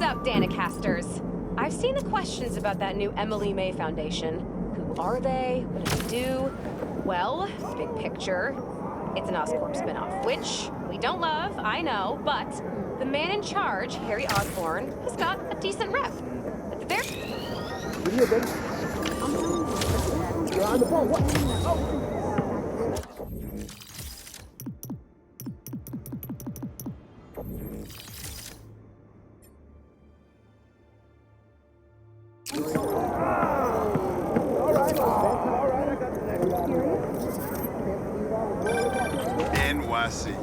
What's up, Danicasters? I've seen the questions about that new Emily May Foundation. Who are they? What do they do? Well, big picture, it's an Oscorp spinoff, which we don't love, I know, but the man in charge, Harry Osborn, has got a decent rep. At the very... You're on the phone. What? Oh. NYC,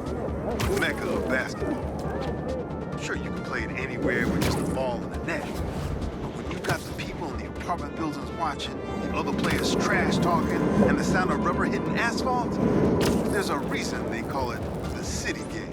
mecca of basketball. Sure, you can play it anywhere with just a ball and a net. But when you've got the people in the apartment buildings watching, the other players trash talking, and the sound of rubber hitting asphalt, there's a reason they call it the city game.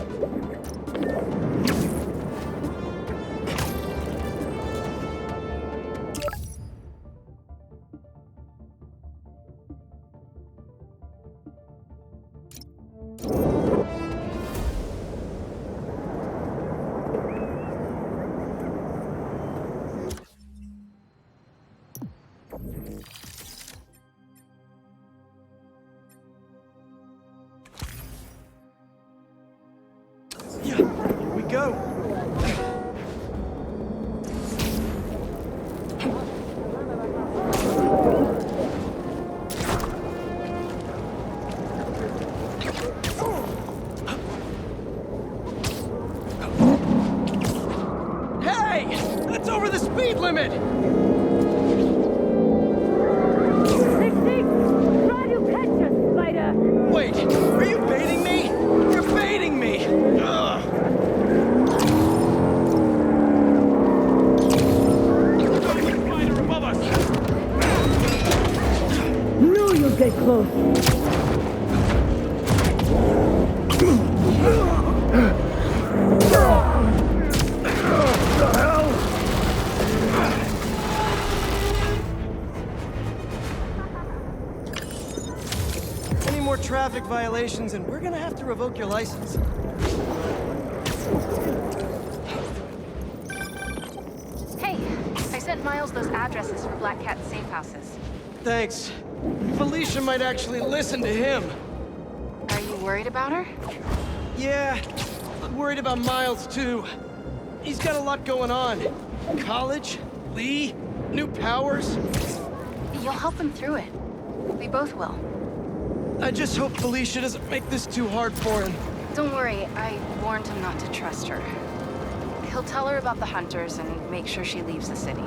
Go. Hey! That's over the speed limit! 60! Try to catch us, Spider! Wait, are you baiting me? You're baiting me! Ugh. Get close. Any more traffic violations and we're gonna have to revoke your license. Hey, I sent Miles those addresses for Black Cat's safe houses. Thanks. Felicia might actually listen to him. Are you worried about her? Yeah, I'm worried about Miles too. He's got a lot going on. College, Lee, new powers. You'll help him through it. We both will. I just hope Felicia doesn't make this too hard for him. Don't worry, I warned him not to trust her. He'll tell her about the hunters and make sure she leaves the city.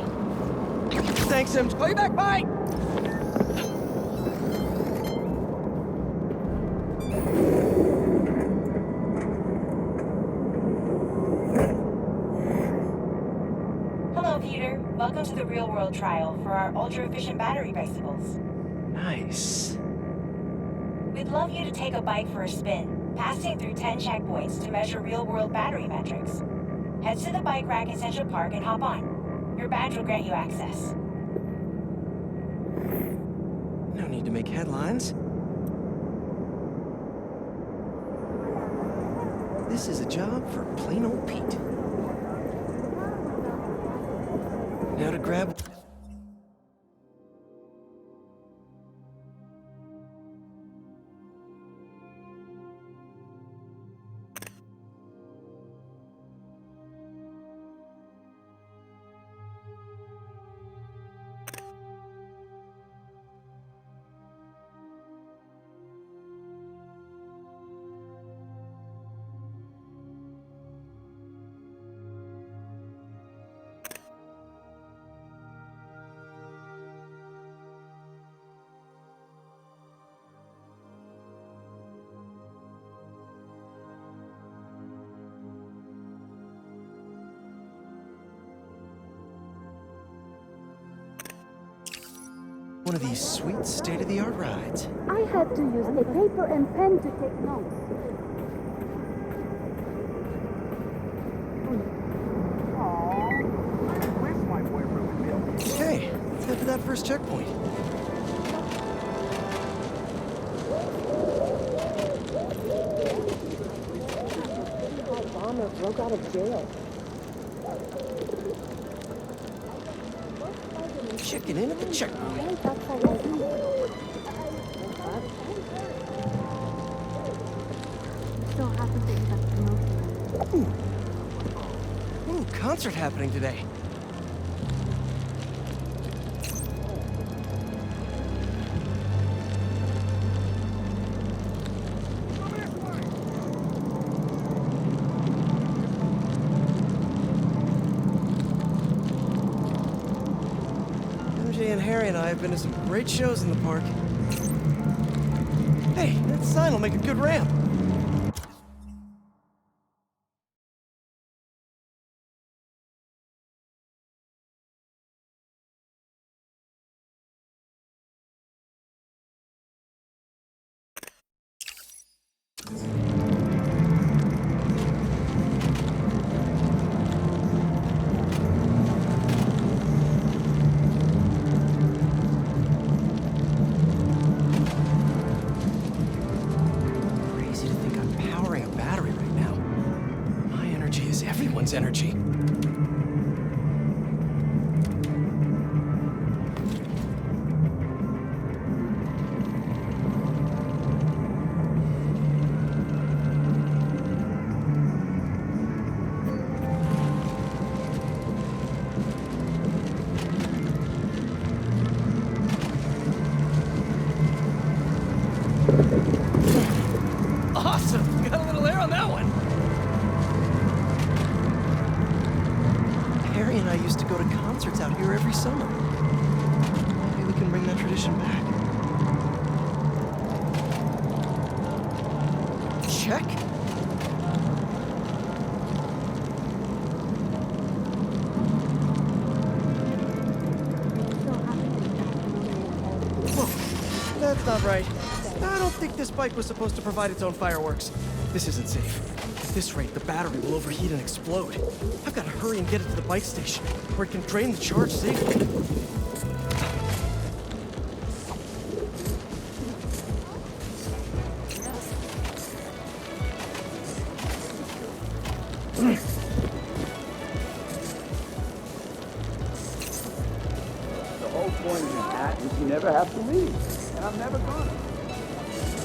Thanks, Em. Play back, bye! Hello, Peter. Welcome to the real-world trial for our ultra-efficient battery bicycles. Nice. We'd love you to take a bike for a spin, passing through 10 checkpoints to measure real-world battery metrics. Head to the bike rack in Central Park and hop on. Your badge will grant you access. No need to make headlines. This is a job for plain old Pete. Now to grab... one of these sweet state-of-the-art rides. I had to use a paper and pen to take notes. Okay, let's head to that first checkpoint. Bomber broke out of jail. Checking in at the checkpoint. Still happens that you got the promotion. Ooh, concert happening today. MJ and Harry and I have been to some great shows in the park. Hey, that sign will make a good ramp. Crazy to think I'm powering a battery right now. My energy is everyone's energy. Awesome! Got a little air on that one! Harry and I used to go to concerts out here every summer. Maybe we can bring that tradition back. Check. Whoa, that's not right. I don't think this bike was supposed to provide its own fireworks. This isn't safe. At this rate, the battery will overheat and explode. I've got to hurry and get it to the bike station, where it can drain the charge safely. The whole point of the hat is you never have to leave. And I'm never gonna.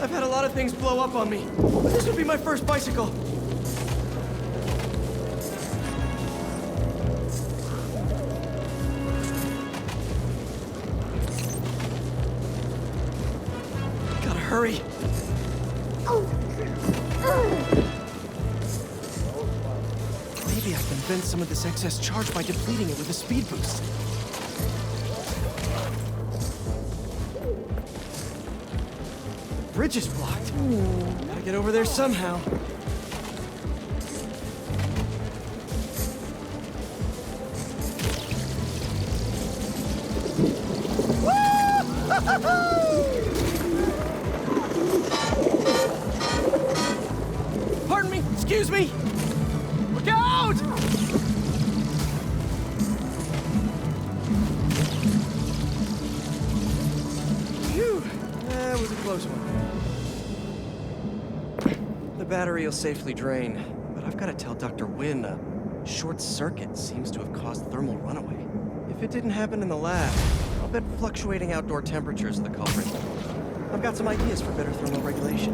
I've had a lot of things blow up on me, but this would be my first bicycle. Gotta hurry. Maybe I can vent some of this excess charge by depleting it with a speed boost. Bridge is blocked. Gotta get over there somehow. Pardon me, excuse me. Look out! Phew, that was a close one. The battery will safely drain, but I've got to tell Dr. Wynn a short circuit seems to have caused thermal runaway. If it didn't happen in the lab, I'll bet fluctuating outdoor temperatures are the culprit. I've got some ideas for better thermal regulation.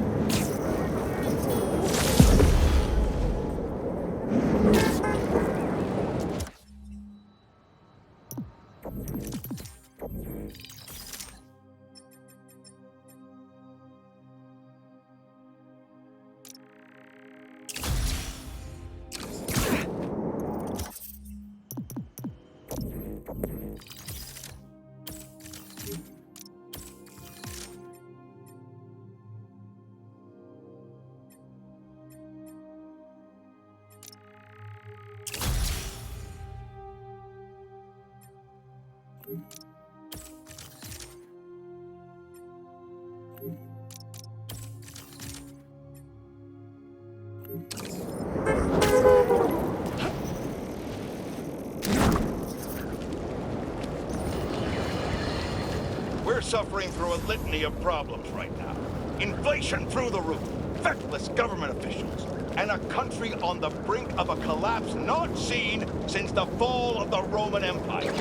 We're suffering through a litany of problems right now. Inflation through the roof. feckless government officials, and a country on the brink of a collapse not seen since the fall of the Roman Empire.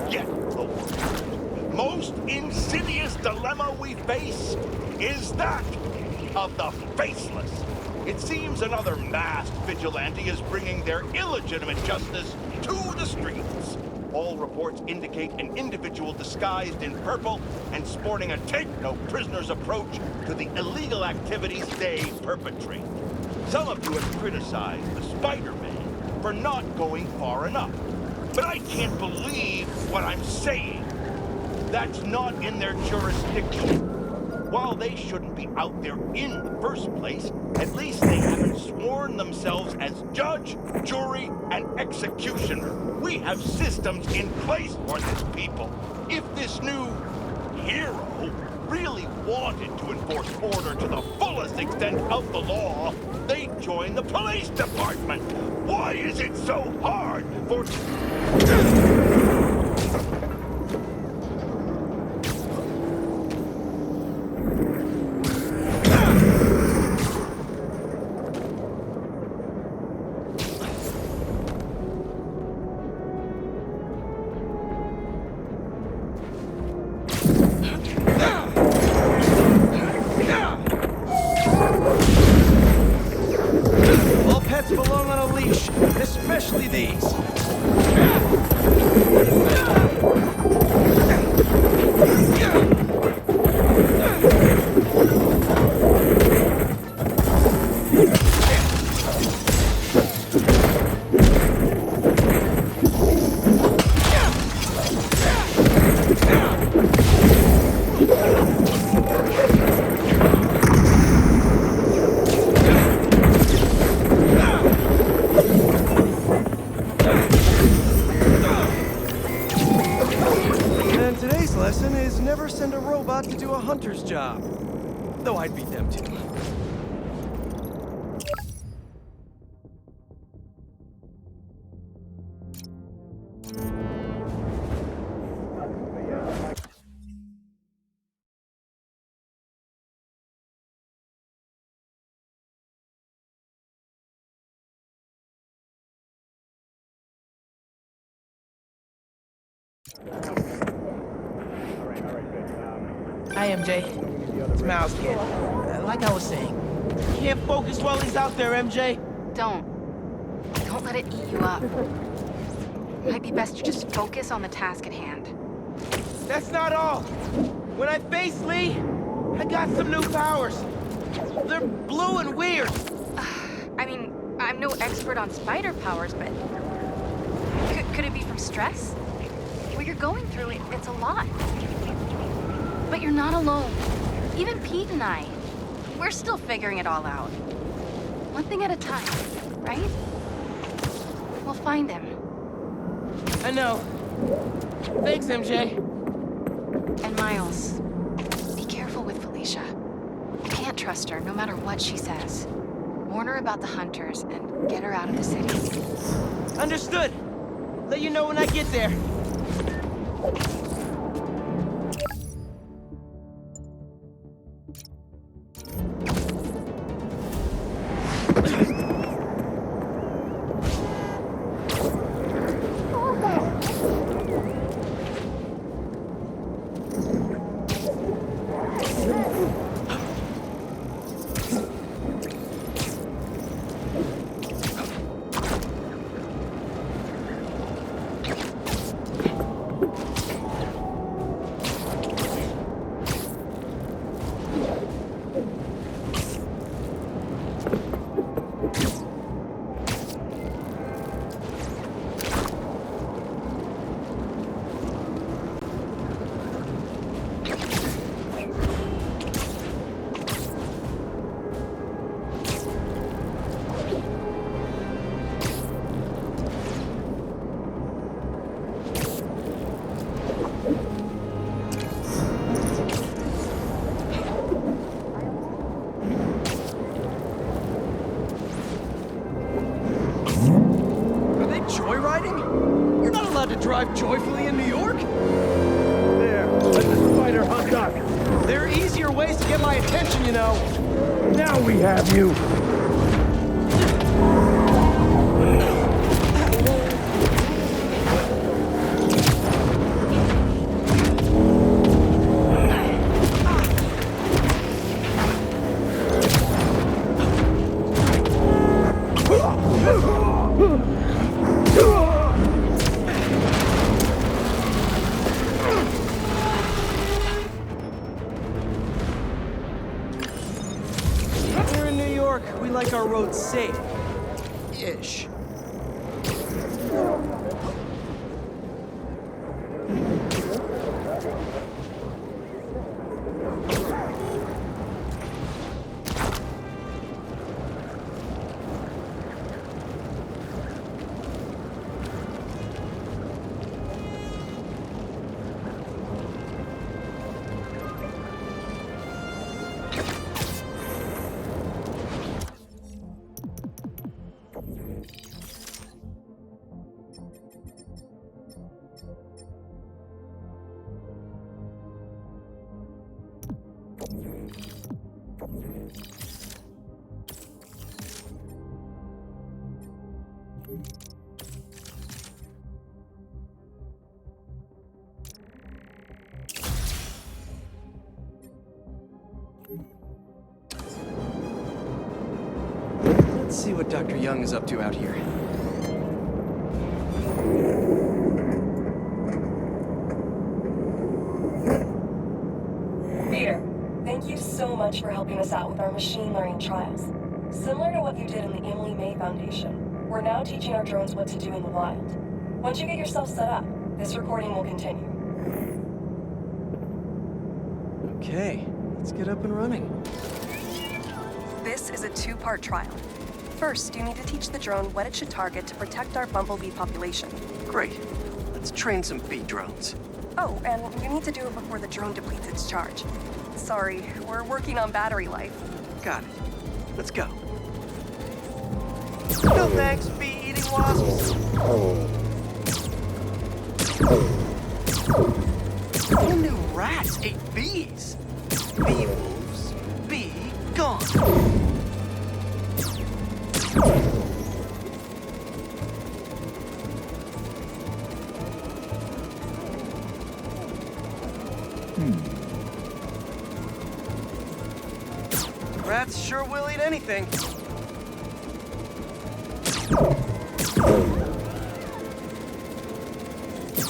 Yet, the worst, most insidious dilemma we face is that of the faceless. It seems another masked vigilante is bringing their illegitimate justice to the streets. All reports indicate an individual disguised in purple and sporting a take-no-prisoners approach to the illegal activities they perpetrate. Some of you have criticized the Spider-Man for not going far enough. But I can't believe what I'm saying. That's not in their jurisdiction. While they shouldn't be out there in the first place, at least they haven't sworn themselves as judge, jury, and executioner. We have systems in place for this people. If this new hero really wanted to enforce order to the fullest extent of the law, they'd join the police department. Why is it so hard for... All pets belong on a leash, especially these. And today's lesson is never send a robot to do a hunter's job. Though I'd beat them too. Hi, MJ. It's Miles kid. Like I was saying, can't focus while he's out there, MJ. Don't let it eat you up. Might be best to just focus on the task at hand. That's not all. When I face Lee, I got some new powers. They're blue and weird. I mean, I'm no expert on spider powers, but could it be from stress? What you're going through, it's a lot. But you're not alone. Even Pete and I, we're still figuring it all out. One thing at a time, right? We'll find him. I know. Thanks, MJ. And Miles, be careful with Felicia. You can't trust her, no matter what she says. Warn her about the hunters and get her out of the city. Understood. Let you know when I get there. Joyriding? You're not allowed to drive joyfully in New York? There, let the spider hunt us. There are easier ways to get my attention, you know. Now we have you! Here in New York, we like our roads safe. Ish. Let's see what Dr. Young is up to out here. Peter, thank you so much for helping us out with our machine learning trials. Similar to what you did in the Emily May Foundation, we're now teaching our drones what to do in the wild. Once you get yourself set up, this recording will continue. Okay, let's get up and running. This is a two-part trial. First, you need to teach the drone what it should target to protect our bumblebee population. Great. Let's train some bee drones. Oh, and you need to do it before the drone depletes its charge. Sorry, we're working on battery life. Got it. Let's go. No thanks, bee-eating wasps. Who knew rats ate bees? Bee wolves, bee gone. Rats sure will eat anything.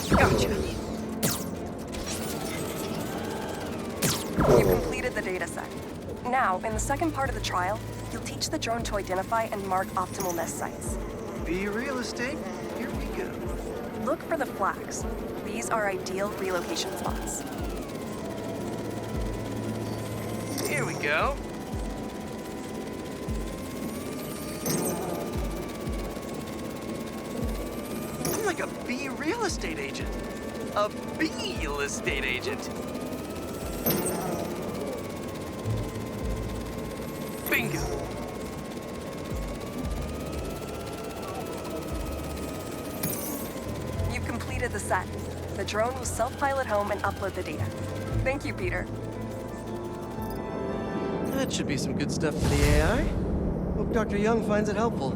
Gotcha. You've completed the data set. Now, in the second part of the trial, you'll teach the drone to identify and mark optimal nest sites. Bee real estate, here we go. Look for the flags. These are ideal relocation spots. Here we go. I'm like a bee real estate agent. A bee real estate agent. Bingo. You've completed the set. The drone will self-pilot home and upload the data. Thank you, Peter. That should be some good stuff for the AI. Hope Dr. Young finds it helpful.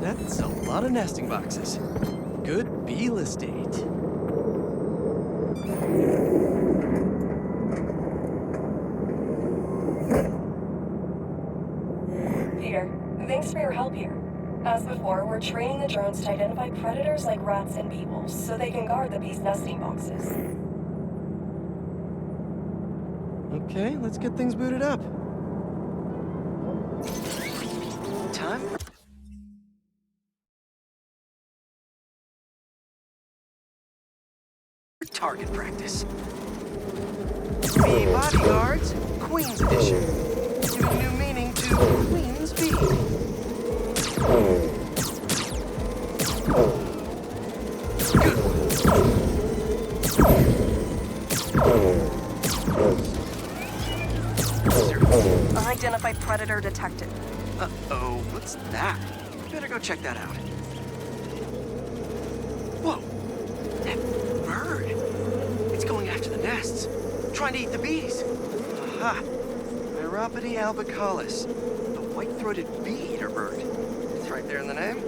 That's a lot of nesting boxes. Good bee estate. Peter, thanks for your help here. As before, we're training the drones to identify predators like rats and bee wolves so they can guard the bees' nesting boxes. Okay, let's get things booted up. Time for target practice. Bee bodyguards, Queen's Edition. Giving new meaning to Queen's Bee. Unidentified predator detected. Uh-oh, what's that? Better go check that out. Whoa! That bird! It's going after the nests, trying to eat the bees. Aha! Iropody albicollis, the white-throated bee-eater bird. It's right there in the name.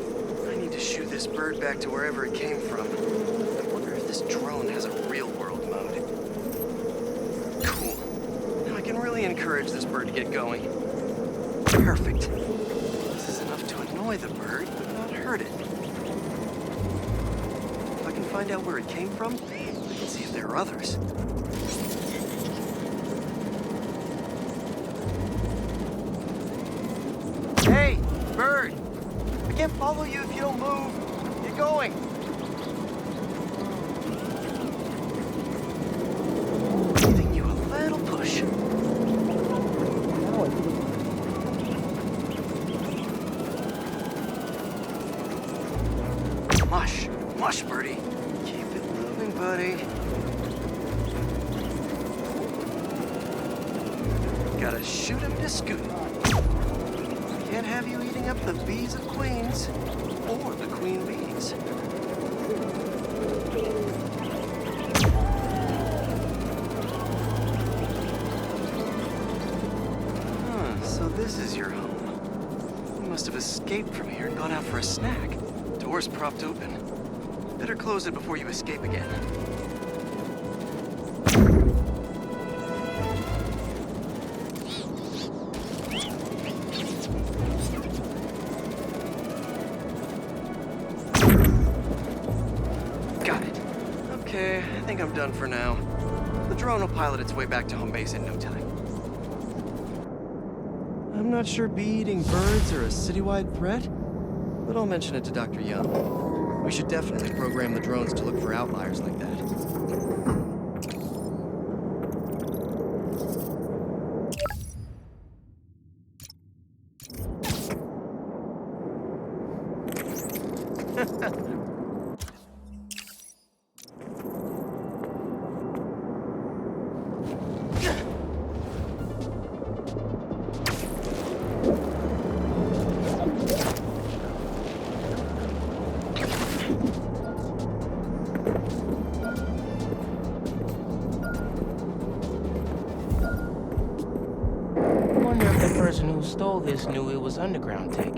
I need to shoo this bird back to wherever it came from. I wonder if this drone has a real-world mode. Cool. Now I can really encourage this bird to get going. Perfect. This is enough to annoy the bird, but not hurt it. If I can find out where it came from, we can see if there are others. Hey, bird! I can't follow you if you don't move. Get going. Giving you a little push. Mush. Mush, birdie. Keep it moving, buddy. Gotta shoot him to scoot. Can't have you eating up the bees of queens, or the queen bees. So this is your home. You must have escaped from here and gone out for a snack. Door's propped open. Better close it before you escape again. Got it. Okay, I think I'm done for now. The drone will pilot its way back to home base in no time. I'm not sure bee-eating birds are a citywide threat, but I'll mention it to Dr. Young. We should definitely program the drones to look for outliers like that. Wonder if the person who stole this knew it was underground tech.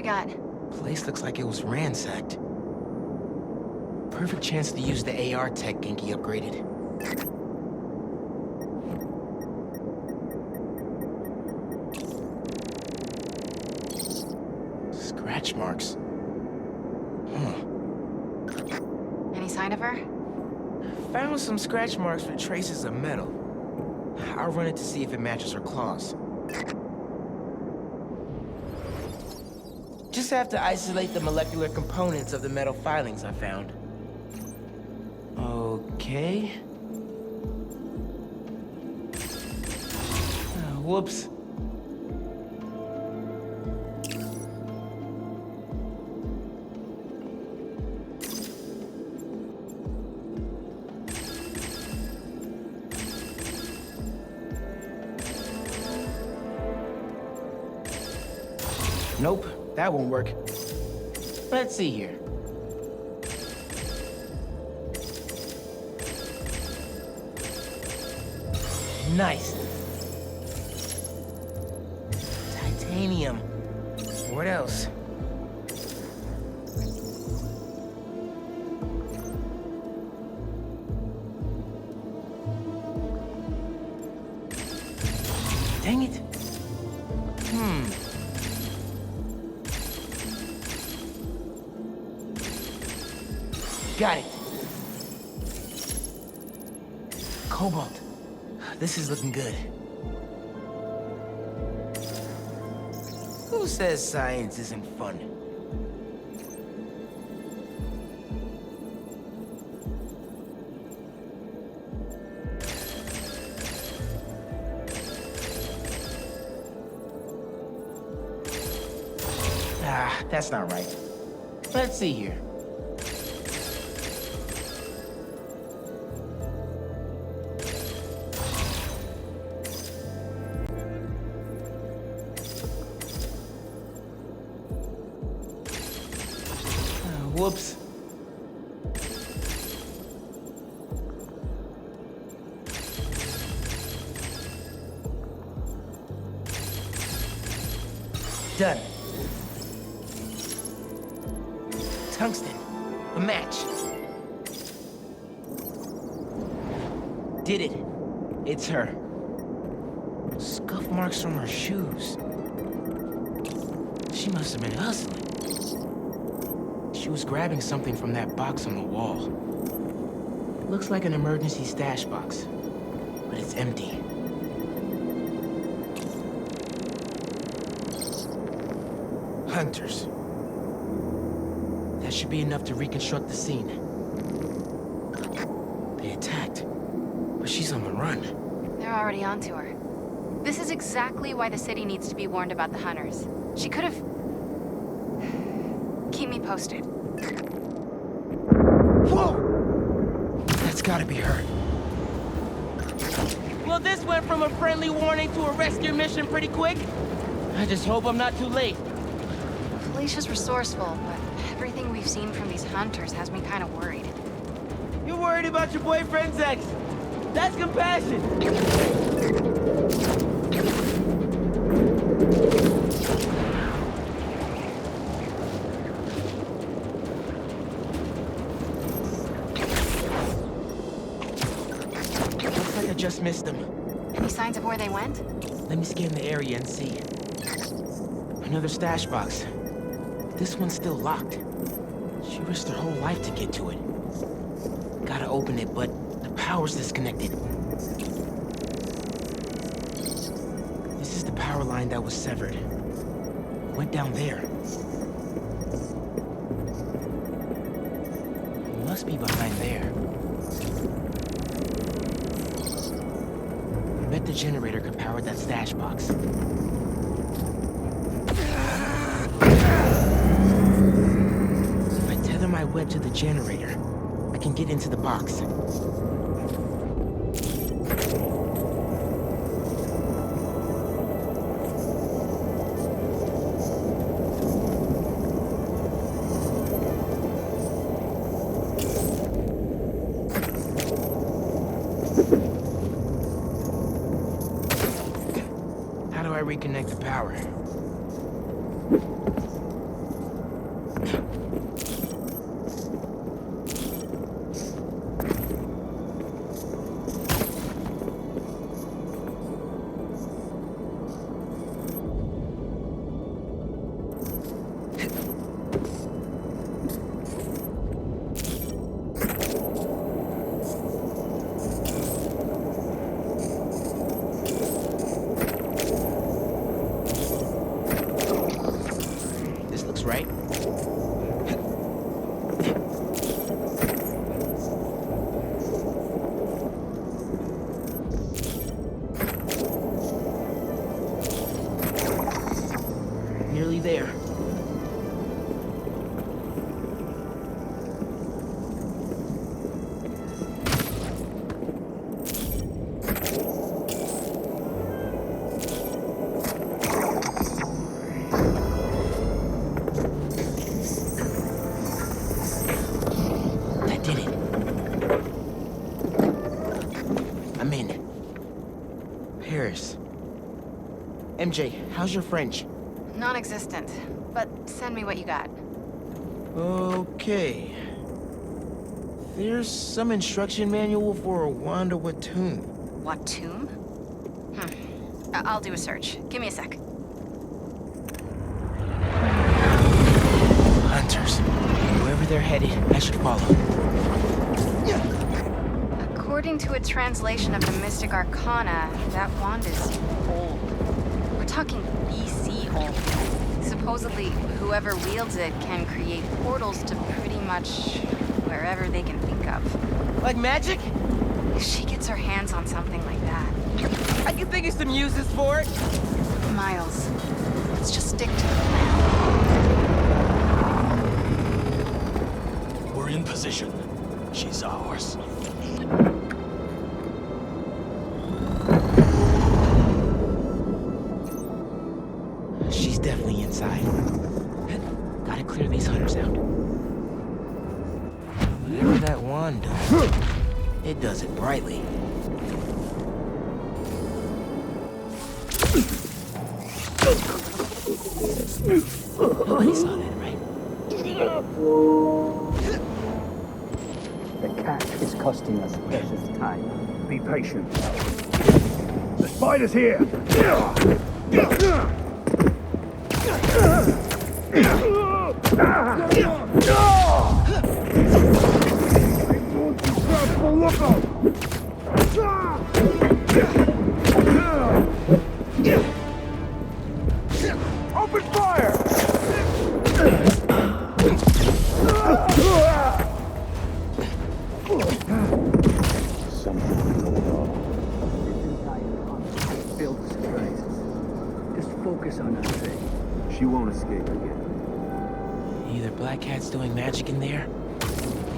got? Place looks like it was ransacked. Perfect chance to use the AR tech Genki upgraded. Scratch marks. Any sign of her? Found some scratch marks with traces of metal. I'll run it to see if it matches her claws. Just have to isolate the molecular components of the metal filings I found. Okay. Whoops. Nope, that won't work. Let's see here. Nice. Titanium. What else? Dang it. Got it. Cobalt. This is looking good. Who says science isn't fun? That's not right. Let's see here. Whoops. Done. Tungsten. A match. Did it. It's her. Scuff marks from her shoes. She must have been hustling. She was grabbing something from that box on the wall. Looks like an emergency stash box, but it's empty. Hunters. That should be enough to reconstruct the scene. They attacked, but she's on the run. They're already onto her. This is exactly why the city needs to be warned about the hunters. She could have... Keep me posted. Whoa! That's gotta be her. Well, this went from a friendly warning to a rescue mission pretty quick. I just hope I'm not too late. Felicia's resourceful, but everything we've seen from these hunters has me kind of worried. You're worried about your boyfriend's ex. That's compassion. Looks like I just missed them. Any signs of where they went? Let me scan the area and see. Another stash box. This one's still locked. She risked her whole life to get to it. Gotta open it, but the power's disconnected. This is the power line that was severed. Went down there. It must be behind there. I bet the generator could power that stash box. If I tether my web to the generator, I can get into the box. How do I reconnect the power? This looks right. Nearly there. That did it. I'm in. Paris. MJ, how's your French? Non-existent. But send me what you got. Okay. There's some instruction manual for a Wanda Watoon. What tomb? I'll do a search. Give me a sec. Hunters. Wherever they're headed, I should follow. According to a translation of the Mystic Arcana, that wand is old. We're talking BC old. Supposedly, whoever wields it can create portals to pretty much wherever they can think of. Like magic? If she gets her hands on something like that. I can think of some uses for it. Miles, let's just stick to the plan. We're in position. She's ours. She's definitely inside. Gotta clear these hunters out. Whatever that wand does, it does it brightly. Nobody saw that, right? The catch is costing us precious time. Be patient. The spider's here! Open fire! Something's going on. Build surprises. Just focus on her thing. She won't escape again. Either Black Cat's doing magic in there,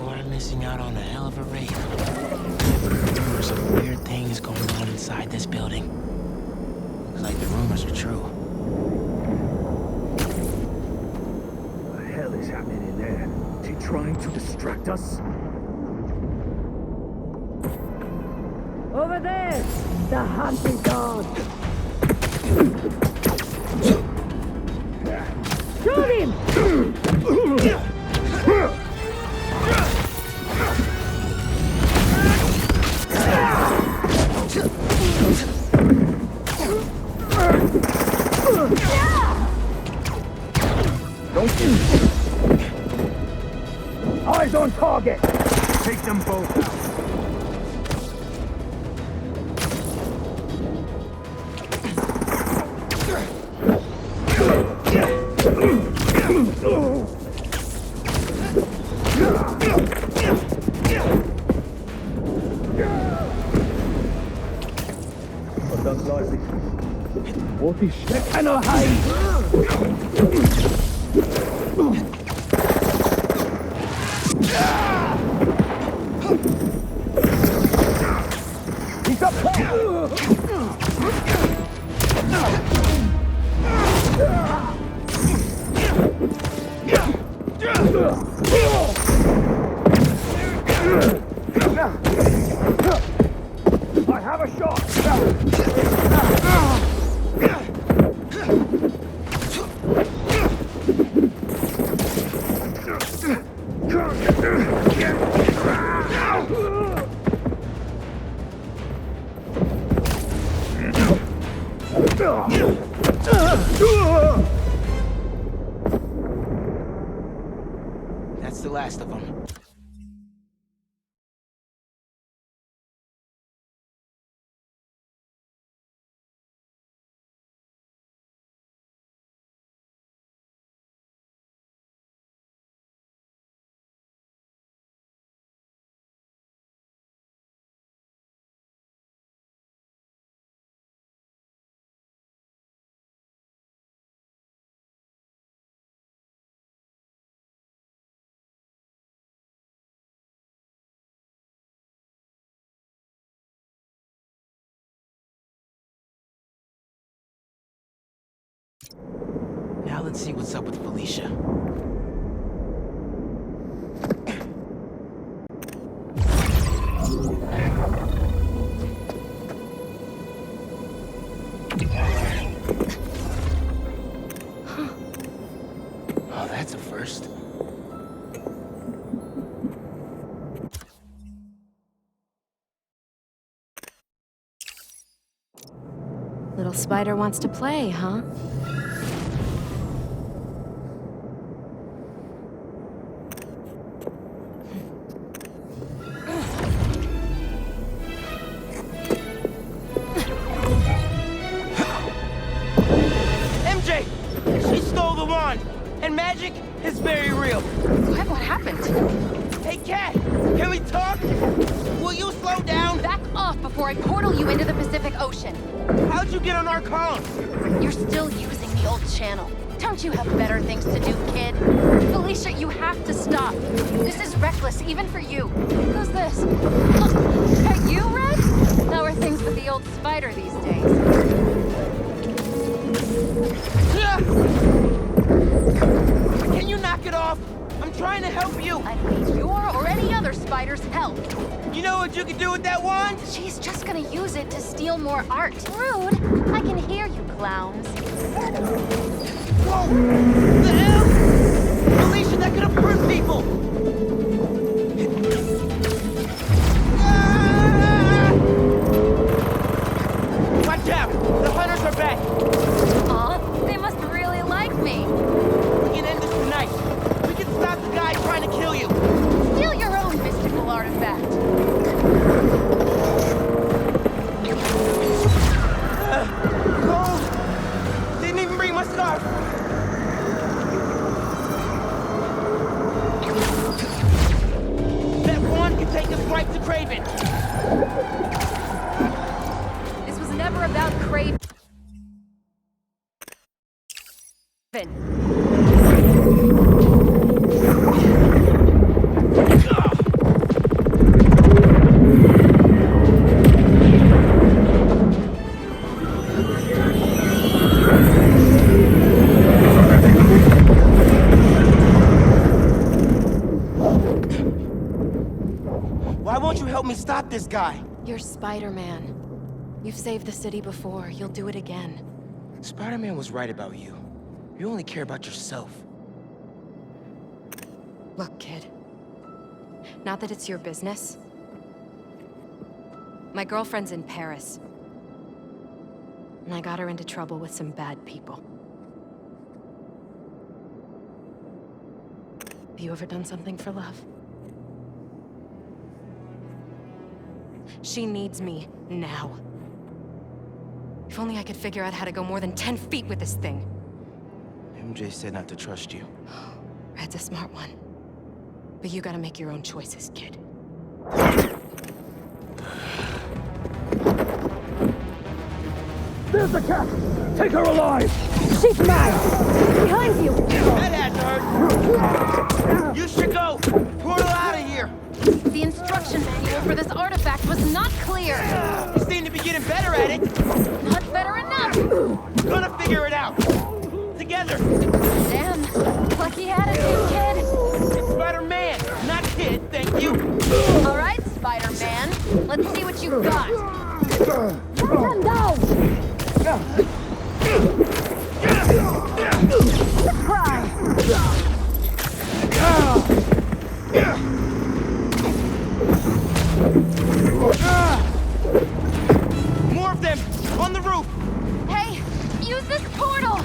or I'm missing out on a hell of a raid. There's some weird things going on inside this building. Looks like the rumors are true. What the hell is happening in there? Is he trying to distract us? Over there! The hunt is on! Shoot him! Don't shoot! Eyes on target! Take them both out. What is shit? And a hide! He's up there! I have a shot! the last of them. Now let's see what's up with Felicia. Oh, that's a first. Little spider wants to play, huh? MJ! She stole the wand! And magic is very real! What happened? Hey, Cat! Can we talk? Will you slow down? Back off before I portal you into the Pacific Ocean. How'd you get on our comms? You're still using the old channel. Don't you have better things to do, kid? Felicia, you have to stop. This is reckless, even for you. Who's this? Oh, are you Red? How are things with the old spider these days? Can you knock it off? I'm trying to help you. I need your or any other spider's help. You know what you can do with that wand? She's just gonna use it to steal more art. Rude. I can hear you, clowns. Whoa! The hell? Felicia, that could have hurt people! Ah! Watch out! The hunters are back! Aw, they must really like me. We can end this tonight. We can stop the guy trying to kill you. Steal your own mystical artifact. Cold! Didn't even bring my scarf! That wand can take us right to Craven! This was never about Craven. Why won't you help me stop this guy? You're Spider-Man. You've saved the city before. You'll do it again. Spider-Man was right about you. You only care about yourself. Look, kid. Not that it's your business. My girlfriend's in Paris. And I got her into trouble with some bad people. Have you ever done something for love? She needs me now. If only I could figure out how to go more than 10 feet with this thing. MJ said not to trust you. Red's a smart one. But you gotta make your own choices, kid. There's the cat! Take her alive! She's mine! Behind you! That had to hurt! You should go! Portal out of here! The instruction manual for this artifact was not clear. You seem to be getting better at it! Not better enough! Gonna figure it out! Together! Damn, lucky attitude, kid. Spider-Man, not kid, thank you! All right, Spider-Man. Let's see what you got. Let them go! More of them! On the roof! Hey, use this portal!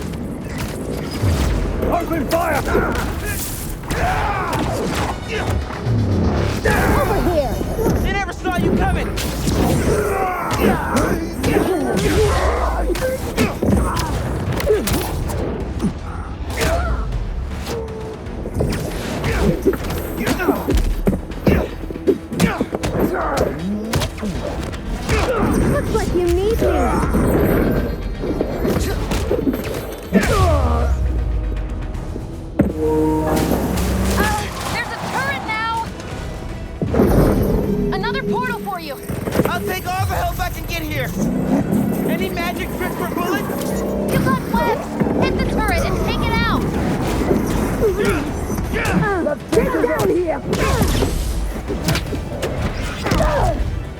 Open fire! Looks like you need me. There's a turret now! Another portal for you! I'll take all the help I can get here. Any magic trick for bullets? You got webs! Hit the turret and take it out! Get down here!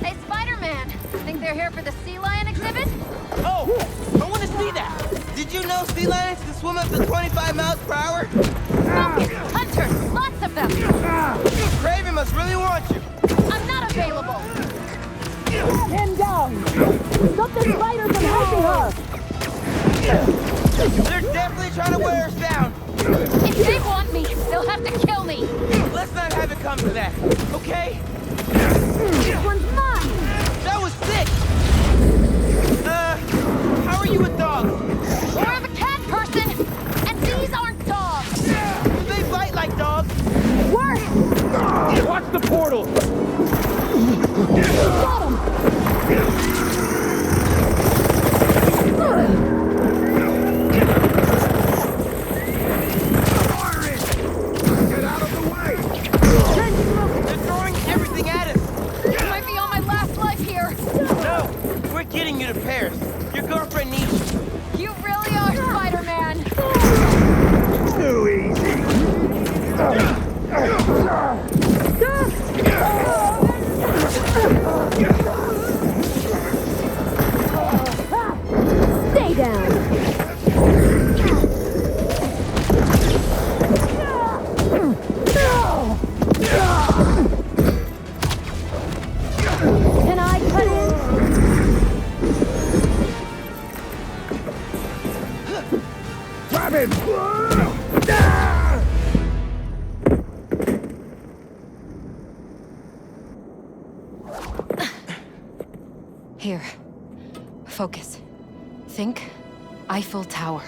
Hey, Spider-Man! Think they're here for the sea lion exhibit? Oh, I want to see that. Did you know sea lions can swim up to 25 miles per hour? Focus! Hunters! Lots of them! Craven must really want you. I'm not available! Him down! Stop the spider from helping her! They're definitely trying to wear us down. If they want me, they'll have to kill me! Let's not have it come to that, okay? This one's mine! That was sick! How are you with dogs? You're the cat person! And these aren't dogs! Do they bite like dogs? Work! Watch the portal! Got him! Get out of the way! They're throwing everything at us! This might be on my last life here! No! We're getting you to Paris. Your girlfriend needs you. You really are Spider-Man! Too easy. Stay down! Can I cut in? Grab him! Here. Focus. Think Eiffel Tower.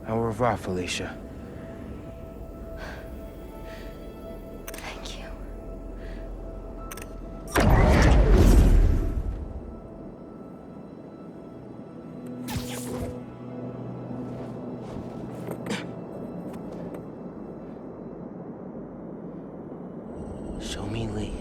Au revoir, Felicia. Thank you. Show me Lee.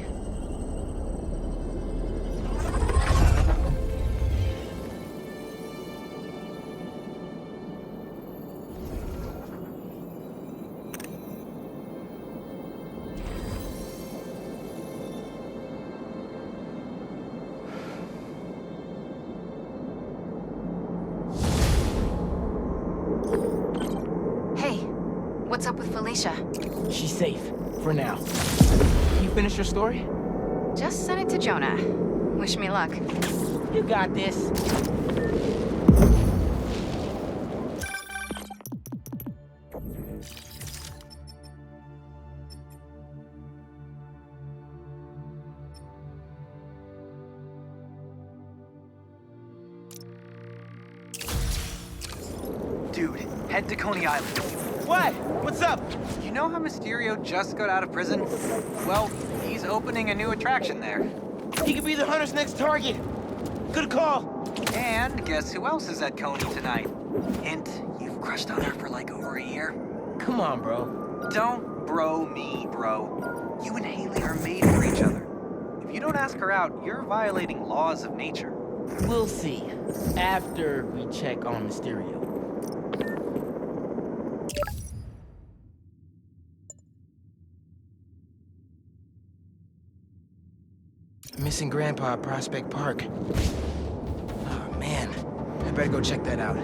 Hey, what's up with Felicia? She's safe, for now. You finish your story? Just sent it to Jonah. Wish me luck. You got this. Dude, head to Coney Island. What? What's up? You know how Mysterio just got out of prison? Well, he's opening a new attraction there. He could be the hunter's next target. Good call. And guess who else is at Coney tonight? Hint, you've crushed on her for like over a year. Come on, bro. Don't bro me, bro. You and Haley are made for each other. If you don't ask her out, you're violating laws of nature. We'll see. After we check on Mysterio. Missing Grandpa at Prospect Park. Oh, man. I better go check that out.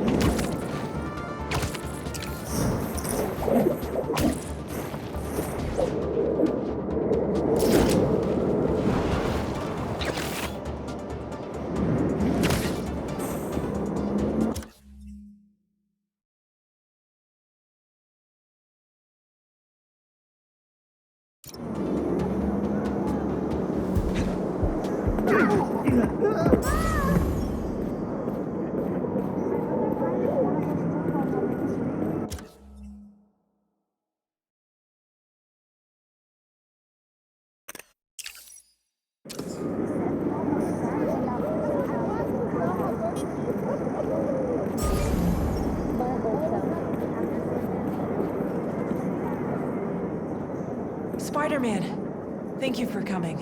Spider-Man, thank you for coming.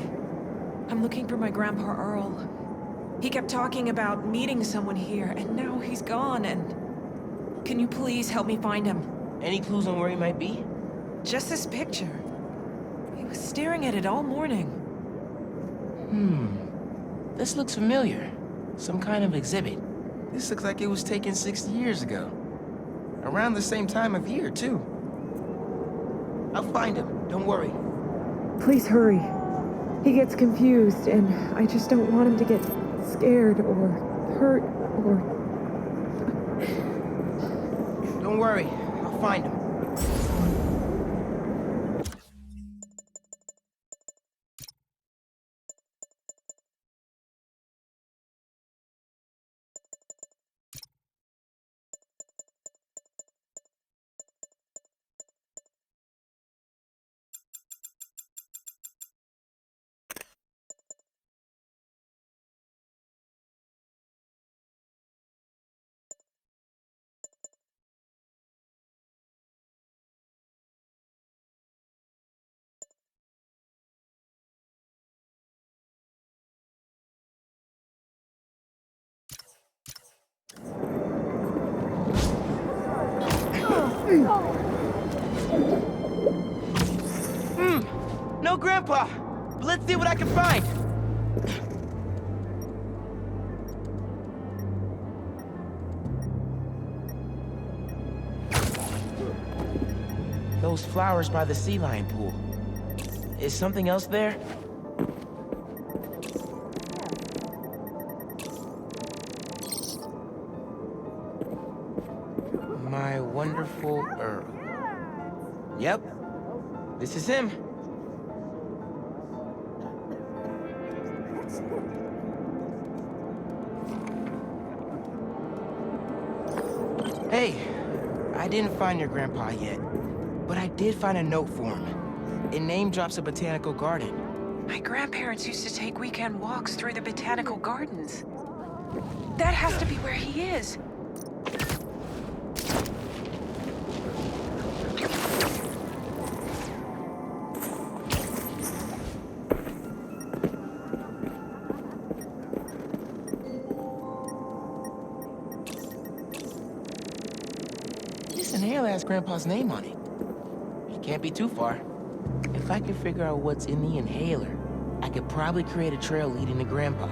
I'm looking for my Grandpa Earl. He kept talking about meeting someone here, and now he's gone, and... Can you please help me find him? Any clues on where he might be? Just this picture. He was staring at it all morning. This looks familiar. Some kind of exhibit. This looks like it was taken 60 years ago. Around the same time of year, too. I'll find him, don't worry. Please hurry. He gets confused, and I just don't want him to get scared or hurt or... Don't worry, I'll find him. No, Grandpa! But let's see what I can find! Those flowers by the sea lion pool. Is something else there? My wonderful Earl. Yep, this is him. Hey, I didn't find your grandpa yet, but I did find a note for him. It name drops a botanical garden. My grandparents used to take weekend walks through the botanical gardens. That has to be where he is. This inhaler has Grandpa's name on it. It can't be too far. If I could figure out what's in the inhaler, I could probably create a trail leading to Grandpa.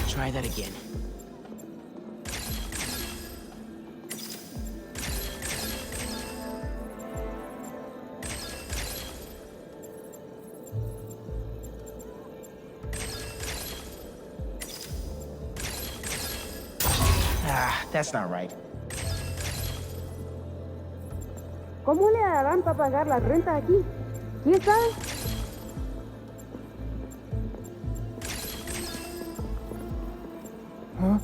Try that again. Ah, that's not right. ¿Cómo le harán para pagar la renta aquí? ¿Quién sabe? Huh?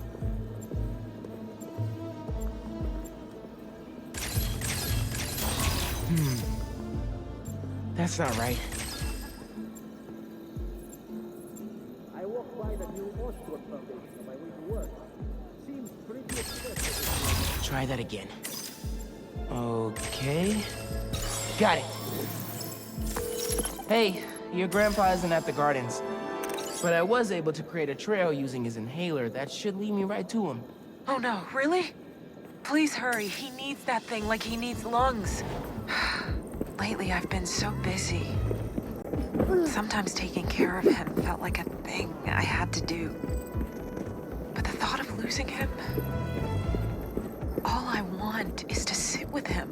That's not right. I walked by the new Oscorp Foundation on my way to work. Seems pretty expensive. Try that again. Okay. Got it. Hey, your grandpa isn't at the gardens. But I was able to create a trail using his inhaler that should lead me right to him. Oh no, really? Please hurry. He needs that thing like he needs lungs. Lately, I've been so busy. Sometimes taking care of him felt like a thing I had to do. But the thought of losing him... all I want is to sit with him.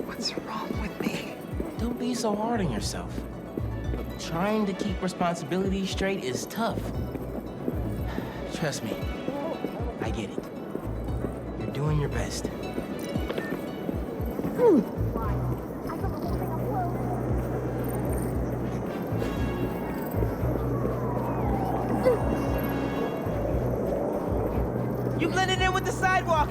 What's wrong with me? Don't be so hard on yourself. Trying to keep responsibilities straight is tough. Trust me, I get it. You're doing your best. You blended in with the sidewalk!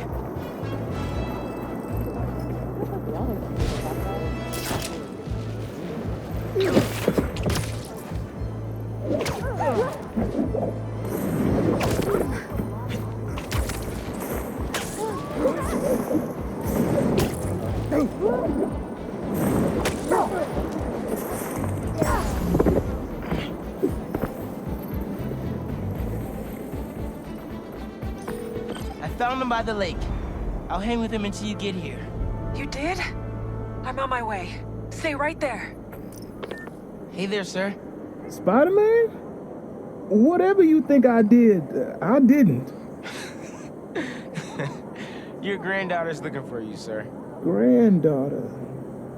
I found him by the lake. I'll hang with him until you get here. You did? I'm on my way. Stay right there. Hey there, sir. Spider-Man? Whatever you think I did, I didn't. Your granddaughter's looking for you, sir. Granddaughter.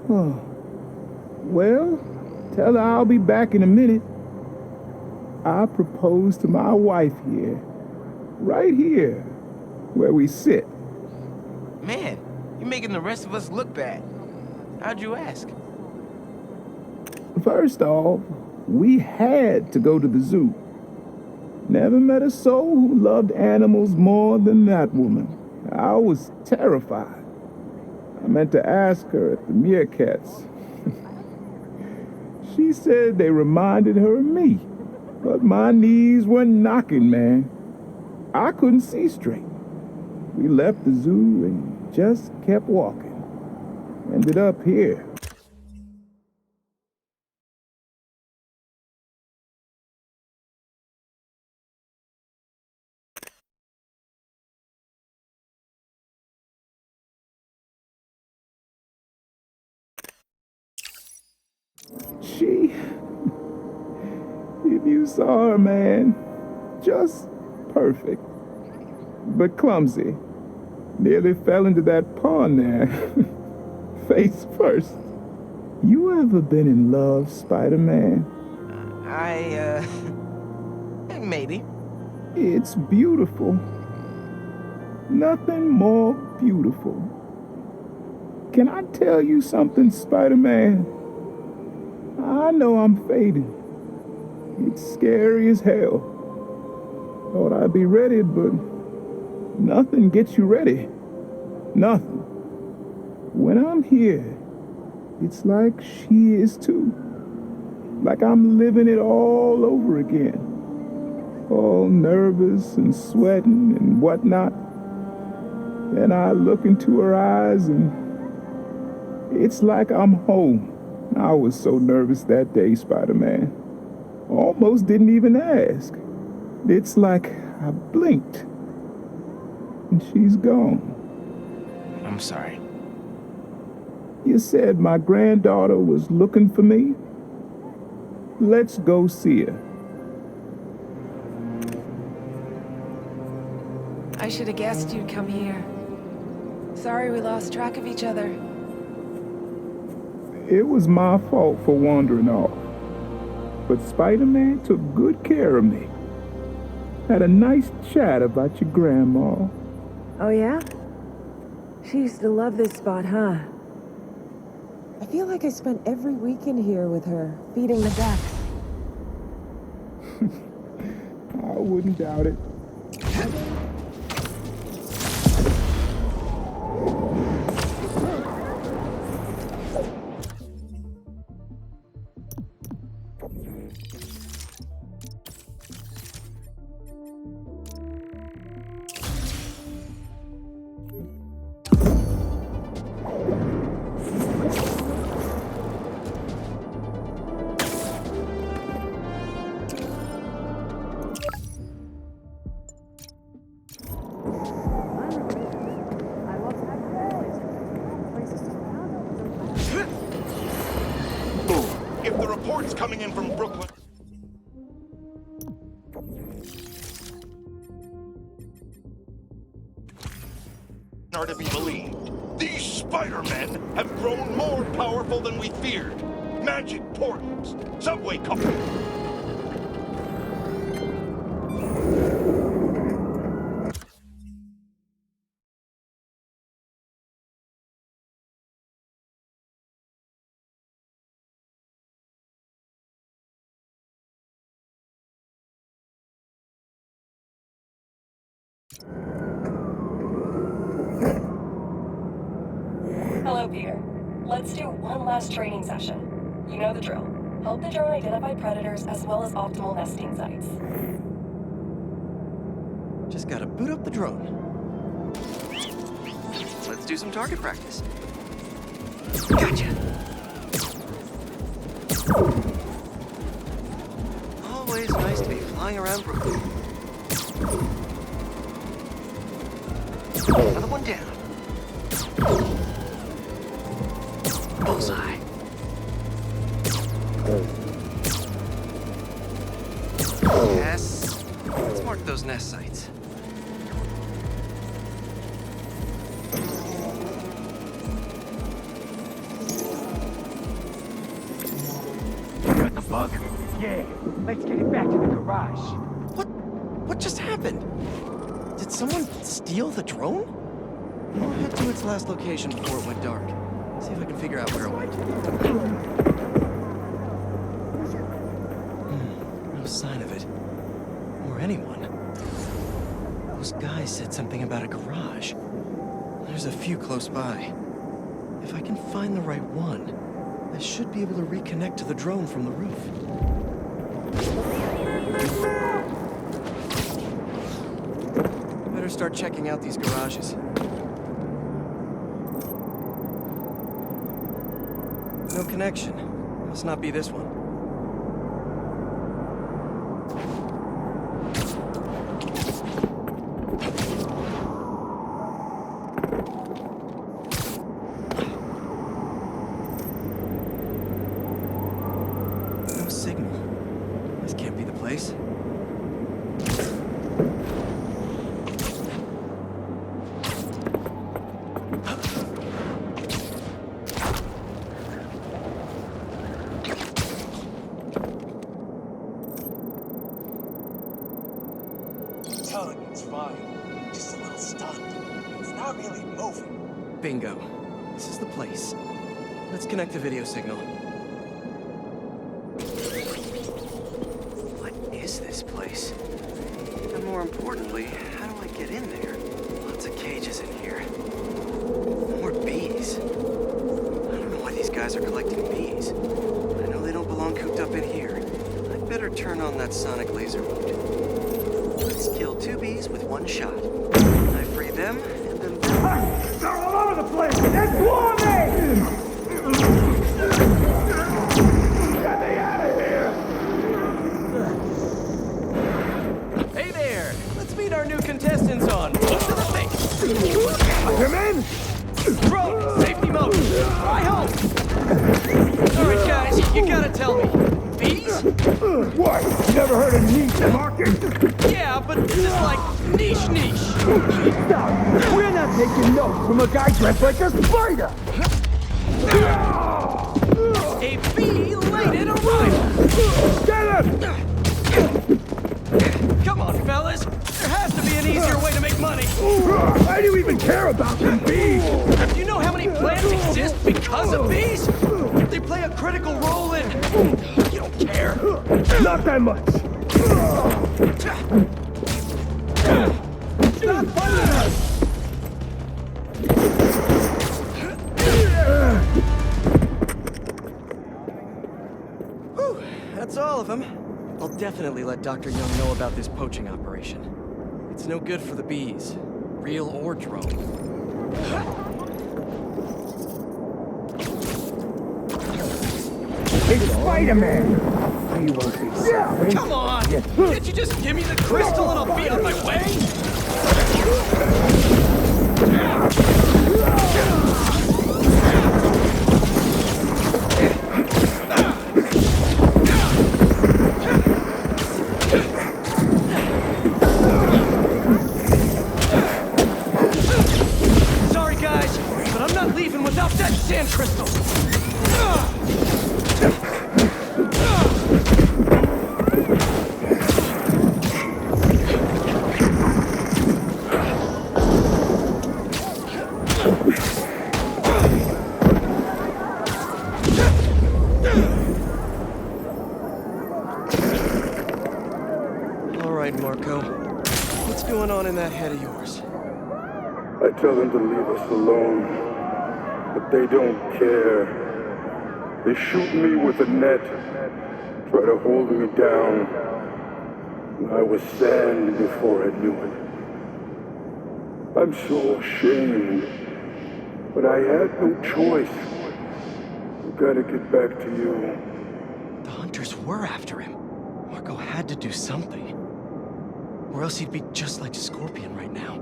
Huh. Well, tell her I'll be back in a minute. I proposed to my wife here. Right here, where we sit. Man, you're making the rest of us look bad. How'd you ask? First off, we had to go to the zoo. Never met a soul who loved animals more than that woman. I was terrified. I meant to ask her at the meerkats. She said they reminded her of me, but my knees were knocking, man. I couldn't see straight. We left the zoo and just kept walking. Ended up here. If you saw her, man, just perfect, but clumsy. Nearly fell into that pond there, face first. You ever been in love, Spider-Man? Maybe. It's beautiful. Nothing more beautiful. Can I tell you something, Spider-Man? I know I'm faded. It's scary as hell. Thought I'd be ready, but nothing gets you ready. Nothing. When I'm here, it's like she is too. Like I'm living it all over again. All nervous and sweating and whatnot. Then I look into her eyes and it's like I'm home. I was so nervous that day, Spider-Man. Almost didn't even ask. It's like I blinked and she's gone. I'm sorry. You said my granddaughter was looking for me? Let's go see her. I should have guessed you'd come here. Sorry we lost track of each other. It was my fault for wandering off. But Spider-Man took good care of me. Had a nice chat about your grandma. Oh yeah? She used to love this spot, huh? I feel like I spent every weekend here with her, feeding the ducks. I wouldn't doubt it. reports coming in from Brooklyn are to be believed. These Spider-Men have grown more powerful than we feared. Magic portals, subway couple. Hello, Peter. Let's do one last training session. You know the drill. Help the drone identify predators as well as optimal nesting sites. Just gotta boot up the drone. Let's do some target practice. Gotcha! Always nice to be flying around Brooklyn. Another one down. Bullseye. Yes. Let's mark those nest sites. Got the bug? Yeah. Let's get it back to the garage. What just happened? Did someone steal the drone? I'll head to its last location before it went dark. See if I can figure out where it went. No sign of it. Or anyone. Those guys said something about a garage. There's a few close by. If I can find the right one, I should be able to reconnect to the drone from the roof. Better start checking out these garages. No connection. Must not be this one. No signal. This can't be the place. It's fine. Just a little stuck. It's not really moving. Bingo. This is the place. Let's connect the video signal. What is this place? And more importantly, how do I get in there? Lots of cages in here. More bees. I don't know why these guys are collecting bees. I know they don't belong cooped up in here. I'd better turn on that sonic laser mode. Let's kill 2 bees with 1 shot. I free them, and then... They're all over the place! They're swarming! Get me out of here! Hey there! Let's meet our new contestants on What's in the Face! Come in! Drone, safety mode! Fly home! Alright guys, you gotta tell me. Bees? What? You never heard of niche market? Yeah, but this is like niche. Stop! We're not taking notes from a guy dressed like a spider! A bee-laden arrival! Get him! Come on, fellas. There has to be an easier way to make money. Why do you even care about them bees? Do you know how many plants exist because of bees? They play a critical role in... You don't care. Not that much. Stop fighting us! Whew, that's all of them. I'll definitely let Dr. Young know about this poaching operation. It's no good for the bees, real or drone. It's Spider-Man! You won't be sorry. Come on! Can't you just give me the crystal and I'll be on my way? Stop that sand crystal! All right, Marco. What's going on in that head of yours? I tell them to leave us alone, but they don't care. They shoot me with a net, try to hold me down. I was sand before I knew it. I'm so ashamed, but I had no choice. I've got to get back to you. The hunters were after him. Marco had to do something. Or else he'd be just like Scorpion right now.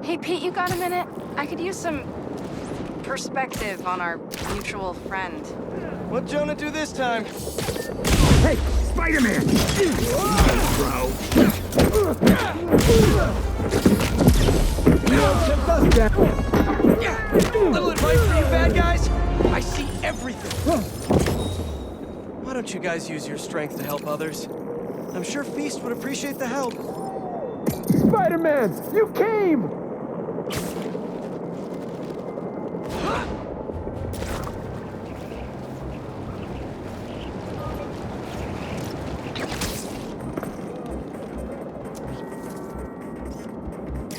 Hey, Pete, you got a minute? I could use some perspective on our mutual friend. What'd Jonah do this time? Hey, Spider-Man! Bro. Little advice for you bad guys. I see everything. Why don't you guys use your strength to help others? I'm sure Feast would appreciate the help. Spider-Man, you came!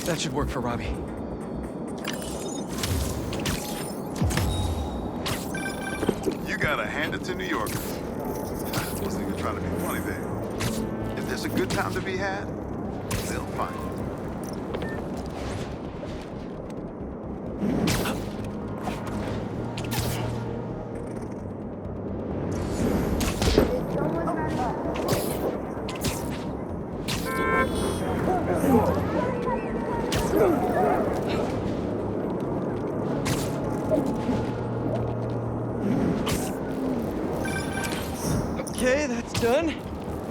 That should work for Robbie. You gotta hand it to New Yorkers. I wasn't even trying to be funny there. If there's a good time to be had, they'll find it. Okay, that's done.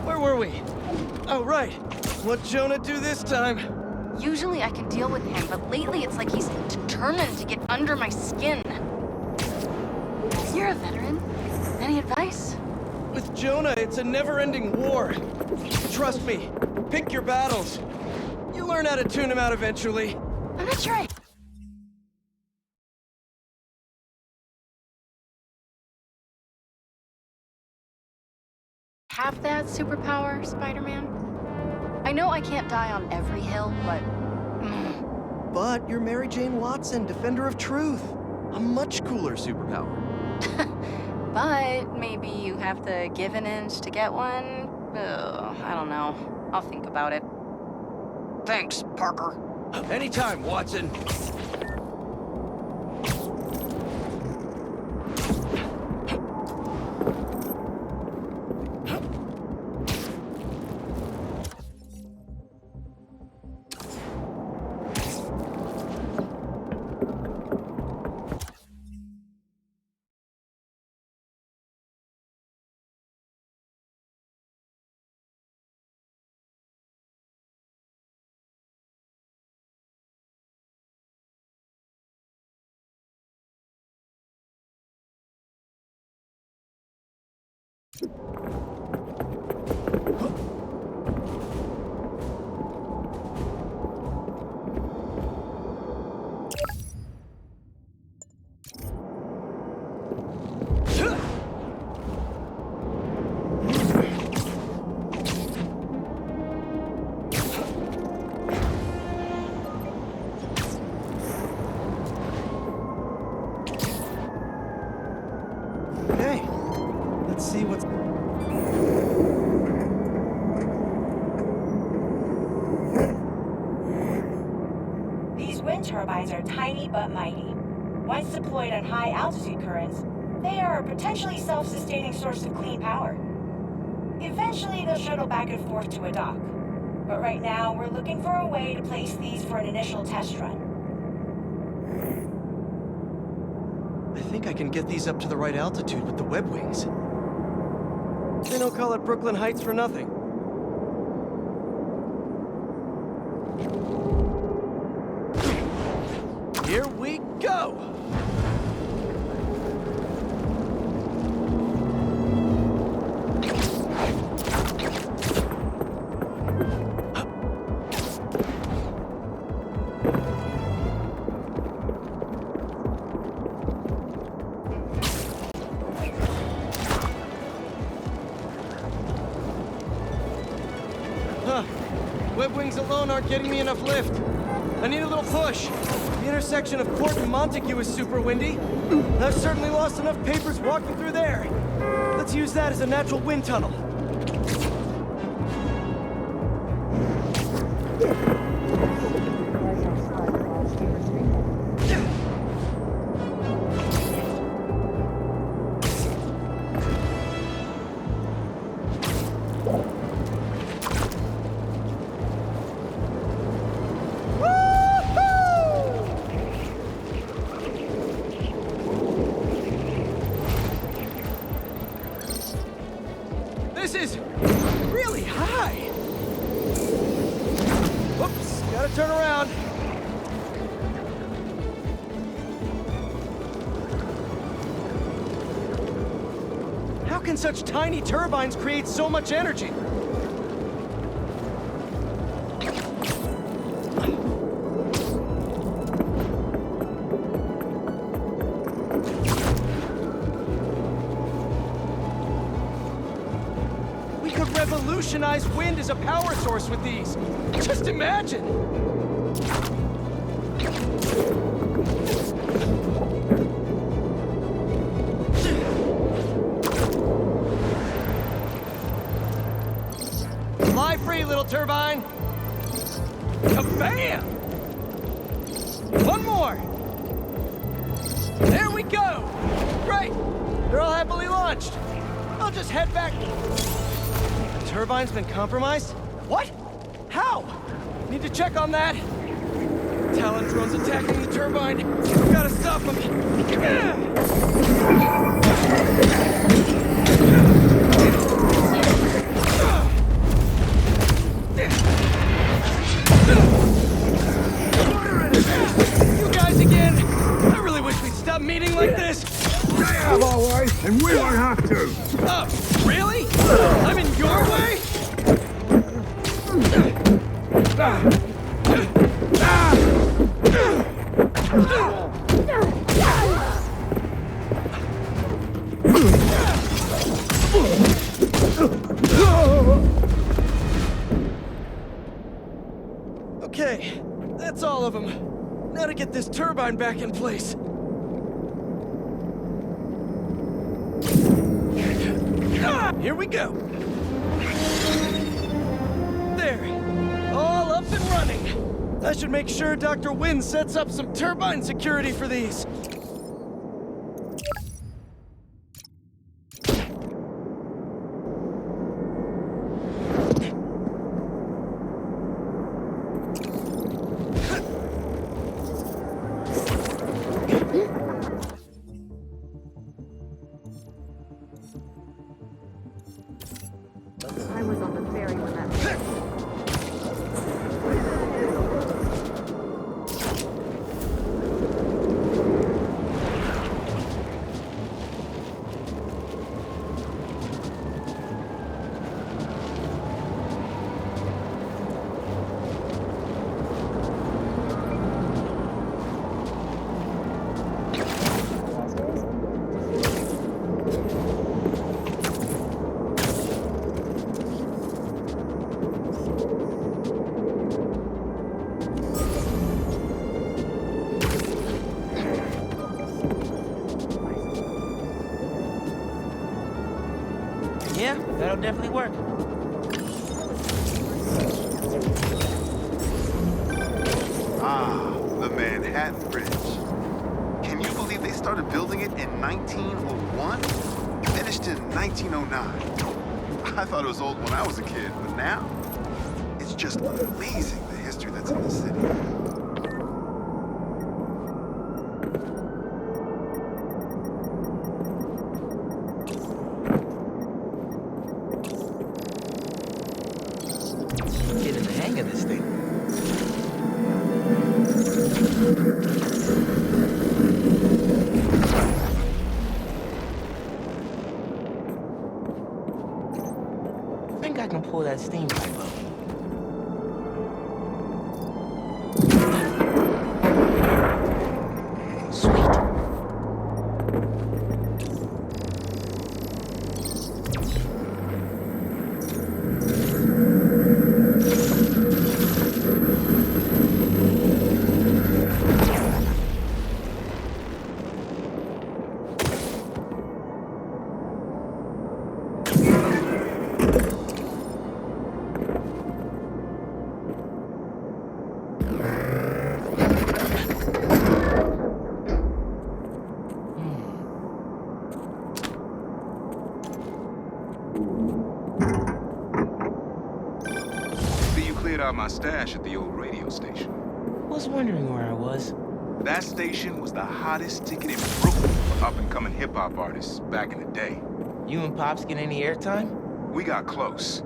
Where were we? Oh, right. What'd Jonah do this time? Usually I can deal with him, but lately it's like he's determined to get under my skin. You're a veteran. Any advice? With Jonah, it's a never-ending war. Trust me. Pick your battles. You learn how to tune him out eventually. I'm not sure I... have that superpower, Spider-Man? I know I can't die on every hill, but... But you're Mary Jane Watson, Defender of Truth. A much cooler superpower. But maybe you have to give an inch to get one? Ugh, I don't know. I'll think about it. Thanks, Parker. Anytime, Watson. Okay, let's see what's... These wind turbines are tiny but mighty. Once deployed on high altitude currents, They are a potentially self-sustaining source of clean power. Eventually, they'll shuttle back and forth to a dock. But right now, we're looking for a way to place these for an initial test run. I think I can get these up to the right altitude with the web wings. They don't call it Brooklyn Heights for nothing. Here we go! Web wings alone aren't getting me enough lift. I need a little push. The intersection of Court and Montague is super windy. I've certainly lost enough papers walking through there. Let's use that as a natural wind tunnel. This is really high. Whoops, gotta turn around. How can such tiny turbines create so much energy? Revolutionize wind as a power source with these. Just imagine! Fly free, little turbine! Kabam! One more! There we go! Great! They're all happily launched. I'll just head back. Turbine's been compromised? What? How? Need to check on that. Talon drone's attacking the turbine. Gotta stop them. You guys again? I really wish we'd stop meeting like this. Stay out of our way, and we won't have to. Oh, really? I'm in your way? Okay, that's all of them. Now to get this turbine back in place. Here we go. There. All up and running. I should make sure Dr. Wynn sets up some turbine security for these. I was on the ferry when that... Yeah, that'll definitely work. Ah, the Manhattan Bridge. Can you believe they started building it in 1901, finished in 1909. I thought it was old when I was a kid, but now, it's just amazing the history that's in the city. Getting the hang of this thing. I think I can pull that steam pipe up. Sweet. Out my stash at the old radio station. Was wondering where I was. That station was the hottest ticket in Brooklyn for up-and-coming hip-hop artists back in the day. You and Pops get any airtime? We got close,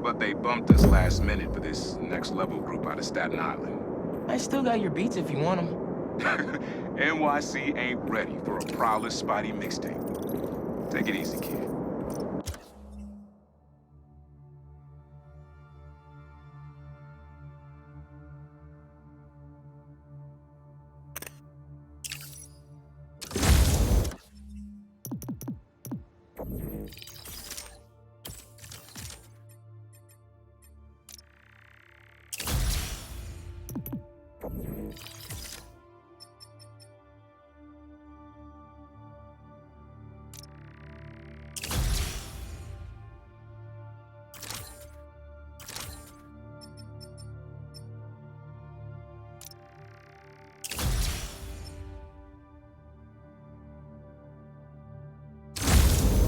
but they bumped us last minute for this next-level group out of Staten Island. I still got your beats if you want them. NYC ain't ready for a Prowler Spidey mixtape. Take it easy, kid.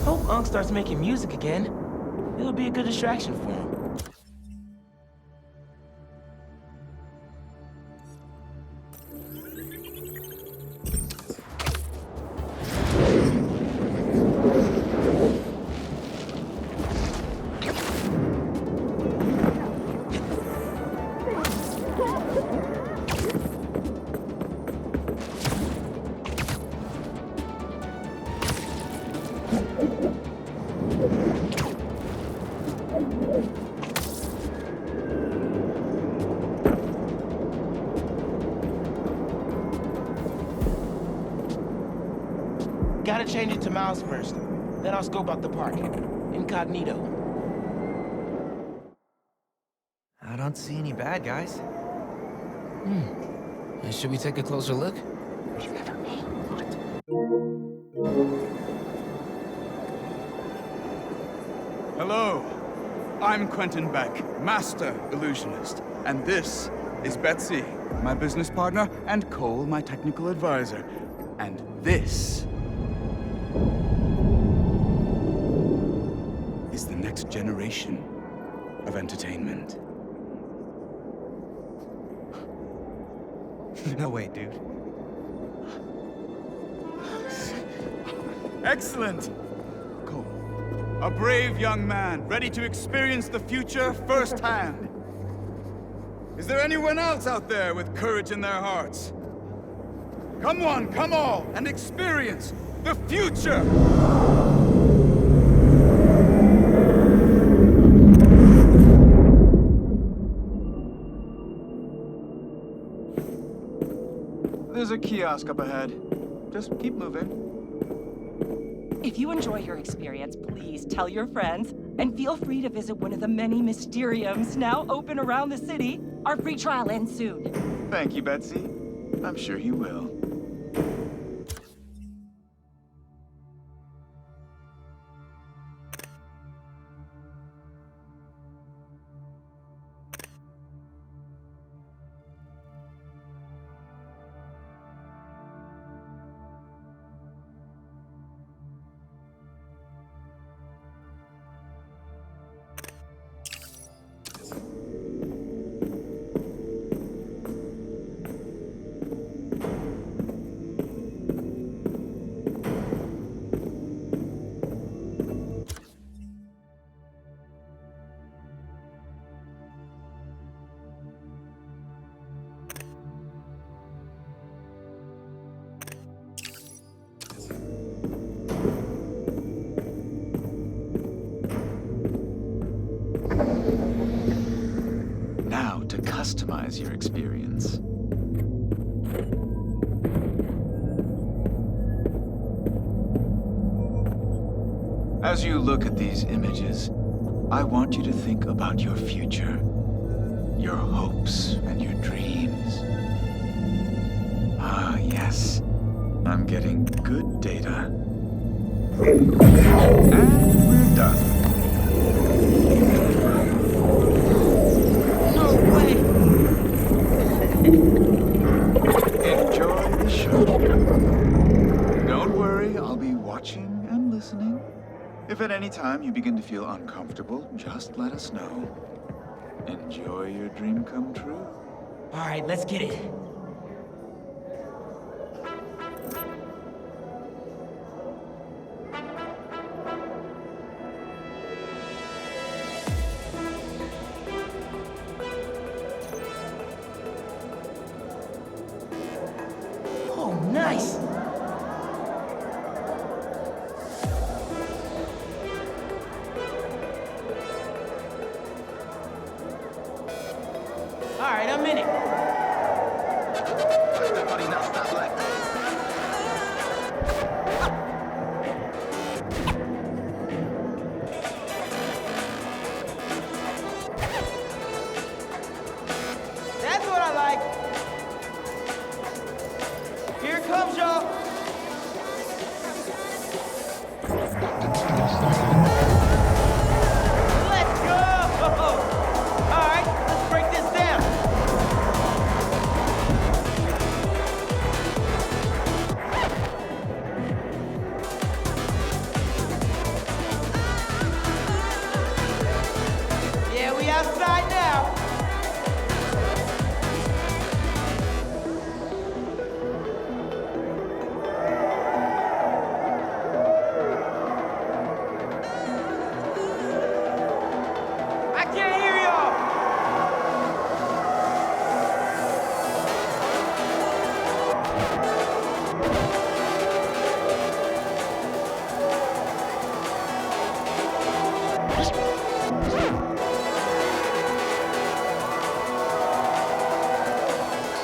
Hope Unc starts making music again. It'll be a good distraction for him. Gotta change it to Miles first. Then I'll scope out the park. Incognito. I don't see any bad guys. Should we take a closer look? Hello, I'm Quentin Beck, Master Illusionist, and this is Betsy, my business partner, and Cole, my technical advisor. And this is the next generation of entertainment. No way, dude. Excellent! Cole, a brave young man, ready to experience the future firsthand. Is there anyone else out there with courage in their hearts? Come on, come all, and experience the future! There's a kiosk up ahead. Just keep moving. If you enjoy your experience, please tell your friends, and feel free to visit one of the many Mysteriums now open around the city. Our free trial ends soon. Thank you, Betsy. I'm sure he will. customize your experience. As you look at these images, I want you to think about your future, your hopes and your dreams. Ah, yes. I'm getting good data. And we're done. No way! Enjoy the show. Don't worry, I'll be watching and listening. If at any time you begin to feel uncomfortable, just let us know. Enjoy your dream come true. All right, let's get it. Oh, nice! All right, I'm in it. That's what I like. Here it comes, y'all. Let's go! All right, let's break this down. Yeah, we outside now. I can't hear y'all.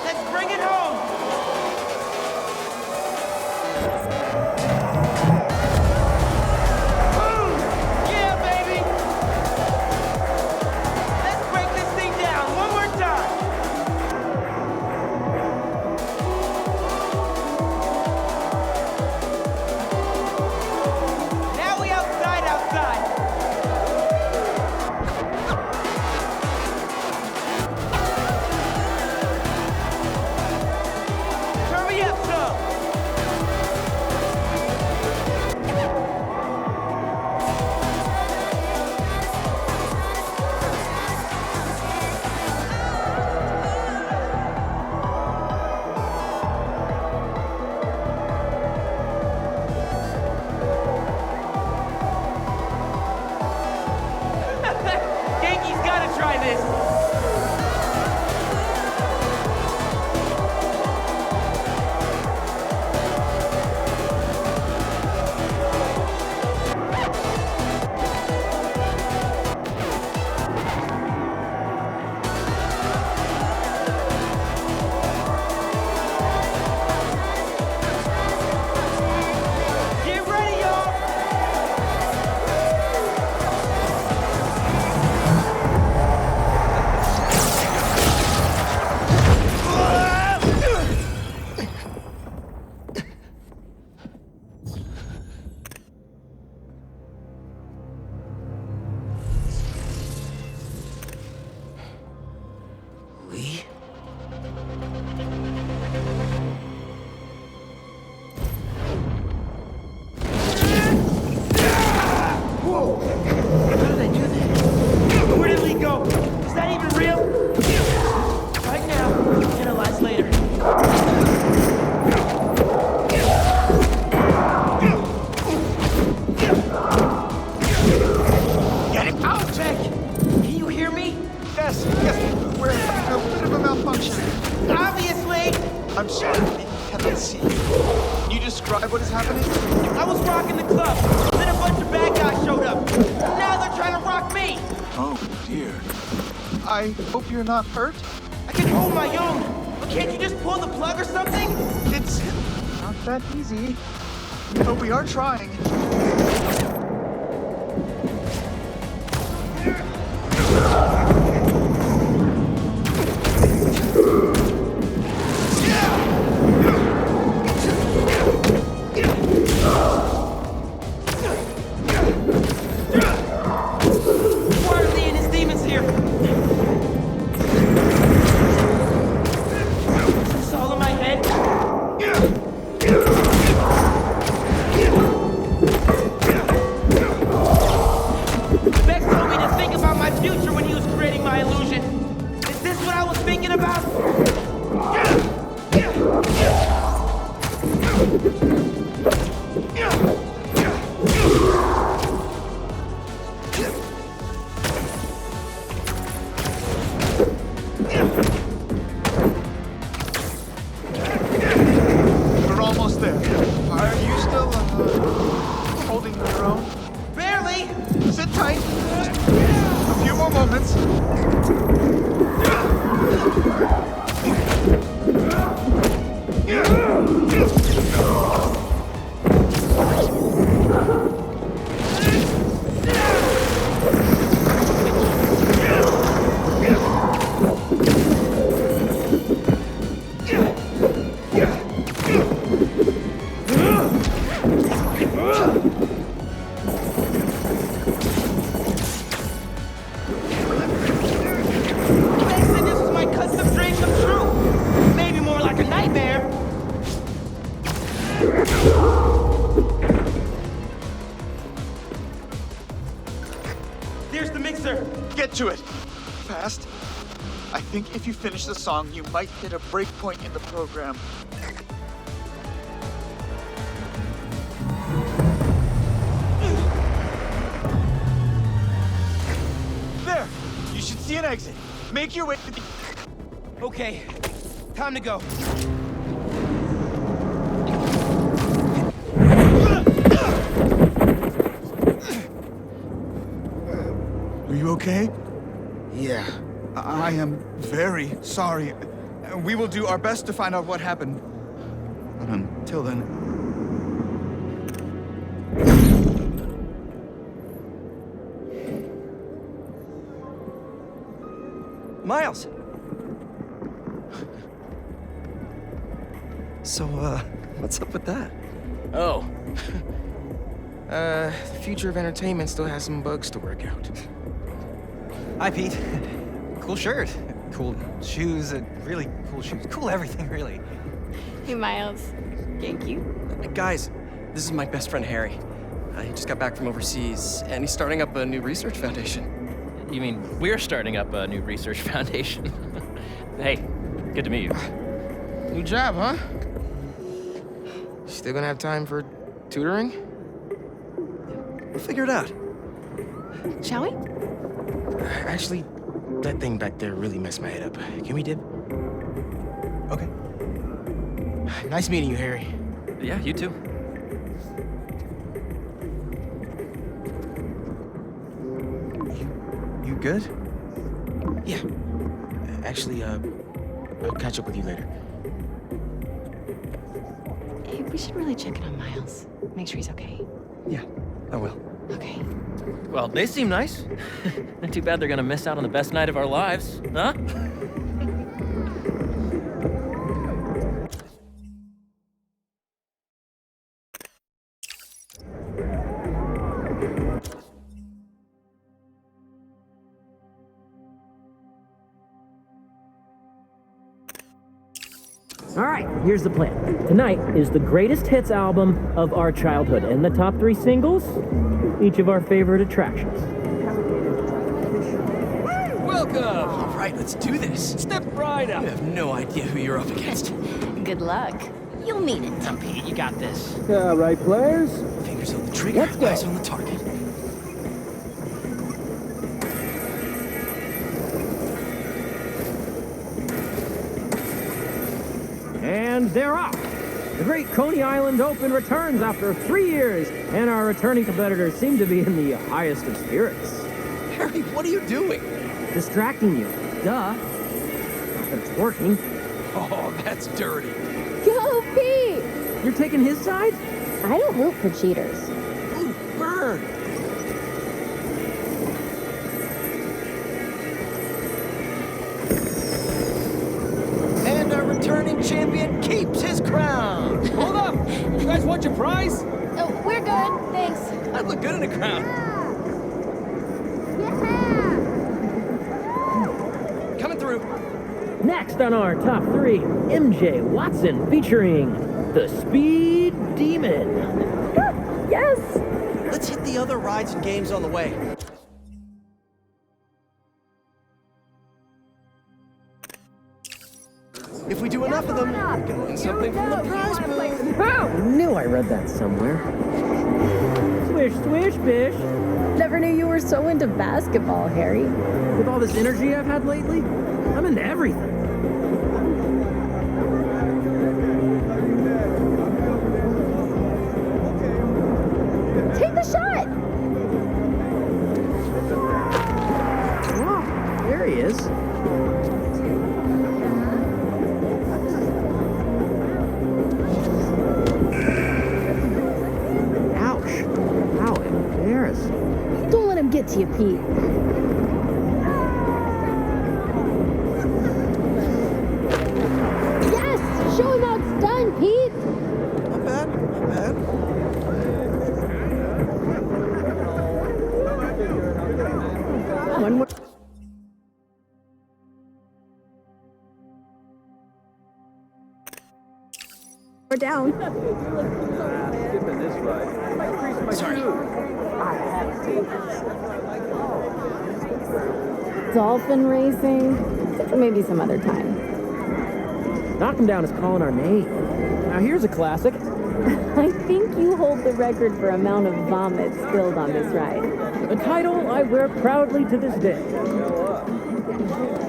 Let's bring it home. Boom! Yeah, baby. Let's break this thing down one more time. Now we outside. Turn me up some. Genki's gotta try this. Get ready, y'all. Lee? Whoa! How did I do that? Where did Lee go? Is that even real? Right now, analyze later. Get him out, Jack! Can you hear me? Yes, we're having a bit of a malfunction. Obviously! I'm sorry, we cannot see you. Can you describe what is happening? I was rocking the club, then a bunch of bad guys showed up. Now they're trying to rock me! Oh, dear. I hope you're not hurt. can hold my own. But can't you just pull the plug or something? It's not that easy. But we are trying. Why are Lee and his demons here? Is this all in my head? Beck told me to think about my future when he was creating my illusion. Is this what I was thinking about? We're almost there. Are you still holding your own? Barely! Sit tight. Just a few more moments. They said this was my custom dream come true. Maybe more like a nightmare. There's the mixer. Get to it. Fast. I think if you finish the song, you might hit a break point in the program. There! You should see an exit. Make your way to the... Okay, time to go. Are you okay? Yeah. I am very sorry. We will do our best to find out what happened. But until then... Miles! So, what's up with that? Oh. The future of entertainment still has some bugs to work out. Hi, Pete. Cool shirt. Cool shoes. Really cool shoes. Cool everything, really. Hey, Miles. Thank you. Guys, this is my best friend Harry. He just got back from overseas, and he's starting up a new research foundation. You mean we're starting up a new research foundation? Hey, good to meet you. New job, huh? Still gonna have time for tutoring? We'll figure it out. Shall we? Actually, that thing back there really messed my head up. Can we dip? Okay. Nice meeting you, Harry. Yeah, you too. You good? Yeah. Actually, I'll catch up with you later. Hey, we should really check in on Miles. Make sure he's okay. Yeah, I will. Okay. Well, they seem nice. Not too bad they're gonna miss out on the best night of our lives, huh? All right, here's the plan. Tonight is the greatest hits album of our childhood, and the top 3 singles, each of our favorite attractions. Welcome! All right, let's do this. Step right up. You have no idea who you're up against. Good luck. You'll mean it. Come, Pete, you got this. All right, players. Fingers on the trigger, Let's go. eyes on the target. And they're off. The Great Coney Island Open returns after 3 years, and our returning competitors seem to be in the highest of spirits. Harry, what are you doing? Distracting you. Duh. that it's working. Oh, that's dirty. Go, Pete! You're taking his side? I don't root for cheaters. Ooh, burn! And our returning champion keeps his crown. Hold up! You guys want your prize? Oh, we're good, thanks. I'd look good in a crown. Coming through. Next on our top 3, MJ Watson featuring the Speed Demon. Yes! Let's hit the other rides and games on the way. If we do enough of them, we can win something from the prize pool. I knew I read that somewhere. Swish, swish, bish. Never knew you were so into basketball, Harry. With all this energy I've had lately, I'm into everything. Take the shot! Oh, there he is. Ouch. How embarrassing. Don't let him get to you, Pete. Yes! Show him how it's done, Pete! Not bad, not bad. One more. We're down. Skipping this ride. Sorry. Dolphin racing? Maybe some other time. Knock him down is calling our name. Now here's a classic. I think you hold the record for amount of vomit spilled on this ride. A title I wear proudly to this day.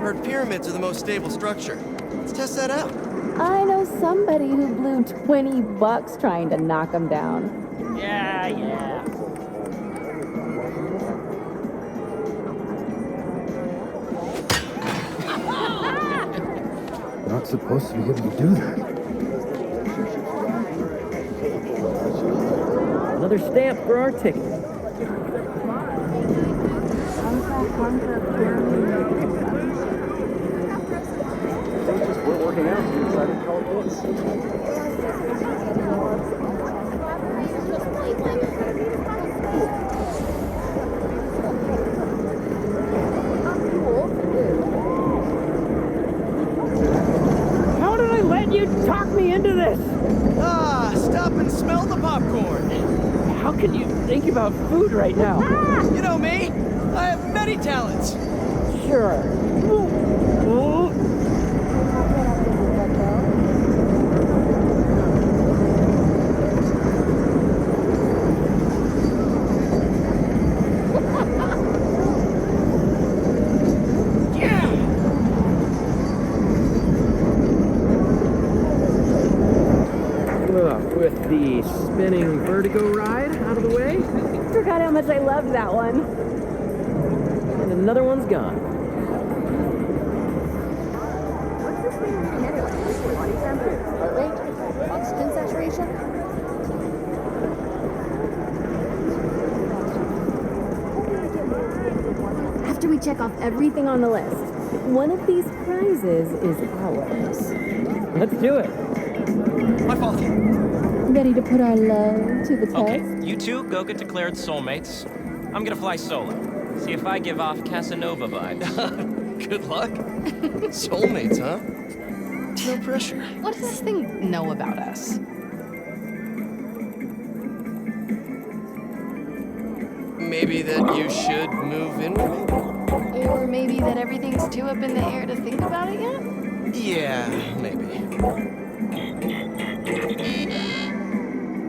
Heard pyramids are the most stable structure. Let's test that out. I know somebody who blew $20 trying to knock him down. Yeah. Not supposed to be able to do that. Another stamp for our ticket. We're working out, so we decided to call it quits. How did I let you talk me into this? Ah, stop and smell the popcorn. How can you think about food right now? You know me. I have many talents. Sure. With the spinning vertigo ride out of the way. Forgot how much I loved that one. And another one's gone. What's this thing anyway? Body temperature, heart rate, oxygen saturation? After we check off everything on the list, one of these prizes is ours. Let's do it. My fault. Ready to put our love to the test? Okay, you two go get declared soulmates. I'm gonna fly solo. See if I give off Casanova vibes. Good luck. Soulmates, huh? No pressure. What does this thing know about us? Maybe that you should move in with me? Or maybe that everything's too up in the air to think about it yet? Yeah, maybe.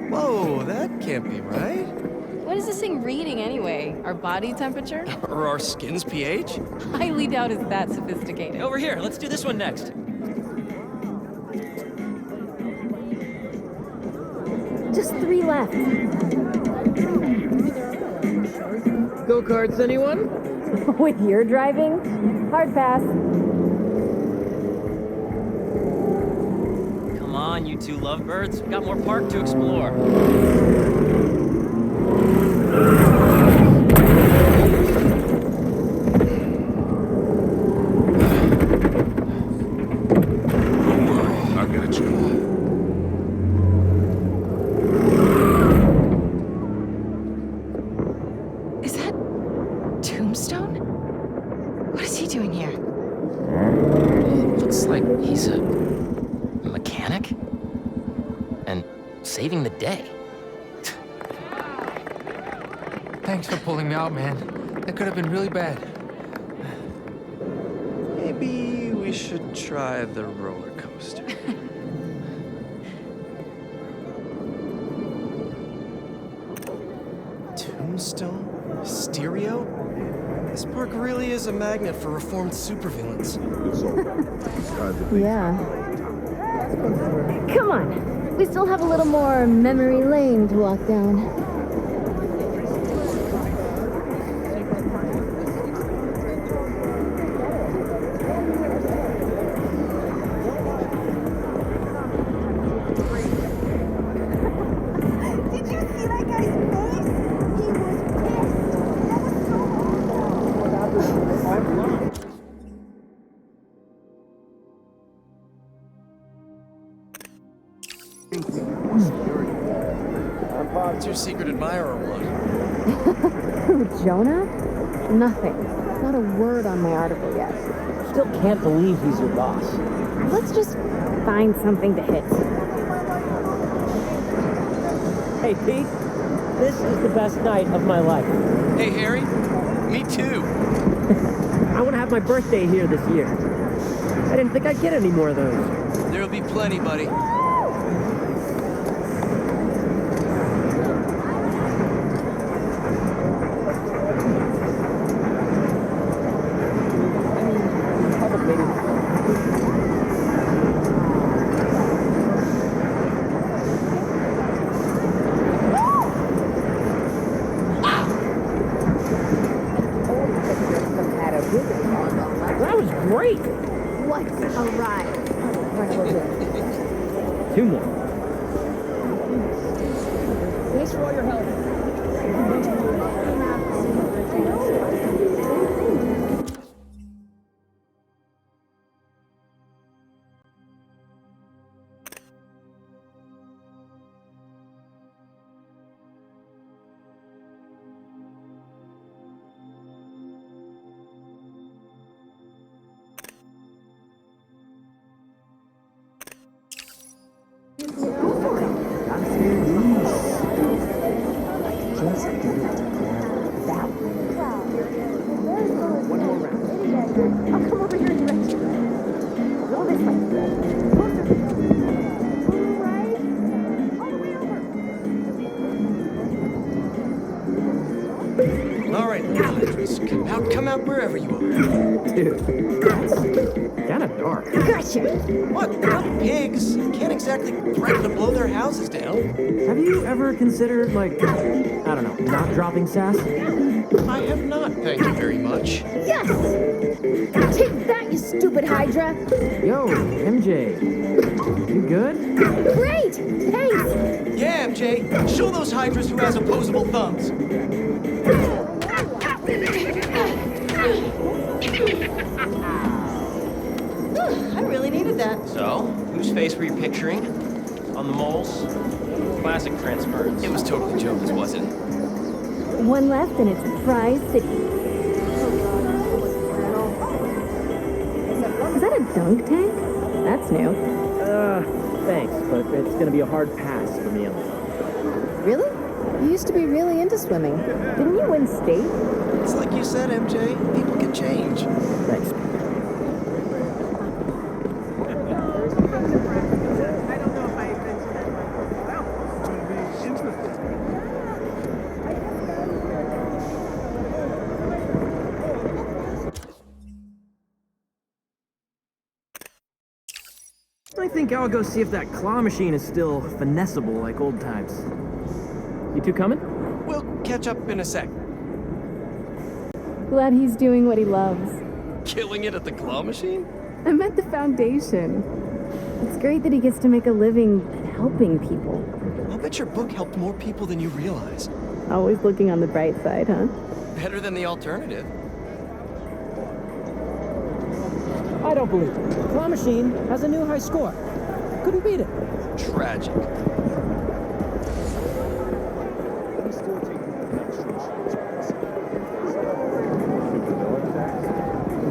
Whoa, that can't be right. What is this thing reading anyway? Our body temperature? Or our skin's pH? Highly doubt it's that sophisticated. Over here, let's do this one next. Just 3 left. Go-karts, anyone? With your driving? Hard pass. on, you two lovebirds. Got more park to explore. I'll get a check. Is that Tombstone? What is he doing here? Looks like he's a mechanic? And saving the day. Thanks for pulling me out, man. That could have been really bad. Maybe we should try the roller coaster. Tombstone? Stereo? This park really is a magnet for reformed supervillains. Yeah. Come on. We still have a little more memory lane to walk down. What's your secret admirer want? Who, Jonah? Nothing. Not a word on my article yet. Still can't believe he's your boss. Let's just find something to hit. Hey, Pete. This is the best night of my life. Hey, Harry. Me too. I want to have my birthday here this year. I didn't think I'd get any more of those. There'll be plenty, buddy. That was great. What a ride. Right, we'll do it. 2 more. Thanks for all your help. One more round. I'll come over here and direct you. Go this way. All right, come out wherever you are. Dude, that's kind of dark. Gotcha. What? Not pigs. Can't exactly threaten to blow their houses down. Have you ever considered, like, I don't know, not dropping sass? I have not, thank you very much. Yes! Take that, you stupid Hydra! Yo, MJ. You good? Great! Thanks! Yeah, MJ. Show those Hydras who has opposable thumbs. I really needed that. So, whose face were you picturing? On the moles? Classic transference. It was totally Jonas, wasn't it? One left and it's Prize City. Is that a dunk tank? That's new. Thanks, but it's gonna be a hard pass for me on this. Really? You used to be really into swimming. Didn't you win state? It's like you said, MJ. People can change. Thanks. I think I'll go see if that claw machine is still finessable like old times. You two coming? We'll catch up in a sec. Glad he's doing what he loves. Killing it at the claw machine? I meant the foundation. It's great that he gets to make a living helping people. I'll bet your book helped more people than you realize. Always looking on the bright side, huh? Better than the alternative. I don't believe it. Claw Machine has a new high score. Couldn't beat it. Tragic.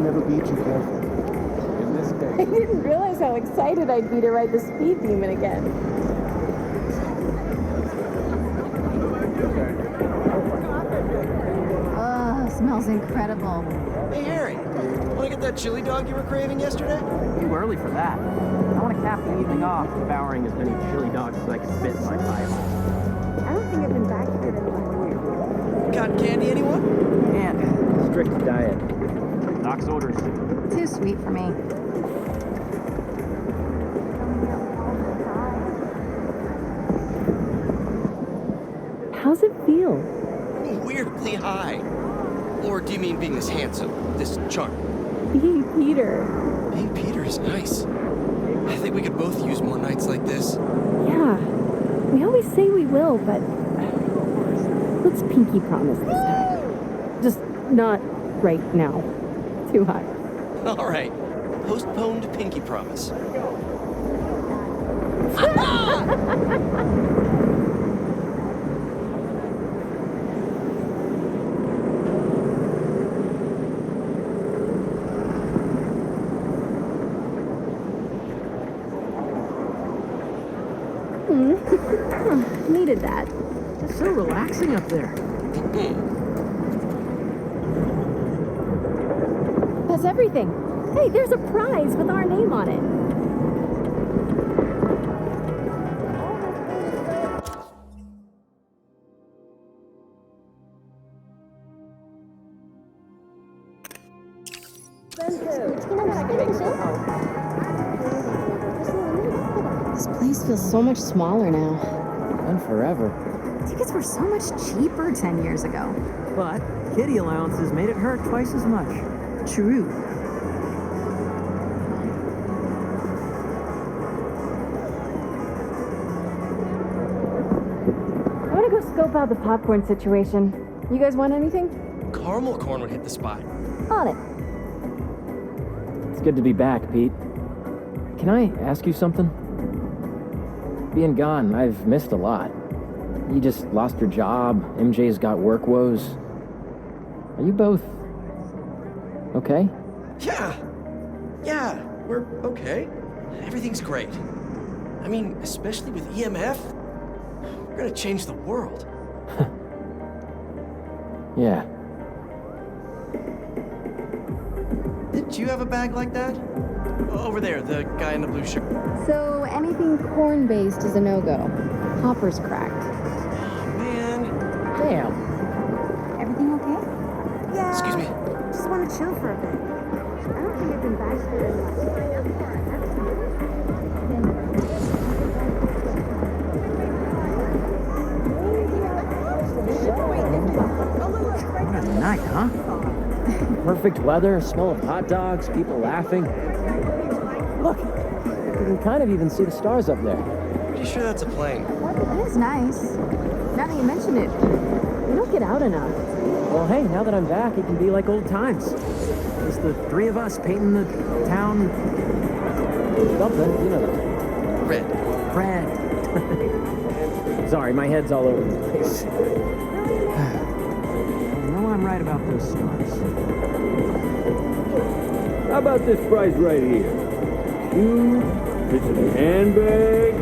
Never beat you, careful. In this case. I didn't realize how excited I'd be to ride the speed demon again. Smells incredible. Hey, Harry. Want to get that chili dog you were craving yesterday? Too early for that. I want to cap the evening off devouring as many chili dogs as I can spit in my pipe. I don't think I've been back here in a while. Cotton candy, anyone? And strict diet. Doc's orders. Too sweet for me. How's it feel? Weirdly high. Or do you mean being this handsome, this charming? Being Peter. Being Peter is nice. I think we could both use more nights like this. Yeah. We always say we will, but let's pinky promise this time. Just not right now. Too high. All right. Postponed pinky promise. Needed that. It's so relaxing up there. That's everything. Hey, there's a prize with our name on it. This place feels so much smaller now. And forever. Tickets were so much cheaper 10 years ago. But kitty allowances made it hurt twice as much. True. I want to go scope out the popcorn situation. You guys want anything? Caramel corn would hit the spot. On it. It's good to be back, Pete. Can I ask you something? Being gone, I've missed a lot. You just lost your job, MJ's got work woes. Are you both okay? Yeah, we're okay. Everything's great. I mean, especially with EMF, we're gonna change the world. Yeah. Did you have a bag like that? Over there, the guy in the blue shirt. So anything corn-based is a no-go. Hopper's cracked. Man. Damn. Everything okay? Yeah. Excuse me. Just want to chill for a bit. I don't think I've been back here in What a night, huh? Perfect weather, smell of hot dogs, people laughing. Look, you can kind of even see the stars up there. Pretty sure that's a plane. It is nice. Now that you mention it, we don't get out enough. Well, hey, now that I'm back, it can be like old times. Just the three of us painting the town... something, you know. Red. Sorry, my head's all over the place. I know I'm right about those stars. How about this prize right here? Shoes, it's a handbag.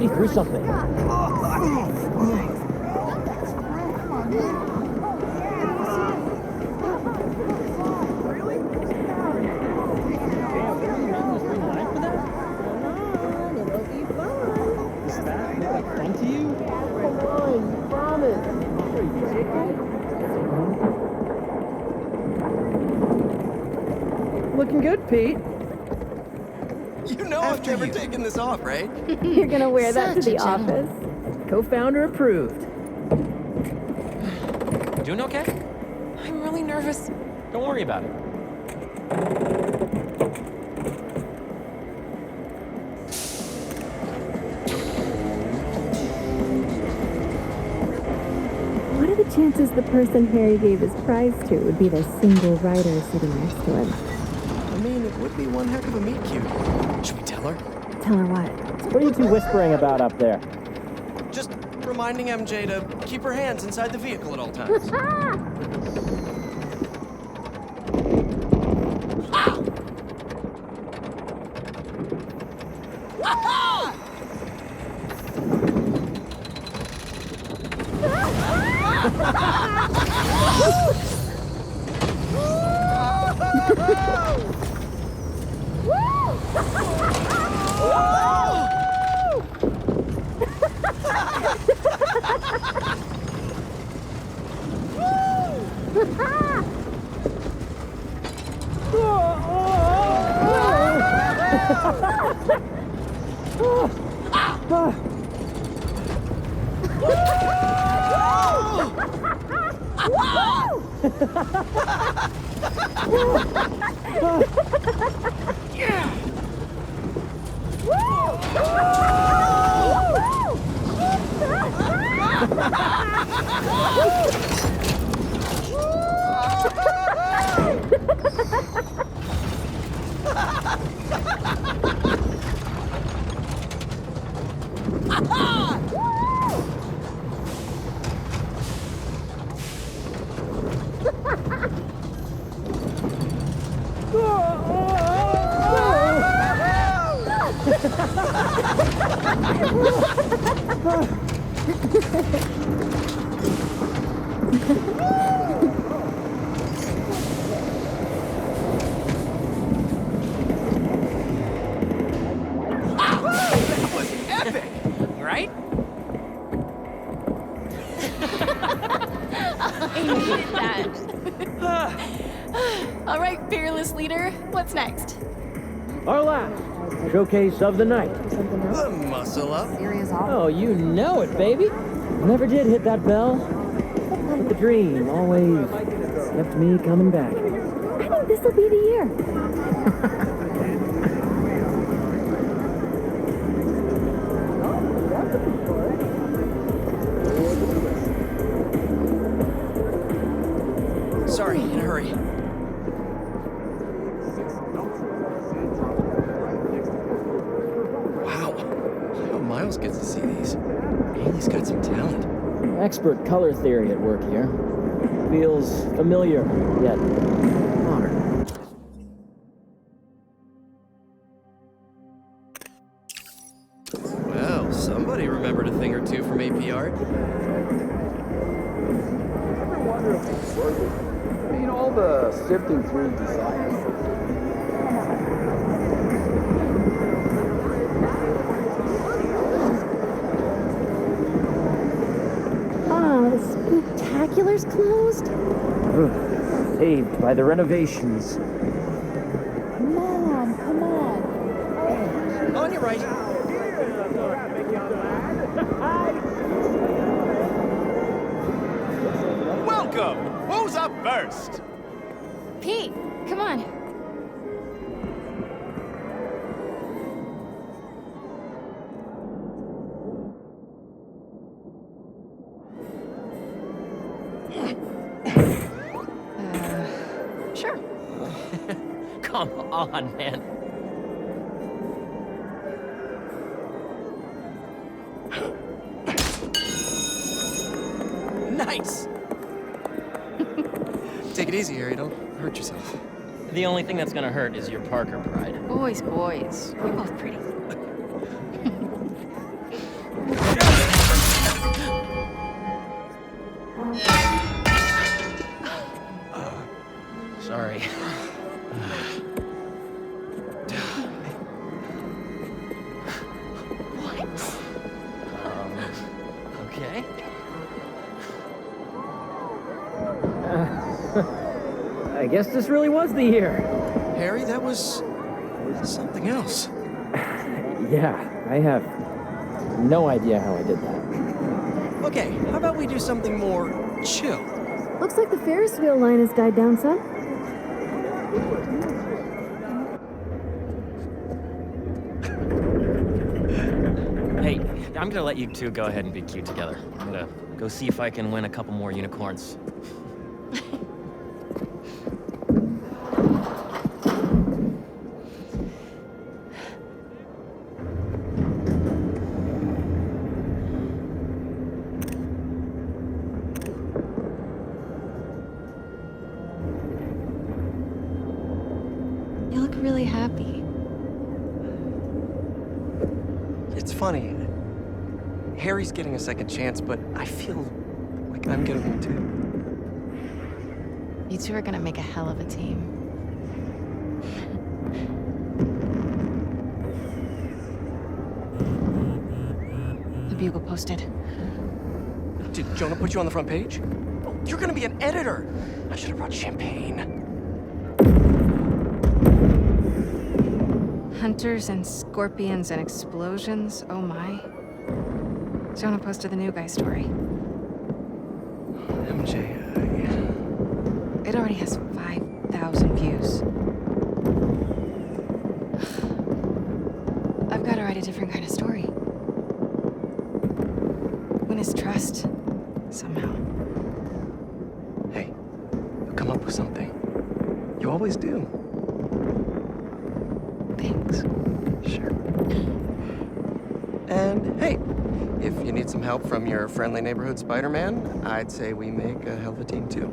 somebody threw something. Looking good, Pete. You know I've never taken this off, right? You're gonna wear that to Such a the gentleman. office. Co-founder approved. Doing okay? I'm really nervous. Don't worry about it. What are the chances the person Harry gave his prize to would be the single writer sitting next to him? I mean, it would be one heck of a meet cute. Should we tell her? Tell her what? What are you two whispering about up there? Just reminding MJ to keep her hands inside the vehicle at all times. That was epic! Right? I needed that. All right, fearless leader. What's next? Our last showcase of the night. The muscle up. Oh, you know it, baby. Never did hit that bell. But the dream always kept me coming back. I think this'll be the year. Sorry, in a hurry. Wow. How Miles gets to see these. Haley's got some talent. Expert color theory at work here. Feels familiar, yet modern. Well, somebody remembered a thing or two from AP Art. I mean, all the sifting through design. The Spooktacular's closed? Saved by the renovations. Mom, come on. On your right. Welcome! Who's up first? Pete, come on. Sure. Come on, man. Nice! Take it easy, Harry. Don't hurt yourself. The only thing that's gonna hurt is your Parker pride. Boys, boys. You're both pretty. Okay. I guess this really was the year. Harry, that was something else. Yeah, I have no idea how I did that. Okay, how about we do something more chill? Looks like the Ferris wheel line has died down some. Hey, I'm gonna let you two go ahead and be cute together. I'm gonna go see if I can win a couple more unicorns. You look really happy. It's funny. Harry's getting a second chance, but I feel like I'm getting one too. You two are gonna make a hell of a team. The Bugle posted. Did Jonah put you on the front page? Oh, you're gonna be an editor! I should have brought champagne. Hunters and scorpions and explosions, oh my. Jonah posted the new guy story. MJ, It already has 5,000 views. I've got to write a different kind of story. Win his trust, somehow. Hey, you'll come up with something. You always do. Thanks. Sure. And hey, if you need some help from your friendly neighborhood Spider-Man, I'd say we make a hell of a team too.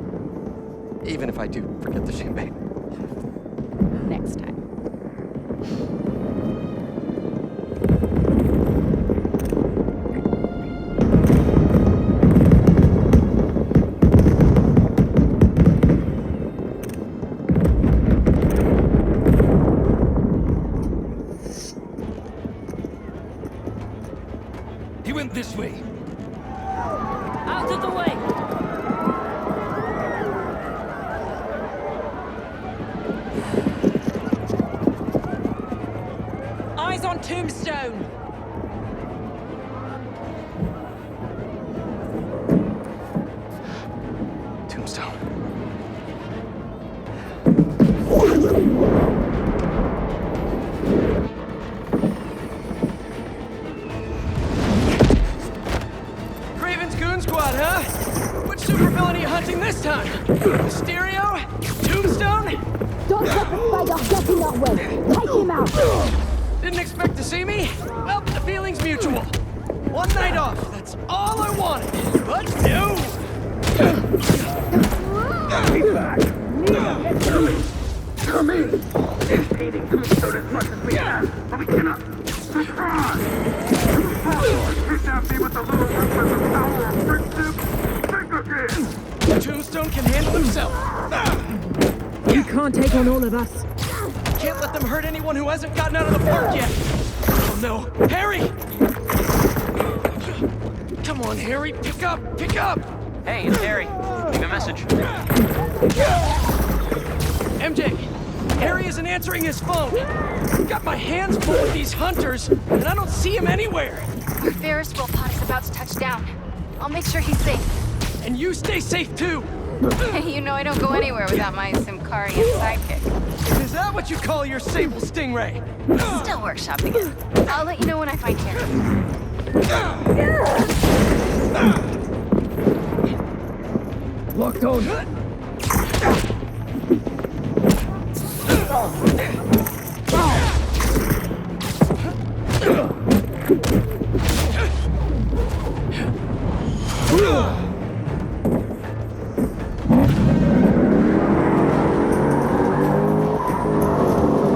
Even if I do forget the champagne. Next time. He went this way. Out of the way! Eyes on Tombstone! Tombstone. Craven's Goon Squad, huh? Which supervillain are you hunting this time? Mysterio? Tombstone? Don't let the spider get in that way. Take him out. Didn't expect to see me? Well, the feeling's mutual. One night off, that's all I wanted. But no! Be back. Come in. It's eating Tombstone as much as we can, but we cannot surprise. Kidnap me with the little weapons of power of friendship. Think again. Tombstone can handle himself. You can't take on all of us. Can't let them hurt anyone who hasn't gotten out of the park yet. Oh no, Harry! Come on, Harry, pick up, pick up! Hey, it's Harry. Leave a message. MJ, Harry isn't answering his phone. I've got my hands full with these hunters, and I don't see him anywhere. Our Ferris wheel pod is about to touch down. I'll make sure he's safe. And you stay safe too. You know I don't go anywhere without my Simkarian sidekick. Is that what you call your Sable Stingray? Still workshopping it. I'll let you know when I find Harry. Locked on.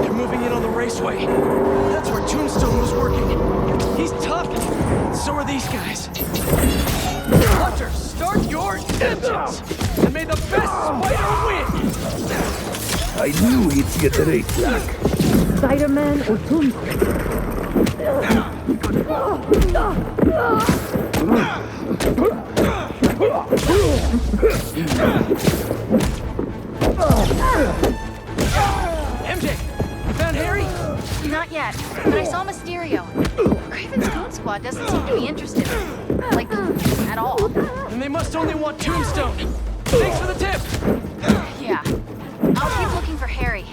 They're moving in on the raceway. That's where Tombstone was working. He's tough. So are these guys. Hunter, start your engines! And may the best spider win! I knew he'd get the race back. Spider-Man or Tombstone? MJ, you found Harry? Not yet, but I saw Mysterio. Craven's Goon Squad doesn't seem to be interested. Like, at all. And they must only want Tombstone. Thanks for the tip. Yeah. I'll keep looking for Harry.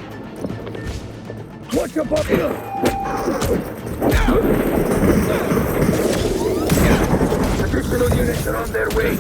Watch up up here! Additional units are on their way.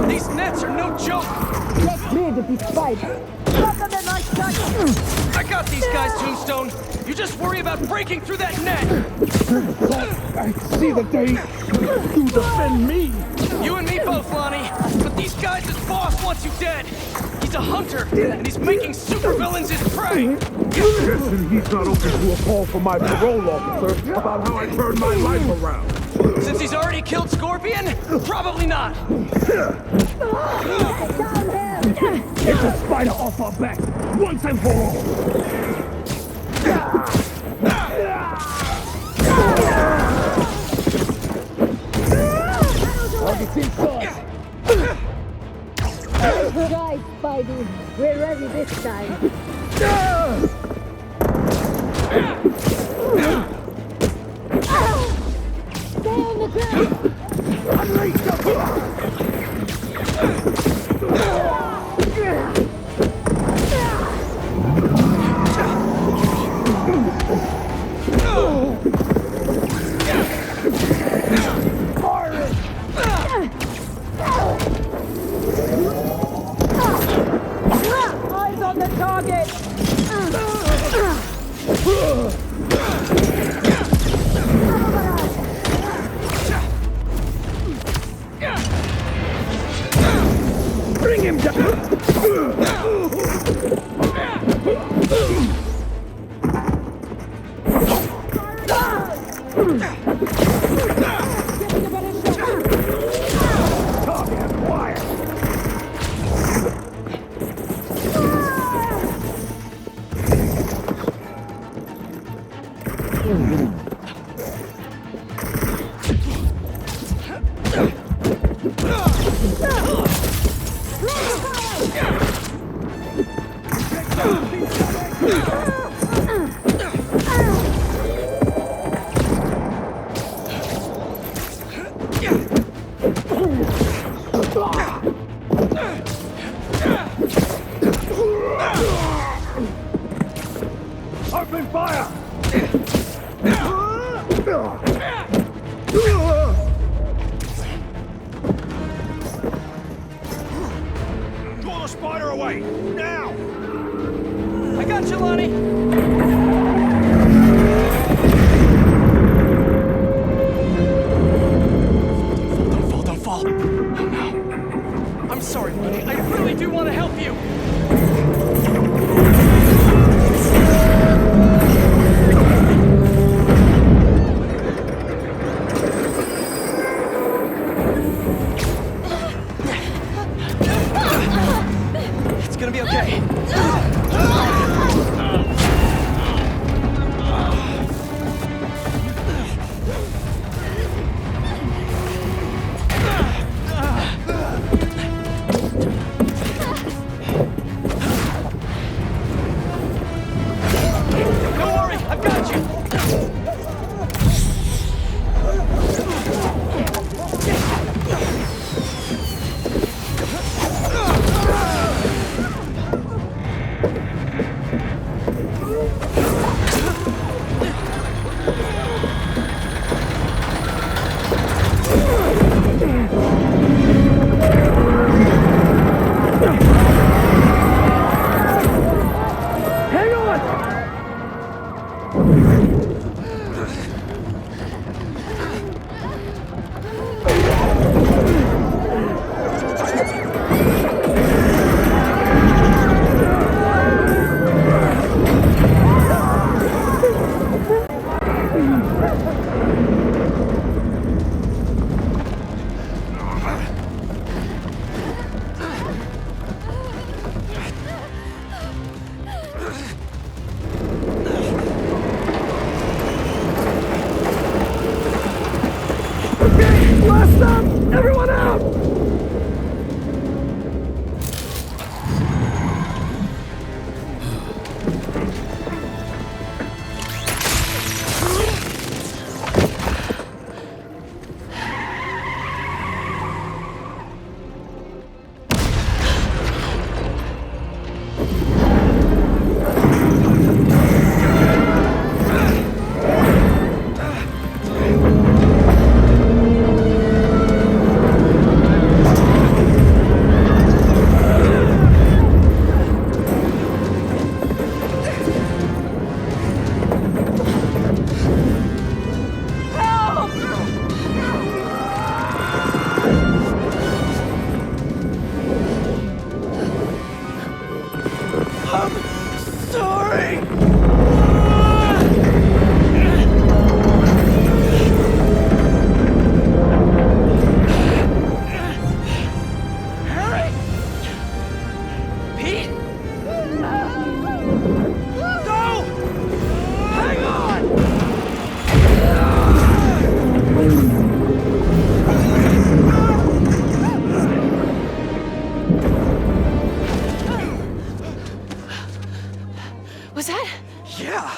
These nets are no joke. Let's rid of this fight. I got these guys, Tombstone. You just worry about breaking through that net. I see that they do defend me. You and me both, Lonnie. But these guys' boss wants you dead. He's a hunter, and he's making supervillains his prey. Listen, he's not open to a call from my parole officer about how I turned my life around. Since he's already killed Scorpion? Probably not. Get the spider off our back, once and for all. Target's inside. Right, Spidey. We're ready this time. Stay on the ground. Unleash the Eyes on the target. Bring him down! Open fire! Draw the spider away! Now! Last stop! Everyone out! Was that? Yeah.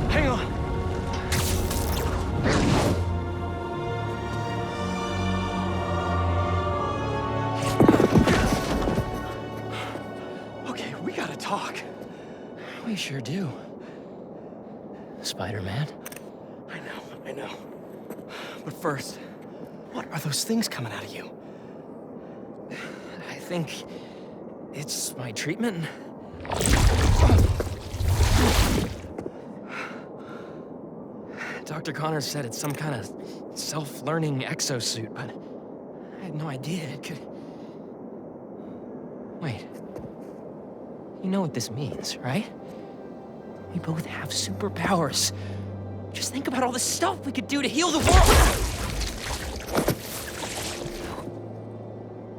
Hang on. Okay, we gotta talk. We sure do. Spider-Man. I know. But first, what are those things coming out of you? I think it's my treatment. Dr. Connors said it's some kind of self-learning exosuit, but I had no idea it could... Wait. You know what this means, right? We both have superpowers. Just think about all the stuff we could do to heal the world!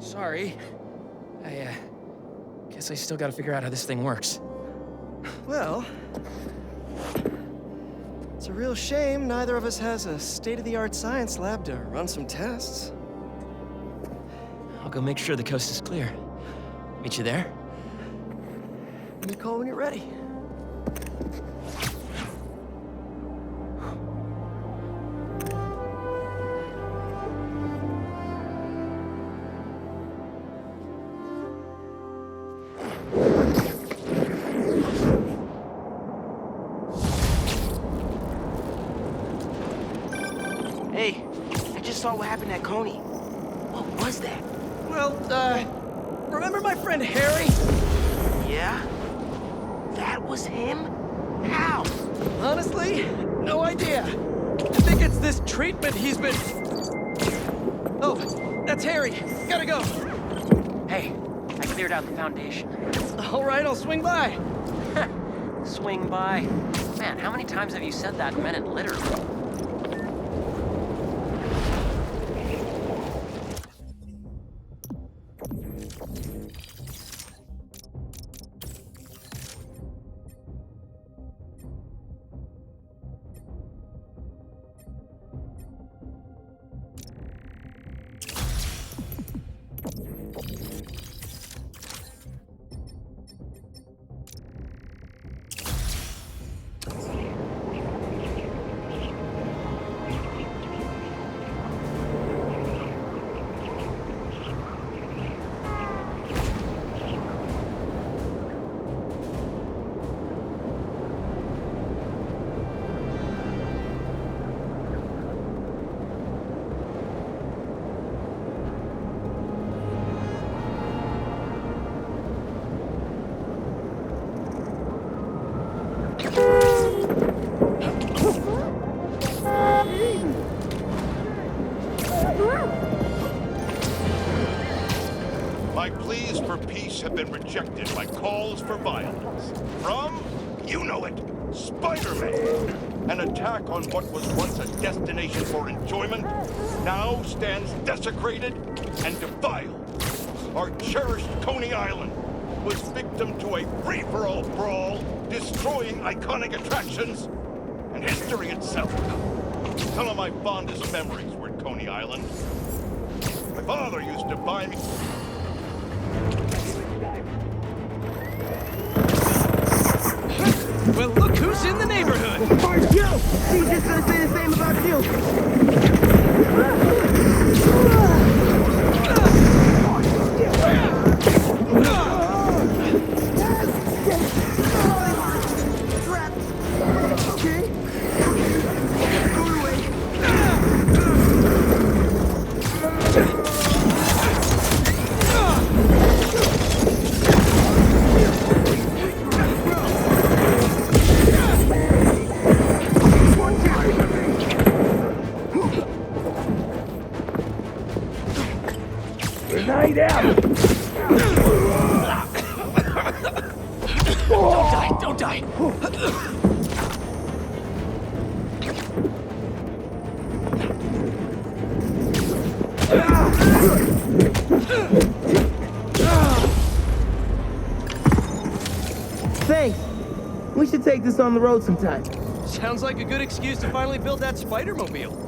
Sorry. I guess I still gotta figure out how this thing works. Well, it's a real shame neither of us has a state-of-the-art science lab to run some tests. I'll go make sure the coast is clear. Meet you there? Give me a call when you're ready. Hey, I just saw what happened at Coney. What was that? Well, remember my friend Harry? Yeah? That was him? How? Honestly, no idea. I think it's this treatment he's been... Oh, that's Harry. Gotta go. Hey, I cleared out the foundation. All right, I'll swing by. Swing by. Man, how many times have you said that and meant it literally? for violence. From, you know it, Spider-Man. An attack on what was once a destination for enjoyment now stands desecrated and defiled. Our cherished Coney Island was victim to a free-for-all brawl, destroying iconic attractions and history itself. Some of my fondest memories were at Coney Island. My father used to buy me... Well, look who's in the neighborhood! Yo! She's just gonna say the same about you! Grenade out! Don't die, don't die! Thanks. We should take this on the road sometime. Sounds like a good excuse to finally build that Spider-Mobile.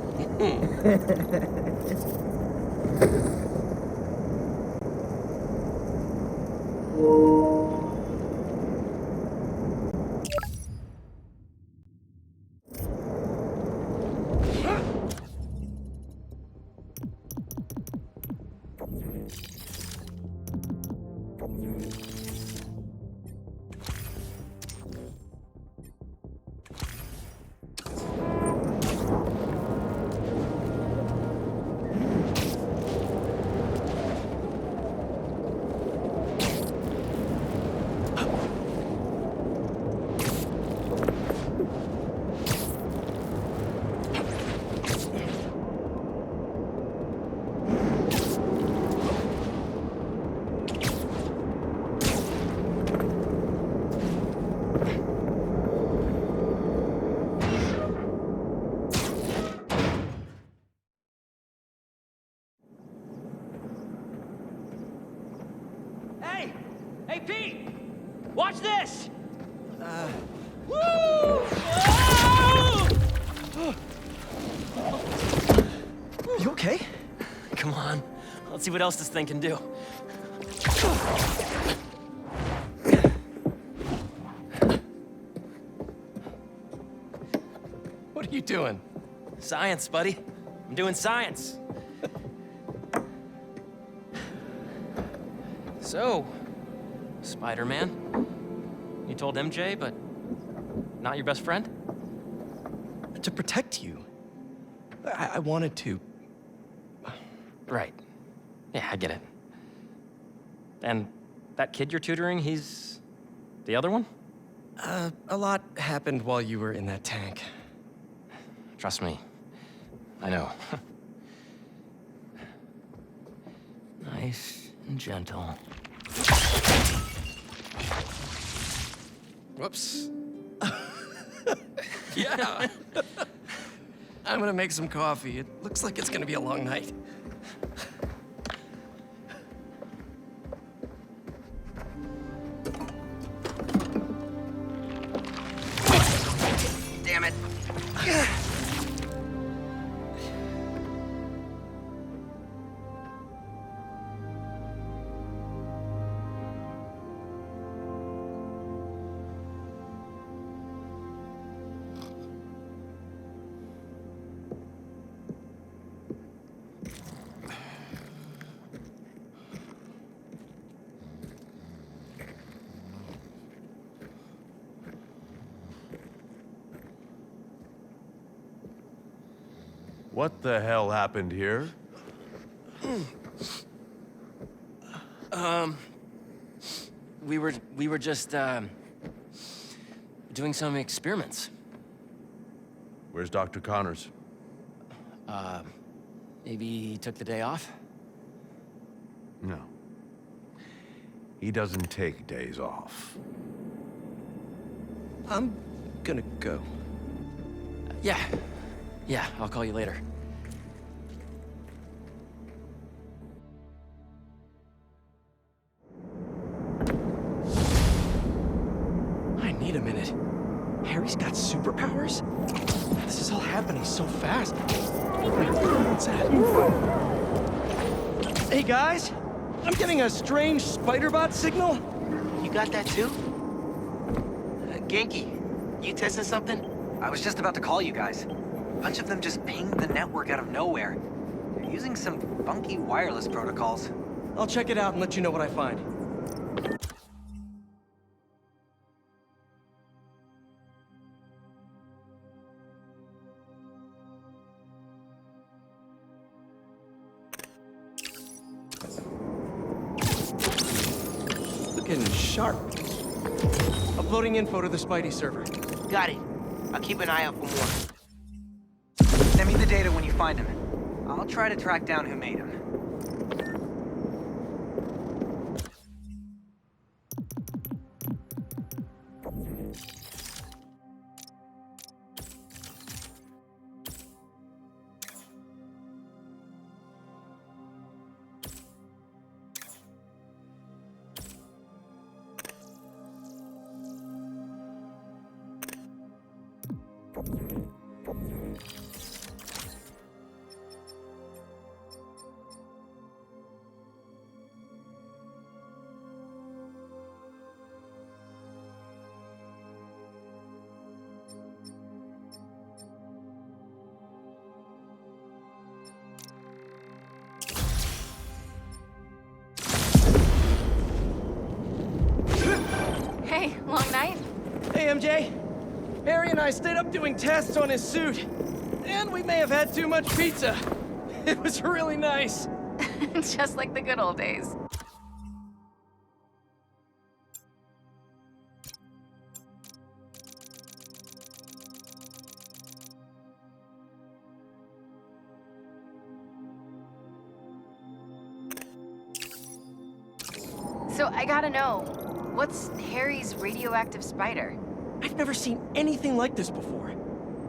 Hey, Pete! Watch this! Woo! You okay? Come on. Let's see what else this thing can do. What are you doing? Science, buddy. I'm doing science. So, Spider-Man, you told MJ, but not your best friend? To protect you. I wanted to. Right. Yeah, I get it. And that kid you're tutoring, he's the other one? A lot happened while you were in that tank. Trust me. I know. Nice and gentle. Whoops. Yeah. I'm gonna make some coffee. It looks like it's gonna be a long night. Damn it. What the hell happened here? We were just, doing some experiments. Where's Dr. Connors? Maybe he took the day off? No. He doesn't take days off. I'm gonna go. Yeah. Yeah, I'll call you later. I need a minute. Harry's got superpowers? This is all happening so fast. Wait, what's that? Hey guys, I'm getting a strange spider-bot signal. You got that too? Genki, you testing something? I was just about to call you guys. A bunch of them just pinged the network out of nowhere. They're using some funky wireless protocols. I'll check it out and let you know what I find. Looking sharp. Uploading info to the Spidey server. Got it. I'll keep an eye out for more. Send me the data when you find them. I'll try to track down who made them. Hey, long night? Hey, MJ. Harry and I stayed up doing tests on his suit. And we may have had too much pizza. It was really nice. Just like the good old days. So I gotta know, what's Harry's radioactive spider? I've never seen anything like this before.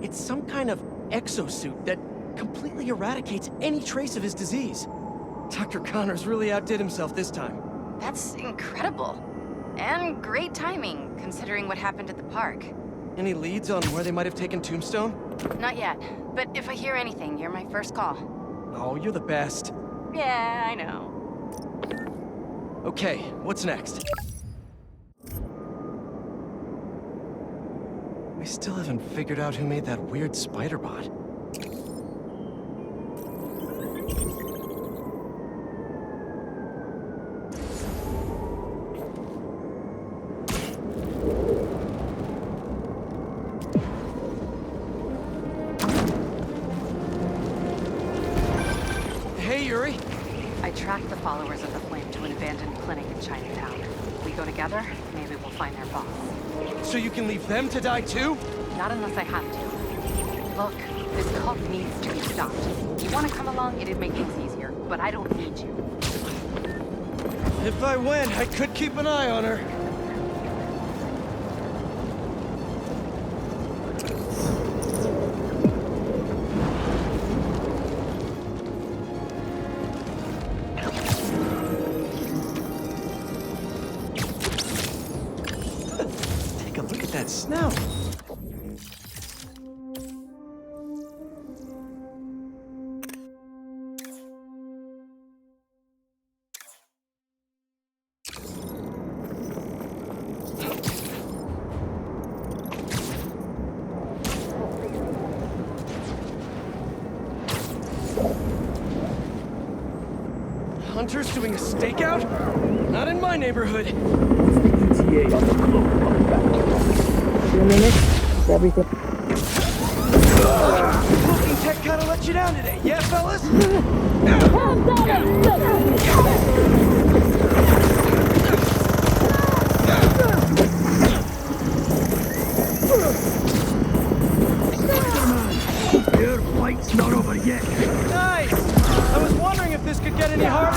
It's some kind of exosuit that completely eradicates any trace of his disease. Dr. Connors really outdid himself this time. That's incredible. And great timing, considering what happened at the park. Any leads on where they might have taken Tombstone? Not yet, but if I hear anything, you're my first call. Oh, you're the best. Yeah, I know. Okay, what's next? We still haven't figured out who made that weird spider bot. Hey, Yuri. I tracked the followers of the Flame to an abandoned clinic in Chinatown. We go together, maybe we'll find their boss. So you can leave them to die too? Not unless I have to. Look, this cult needs to be stopped. You want to come along, it'd make things easier, but I don't need you. If I went, I could keep an eye on her. Take a look at that snout. Hunters doing a stakeout? Not in my neighborhood. ETA on the cloak. 2 minutes, everything. Looking tech kinda let you down today, yeah, fellas? Your flight's not over yet. Nice! I was wondering if this could get any harder.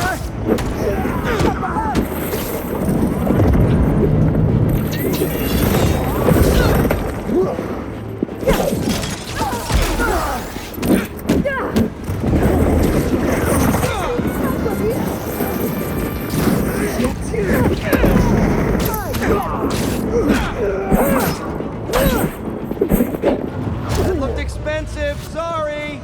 That looked expensive, sorry!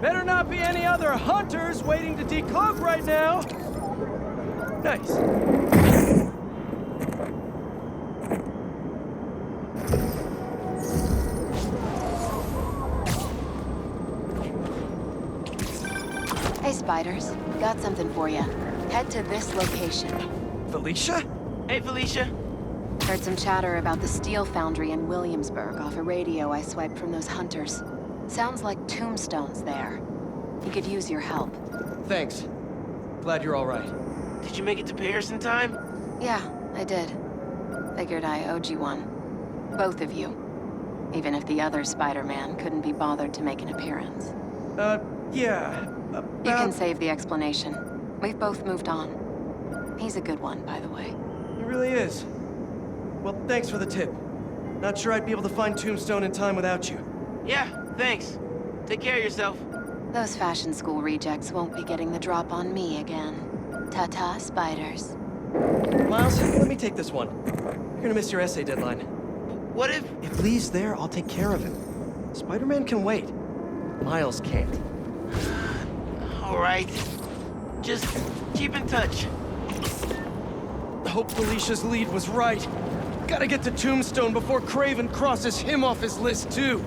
Better not be any other hunters waiting to decloak right now. Nice. Hey, Spiders. Got something for you. Head to this location. Felicia? Hey, Felicia. Heard some chatter about the steel foundry in Williamsburg off a radio I swiped from those hunters. Sounds like tombstones there. He could use your help. Thanks. Glad you're all right. Did you make it to Paris in time? Yeah, I did. Figured I owed you one. Both of you. Even if the other Spider-Man couldn't be bothered to make an appearance. Yeah. You can save the explanation. We've both moved on. He's a good one, by the way. He really is. Well, thanks for the tip. Not sure I'd be able to find Tombstone in time without you. Yeah, thanks. Take care of yourself. Those fashion school rejects won't be getting the drop on me again. Ta-ta, Spiders. Miles, let me take this one. You're gonna miss your essay deadline. What if... If Lee's there, I'll take care of him. Spider-Man can wait. Miles can't. All right. Just keep in touch. Hope Felicia's lead was right. Gotta get to Tombstone before Craven crosses him off his list, too.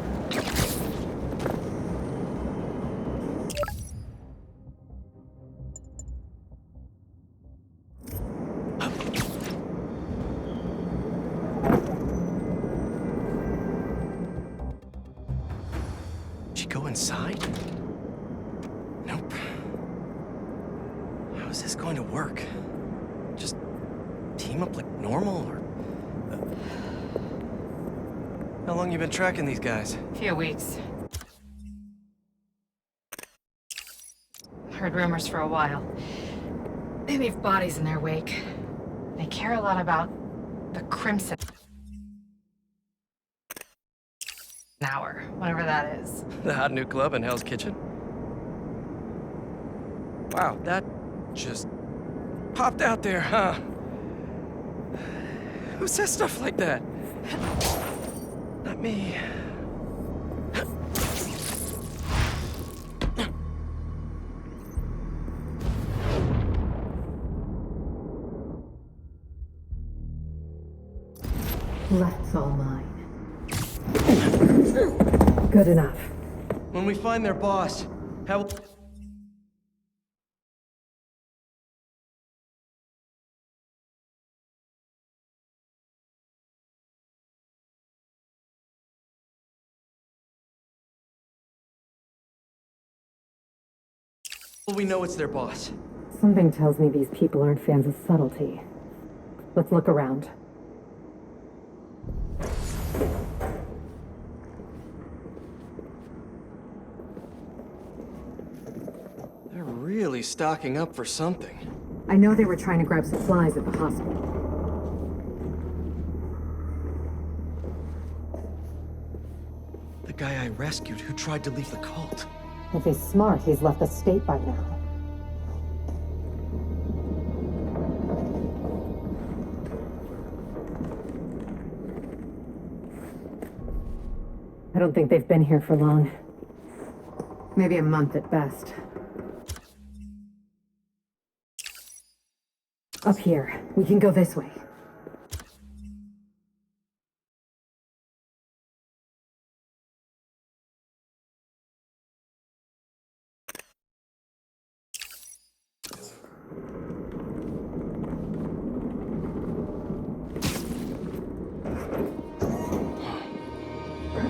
Did she go inside? Nope. How is this going to work? Just team up like normal, or... How long you been tracking these guys? Few weeks. Heard rumors for a while. They leave bodies in their wake. They care a lot about the Crimson Hour, whatever that is. The hot new club in Hell's Kitchen? Wow, that just popped out there, huh? Who says stuff like that? Not me. Left's all mine. Good enough. When we find their boss, how... Will we know it's their boss? Something tells me these people aren't fans of subtlety. Let's look around. They're really stocking up for something. I know they were trying to grab supplies at the hospital. The guy I rescued who tried to leave the cult. If he's smart, he's left the state by now. I don't think they've been here for long. Maybe a month at best. Up here. We can go this way.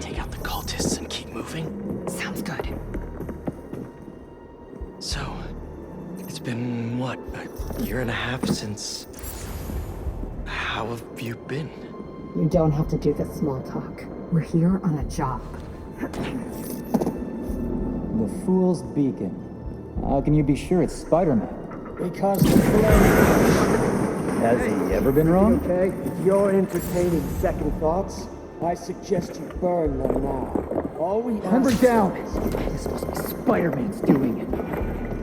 Take out the cultists and keep moving? Sounds good. So, it's been, what, a year and a half since... How have you been? You don't have to do the small talk. We're here on a job. The Fool's Beacon. How can you be sure it's Spider-Man? Because the flame... Has he ever been wrong? Okay, if you're entertaining second thoughts, I suggest you burn them now. All we Hammer ask down! is- This must be Spider-Man's doing.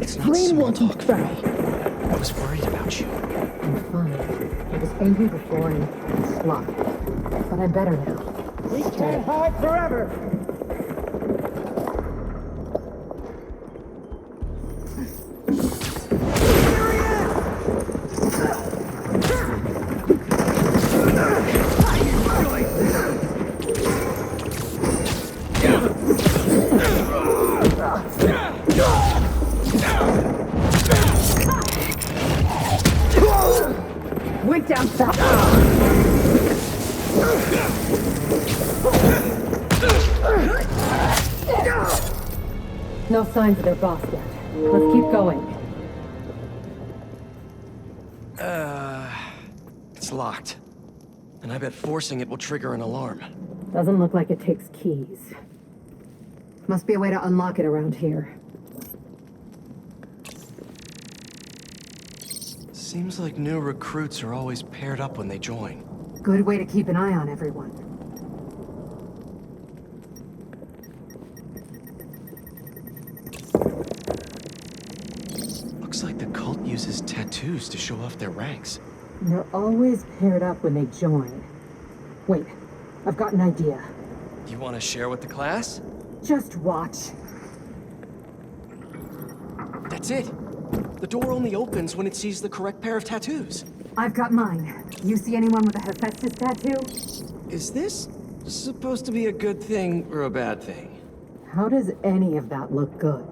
It's not small talk for me. I was worried about you. I'm fine. I was angry before and sloppy. But I'm better now. We can't hide forever! Went down fast. No signs of their boss yet. Let's keep going. It's locked. And I bet forcing it will trigger an alarm. Doesn't look like it takes keys. Must be a way to unlock it around here. Seems like new recruits are always paired up when they join. Good way to keep an eye on everyone. Looks like the cult uses tattoos to show off their ranks. They're always paired up when they join. Wait, I've got an idea. Do you want to share with the class? Just watch. That's it. The door only opens when it sees the correct pair of tattoos. I've got mine. You see anyone with a Hephaestus tattoo? Is this supposed to be a good thing or a bad thing? How does any of that look good?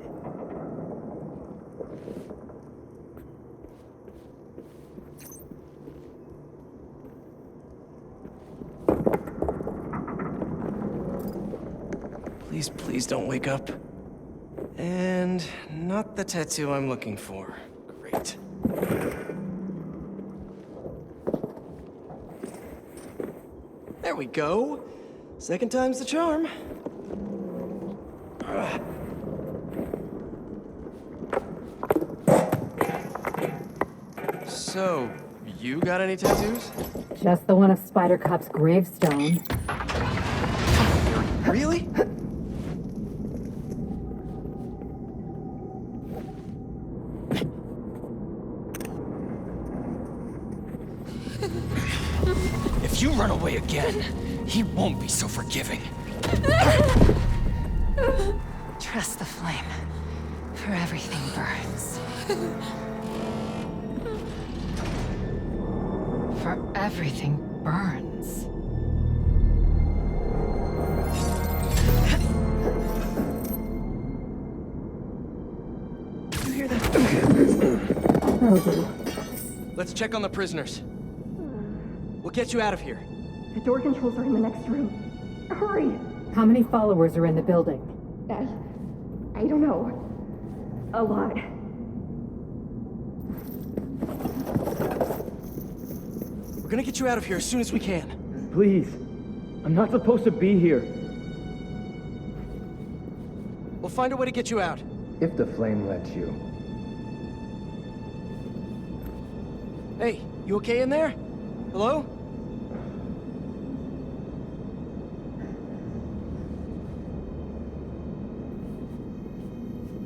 Please, please don't wake up. And not the tattoo I'm looking for. Great. There we go. Second time's the charm. So, you got any tattoos? Just the one of Spider Cop's gravestone. Really? If you run away again, he won't be so forgiving. Trust the flame, for everything burns. For everything burns. You hear that? Okay. Let's check on the prisoners. We'll get you out of here. The door controls are in the next room. Hurry! How many followers are in the building? I don't know. A lot. We're gonna get you out of here as soon as we can. Please. I'm not supposed to be here. We'll find a way to get you out. If the flame lets you. Hey, you okay in there? Hello?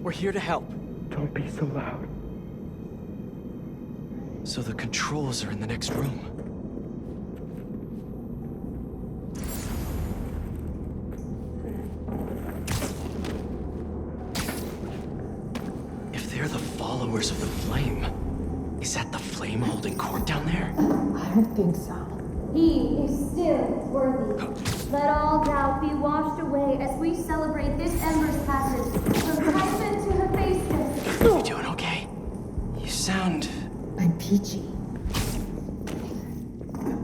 We're here to help. Don't be so loud. So the controls are in the next room. If they're the followers of the flame, is that the flame holding court down there? I don't think so. He is still worthy. Let all doubt be washed away as we celebrate this Ember's passage from Typhon to Hephaestus. You doing okay? You sound... I'm peachy.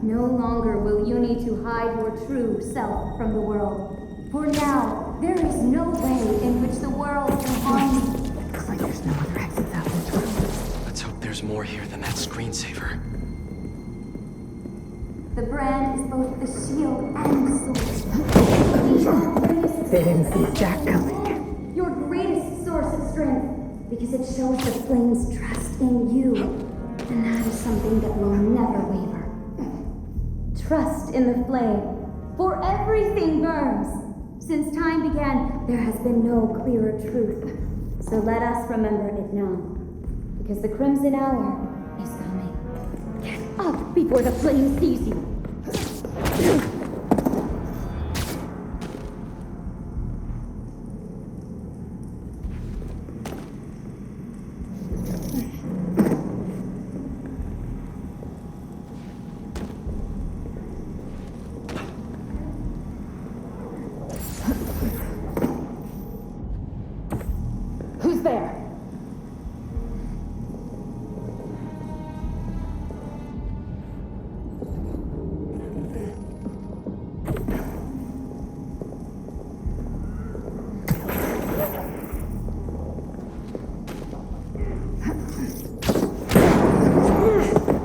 No longer will you need to hide your true self from the world. here than that screensaver. The brand is both the shield and sword. They didn't see Jack coming. Your greatest source of strength, because it shows the flame's trust in you. And that is something that will never waver. Trust in the flame, for everything burns. Since time began, there has been no clearer truth. So let us remember it now, because the Crimson Hour is coming. Get up before the flame sees you. Who's there?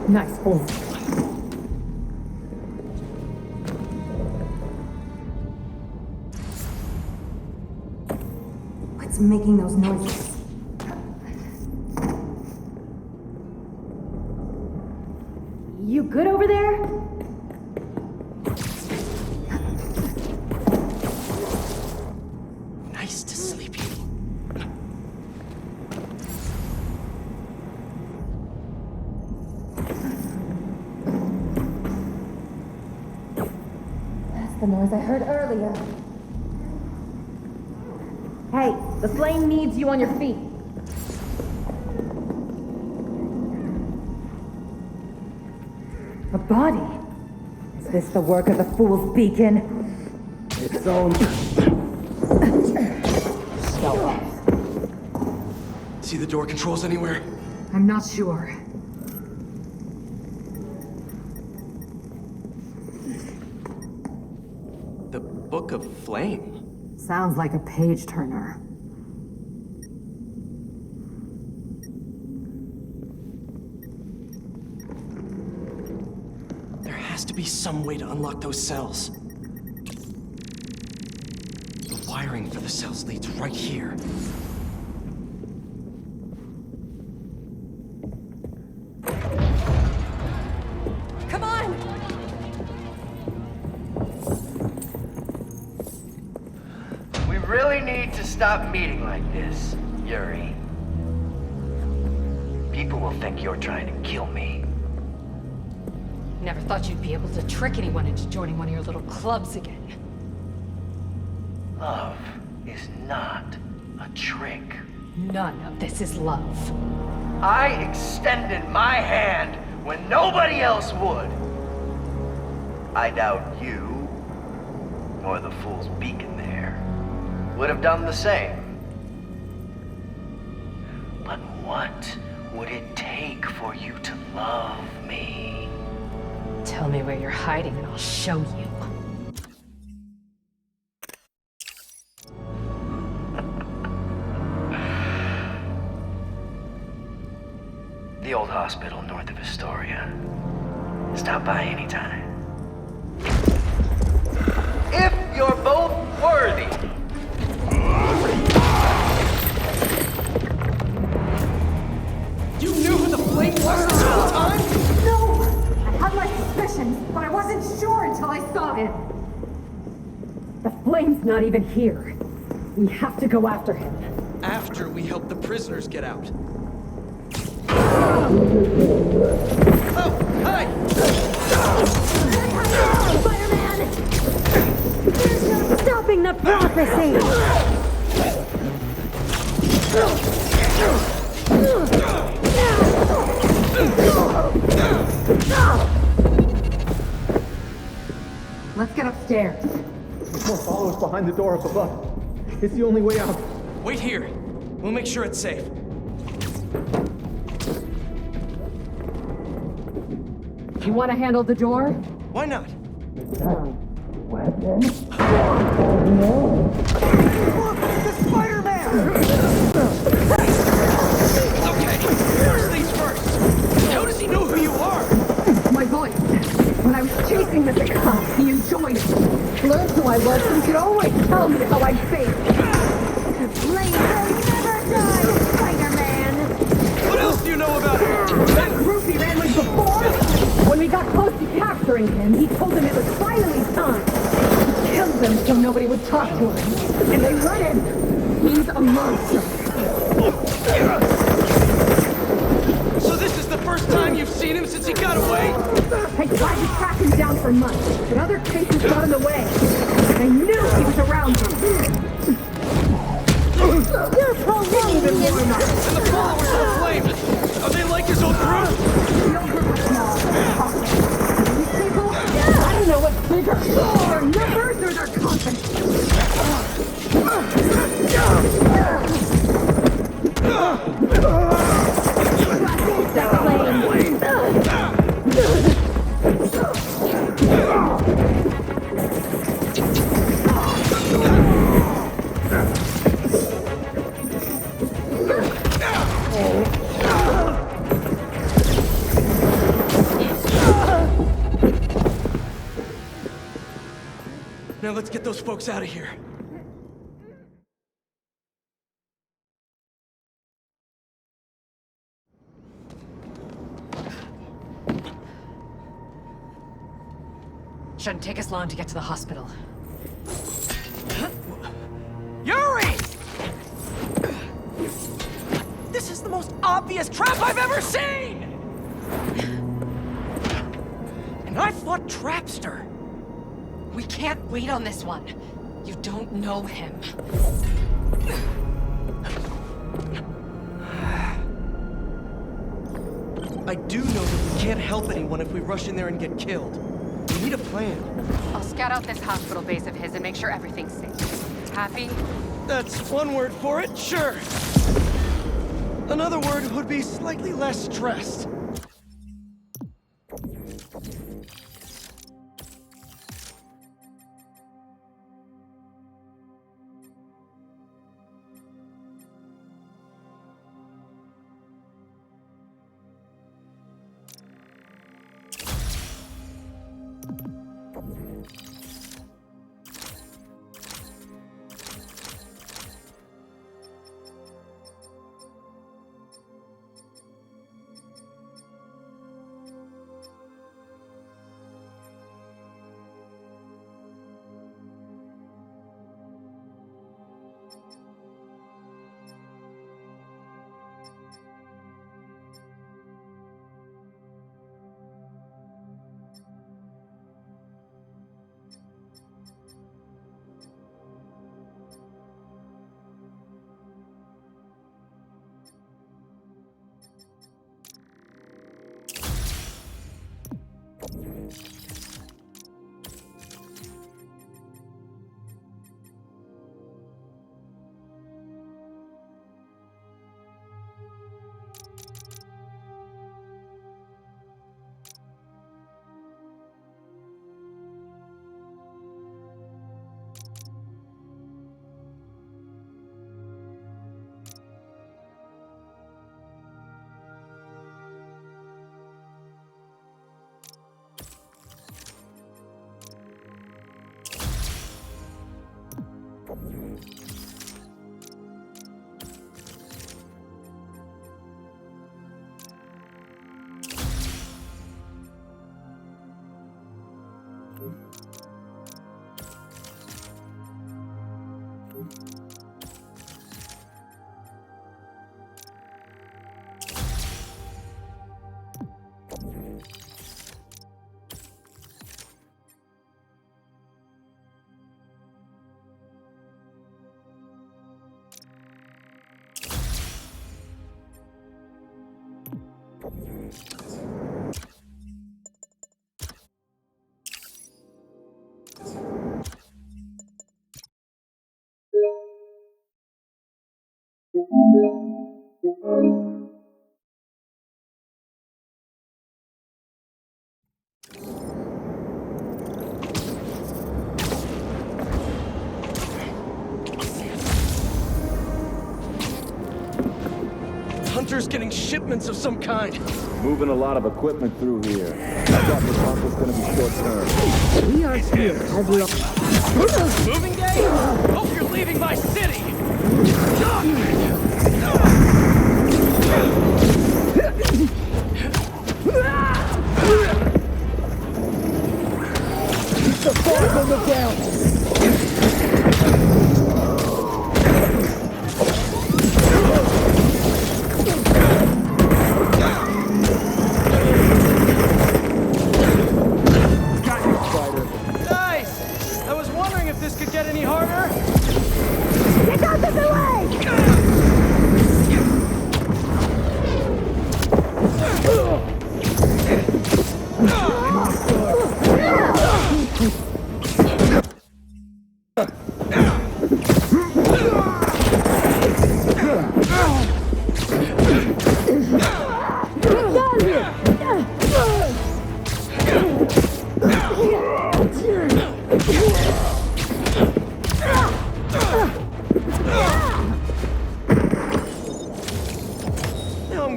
Nice fool. What's making those noises? You good over there? Nice to sleep you. That's the noise I heard earlier. Hey, the flame needs you on your feet. A body? Is this the work of the Fool's Beacon? Its own. See the door controls anywhere? I'm not sure. The Book of Flame? Sounds like a page turner. There has to be some way to unlock those cells. The wiring for the cells leads right here. Come on! We really need to stop meeting like this, Yuri. People will think you're trying to kill me. Never thought you'd be able to trick anyone into joining one of your little clubs again. Love is not a trick. None of this is love. I extended my hand when nobody else would. I doubt you, or the Fool's Beacon there, would have done the same. But what would it take for you to love me? Tell me where you're hiding and I'll show you. The old hospital north of Astoria. Stop by anytime. If you're both worthy. You knew who the flame was this whole time? No! I had my suspicions, but I wasn't sure until I saw him. The flame's not even here. We have to go after him. After we help the prisoners get out. Oh, hi! Spider-Man! There's no stopping the prophecy! Let's get upstairs. More followers behind the door up above. It's the only way out. Wait here. We'll make sure it's safe. You want to handle the door? Why not? Weapon? The Spider-Man! Okay, first things first. is how I face. The flame will never die, Spider-Man! What else do you know about him? That group he ran with before? When we got close to capturing him, he told them it was finally time. He killed them so nobody would talk to him. And they let him. He's a monster. So this is the first time you've seen him since he got away? I tried to track him down for months, but other cases got in the way. I knew he was around here. You're prolonging And the followers of the Flame, are they like his old group? These people, I don't know what's bigger. Their numbers or their confidence. Now let's get those folks out of here. Shouldn't take us long to get to the hospital. Yuri! This is the most obvious trap I've ever seen! And I fought Trapster. We can't wait on this one. You don't know him. I do know that we can't help anyone if we rush in there and get killed. We need a plan. I'll scout out this hospital base of his and make sure everything's safe. Happy? That's one word for it, sure. Another word would be slightly less stressed. Hunter's getting shipments of some kind. Moving a lot of equipment through here. I thought the talk was gonna be short term. We are here as we are. Moving day? Hope you're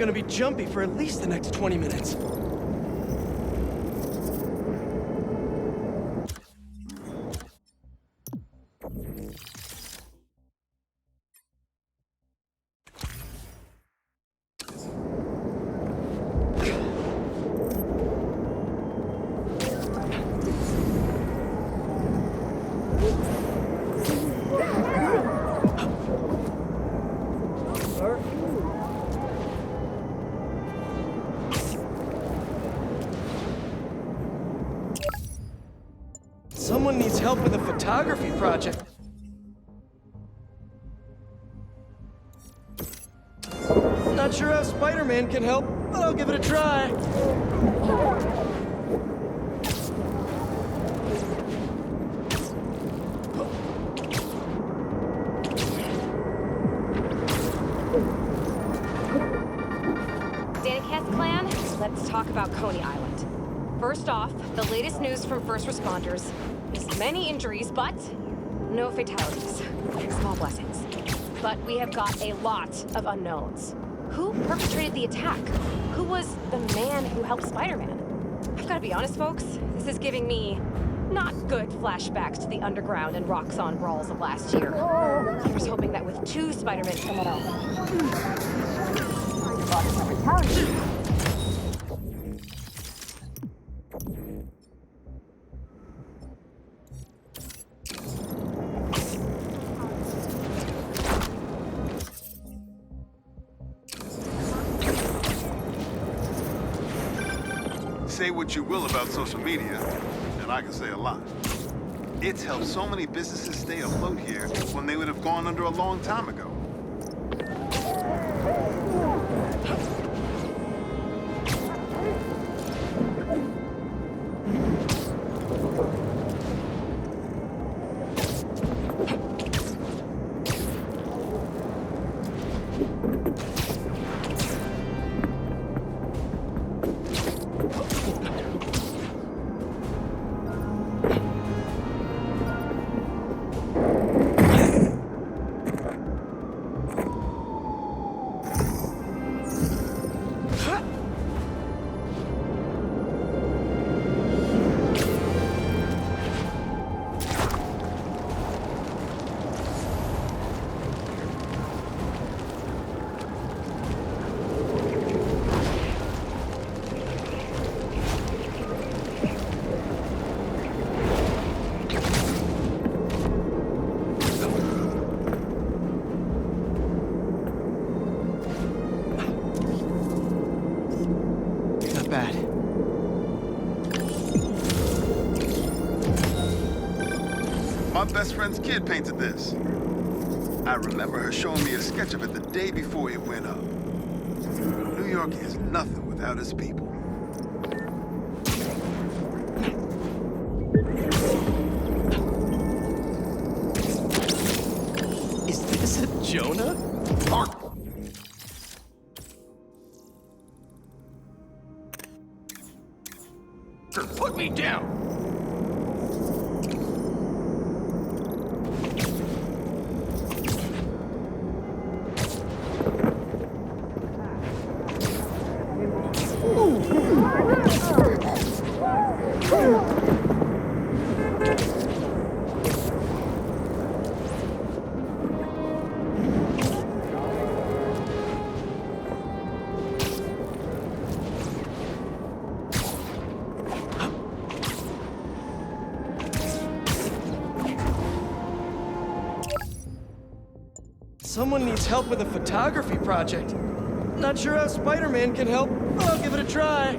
gonna be jumpy for at least the next 20 minutes. Someone needs help with a photography project. Not sure how Spider-Man can help, but I'll give it a try. Daniketh clan, let's talk about Coney Island. First off, the latest news from first responders is many injuries, but no fatalities. Small blessings. But we have got a lot of unknowns. Who perpetrated the attack? Who was the man who helped Spider-Man? I've got to be honest, folks, this is giving me not good flashbacks to the underground and Roxxon brawls of last year. I was hoping that with 2 Spider-Men coming out. Say what you will about social media, and I can say a lot. It's helped so many businesses stay afloat here when they would have gone under a long time ago. My best friend's kid painted this. I remember her showing me a sketch of it the day before it went up. New York is nothing without its people. Is this a Jonah? Put me down! Someone needs help with a photography project. Not sure how Spider-Man can help, but I'll give it a try.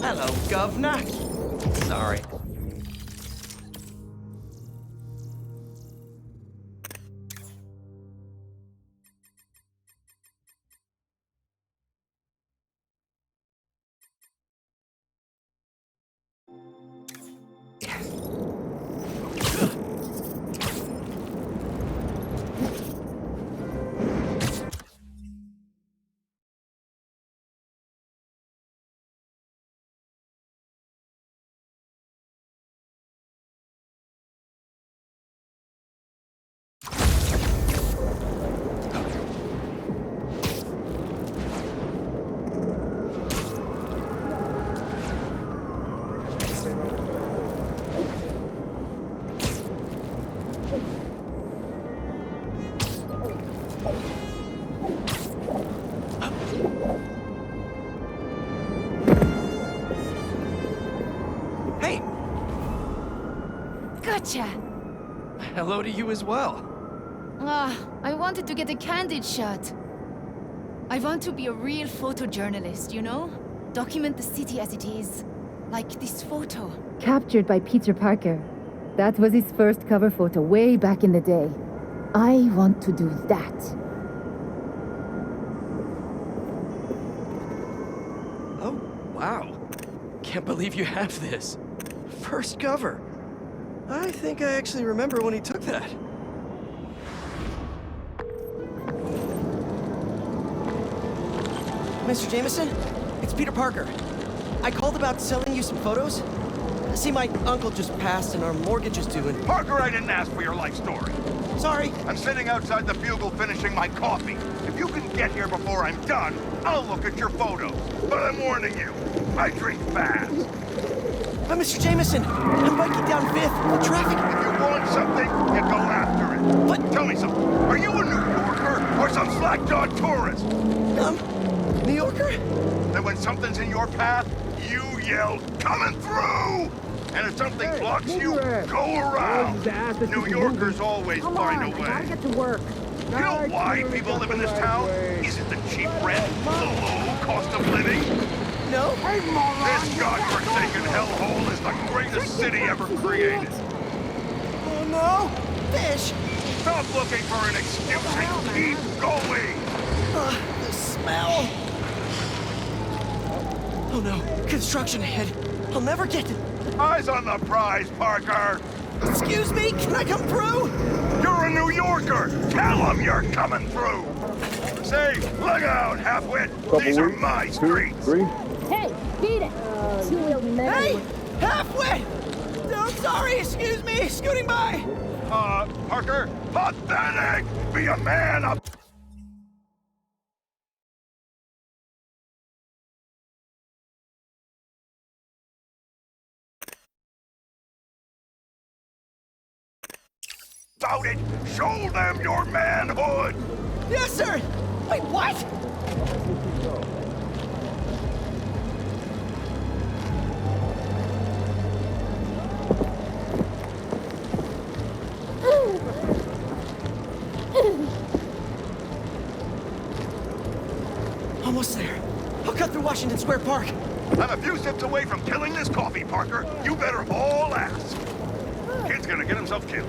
Hello, Governor. Sorry. Gotcha! Hello to you as well. I wanted to get a candid shot. I want to be a real photojournalist, you know? Document the city as it is. Like this photo. Captured by Peter Parker. That was his first cover photo way back in the day. I want to do that. Oh, wow. Can't believe you have this. First cover. I think I actually remember when he took that. Mr. Jameson, it's Peter Parker. I called about selling you some photos. See, my uncle just passed and our mortgage is due and... Parker, I didn't ask for your life story. Sorry. I'm sitting outside the Bugle finishing my coffee. If you can get here before I'm done, I'll look at your photos. But I'm warning you, I drink fast. Mr. Jameson, I'm biking down 5th. The traffic... If you want something, you go after it. But... Tell me something. Are you a New Yorker or some slack-jawed tourist? New Yorker? Then when something's in your path, you yell, "Coming through!" And if something blocks you, go around. New Yorkers always find a way. I gotta get to work. You know why people live in this town? Is it the cheap rent? The low cost of living? No. This godforsaken hellhole is the greatest city ever created. Oh no! Fish! Stop looking for an excuse and keep going! The smell! Oh no, construction ahead. I'll never get to... Eyes on the prize, Parker! Excuse me, can I come through? You're a New Yorker! Tell them you're coming through! Say, look out, halfwit! These are my streets! Hey, beat it! Two-wheel never. Hey! Halfwit! No, sorry, excuse me, scooting by! Parker, pathetic! Be a man up! About it! Show them your manhood! Yes, sir! Wait, what? Almost there. I'll cut through Washington Square Park. I'm a few steps away from killing this coffee, Parker. You better haul ass. Kid's gonna get himself killed.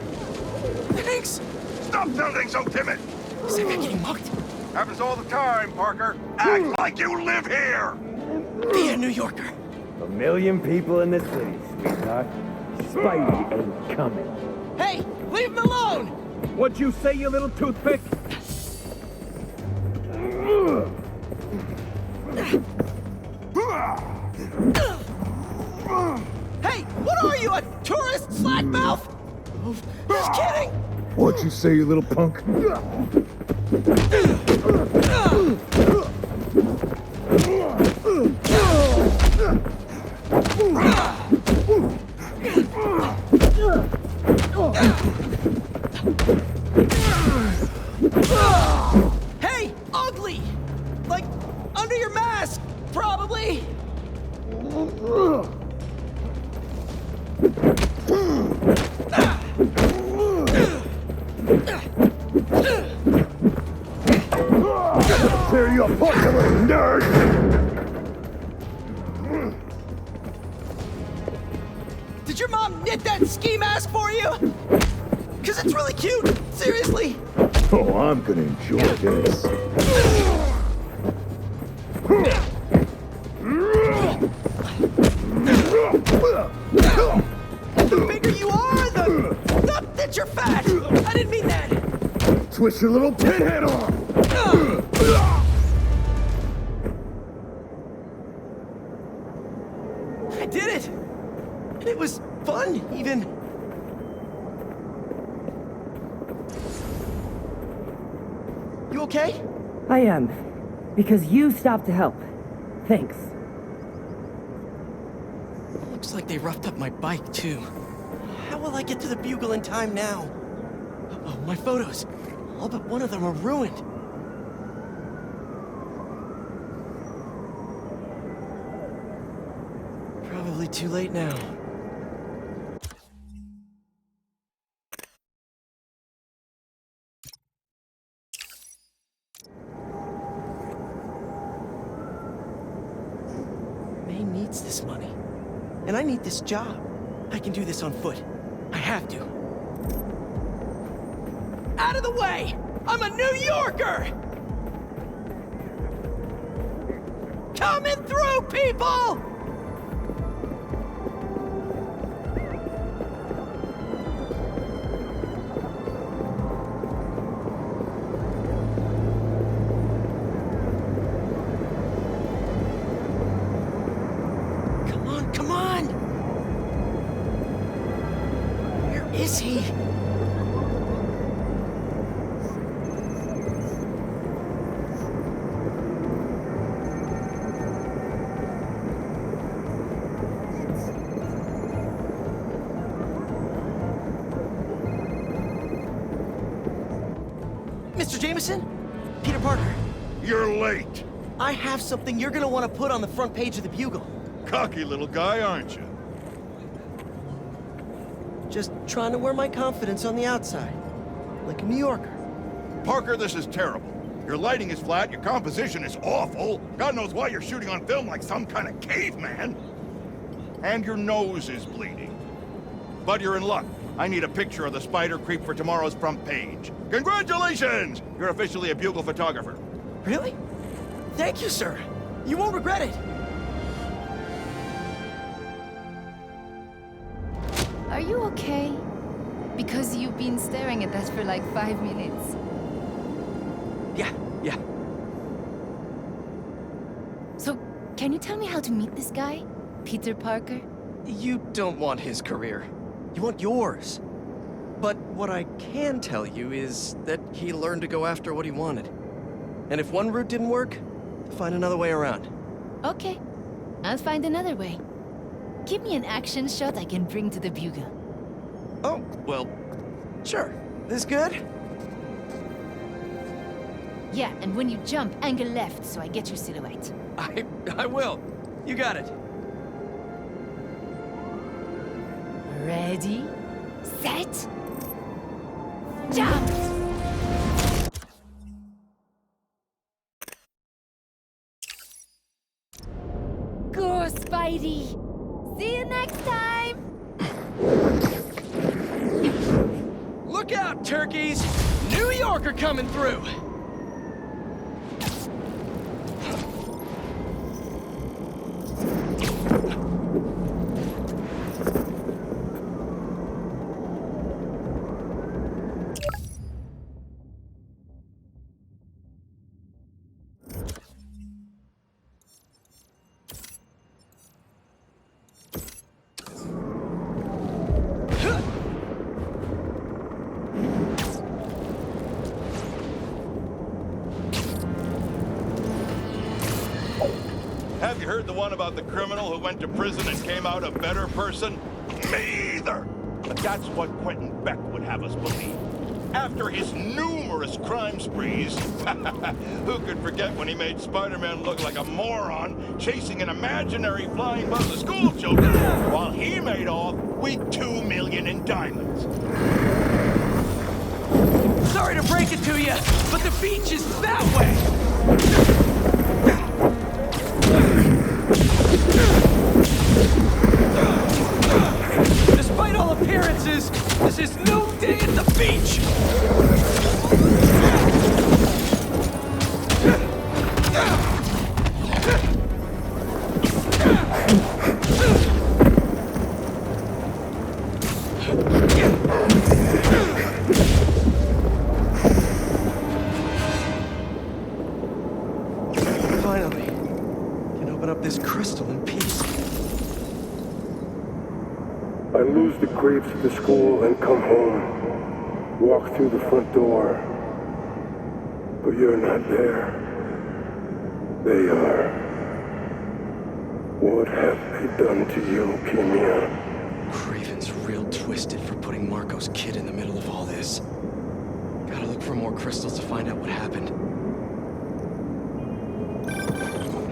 Thanks! Stop sounding so timid! Is that guy getting mugged? Happens all the time, Parker. Act like you live here! Be a New Yorker. 1,000,000 people in the city, sweetheart. Spidey ain't coming. Hey, leave him alone! What'd you say, you little toothpick? Hey, what are you, a tourist slackmouth? Just kidding! What'd you say, you little punk? Hey, ugly! Like, under your mask, probably! Tear you apart, you little nerd! Did your mom knit that ski mask for you? Cause it's really cute, seriously! Oh, I'm gonna enjoy this. The bigger you are, not that you're fat! I didn't mean that! Twist your little pinhead arm! I did it! And it was fun, even. You okay? I am. Because you stopped to help. Thanks. Looks like they roughed up my bike, too. How will I get to the Bugle in time now? Oh, my photos. All but one of them are ruined. Probably too late now. May needs this money. And I need this job. I can do this on foot. I have to. Out of the way! I'm a New Yorker! Coming through, people! Come on! Where is he? Mr. Jameson? Peter Parker. You're late. I have something you're gonna want to put on the front page of the Bugle. Cocky little guy, aren't you? Just trying to wear my confidence on the outside. Like a New Yorker. Parker, this is terrible. Your lighting is flat, your composition is awful. God knows why you're shooting on film like some kind of caveman. And your nose is bleeding. But you're in luck. I need a picture of the spider creep for tomorrow's front page. Congratulations! You're officially a Bugle photographer. Really? Thank you, sir. You won't regret it. Are you okay? Because you've been staring at that for like 5 minutes. Yeah. So, can you tell me how to meet this guy? Peter Parker? You don't want his career. You want yours. But what I can tell you is that he learned to go after what he wanted. And if one route didn't work, find another way around. Okay. I'll find another way. Give me an action shot I can bring to the Bugle. Oh, well, sure. This good? Yeah, and when you jump, angle left so I get your silhouette. I will. You got it. Ready, set, jump! Go, Spidey! See you next time! Look out, turkeys! New Yorker coming through! Have you heard the one about the criminal who went to prison and came out a better person? Me either! But that's what Quentin Beck would have us believe. After his numerous crime sprees, who could forget when he made Spider-Man look like a moron chasing an imaginary flying bus of school children while he made off with $2 million in diamonds? Sorry to break it to you, but the beach is that way! Despite all appearances, this is no day at the beach! Finally, can open up this crystal in peace. I lose the creeps at the school and come home. Walk through the front door. But you're not there. They are. What have they done to you, Kimia? Craven's real twisted for putting Marco's kid in the middle of all this. Gotta look for more crystals to find out what happened.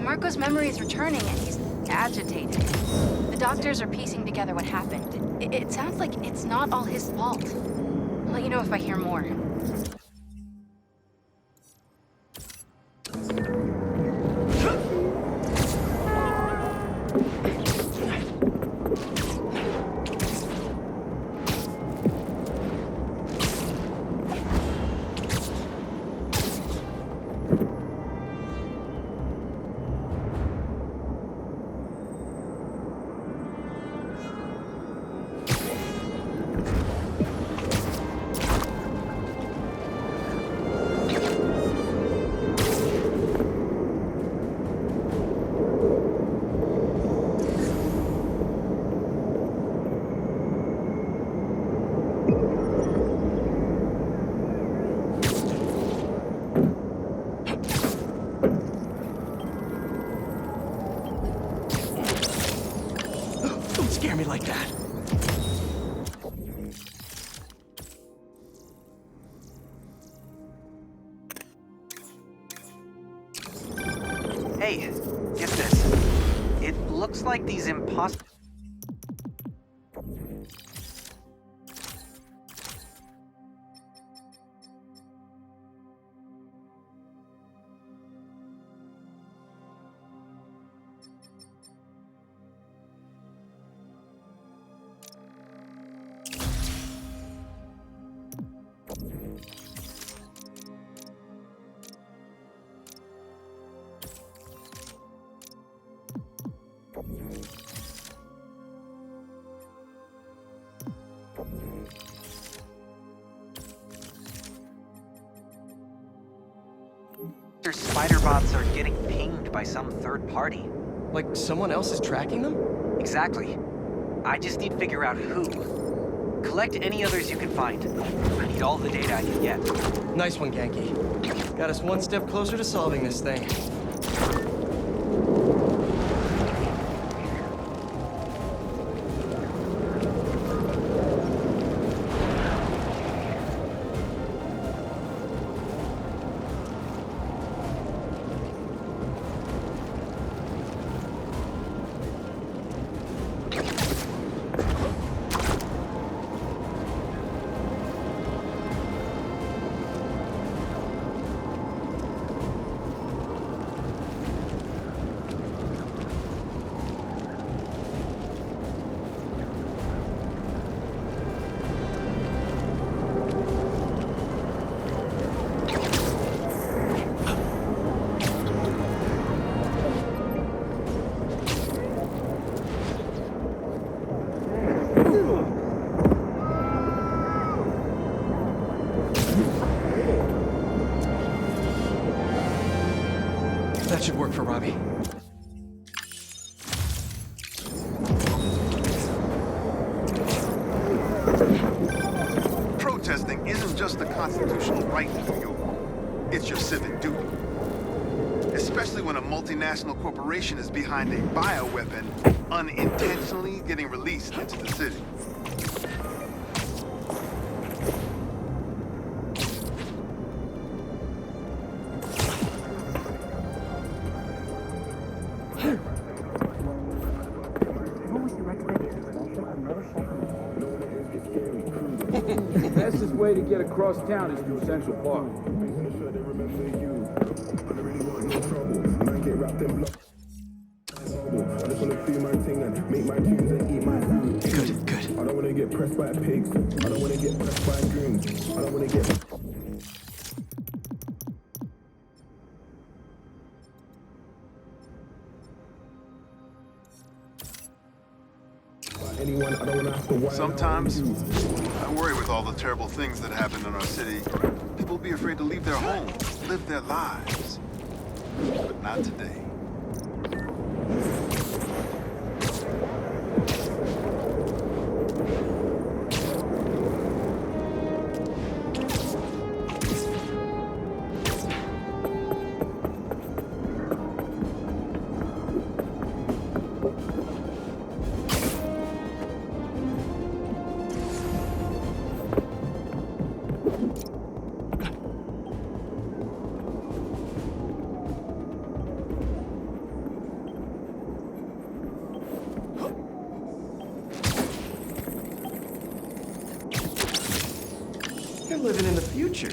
Marco's memory is returning and he's agitated. The doctors are piecing together what happened. It sounds like it's not all his fault. I'll let you know if I hear more. Don't scare me like that. Hey, get this. It looks like these imposters. Spider bots are getting pinged by some third party. Like someone else is tracking them? Exactly. I just need to figure out who. Collect any others you can find. I need all the data I can get. Nice one, Genki. Got us one step closer to solving this thing. That should work for Robbie. Protesting isn't just a constitutional right in New York. It's your civic duty. Especially when a multinational corporation is behind a bioweapon unintentionally getting released into the city. Fastest way to get across town is through Central Park. Good, good. I don't want to get pressed by pigs. I don't want to get pressed by goons. I don't want to get... Anyone, I don't want to have to... Sometimes, I worry with all the terrible things that happen in our city. People be afraid to leave their homes, live their lives. But not today. You're living in the future.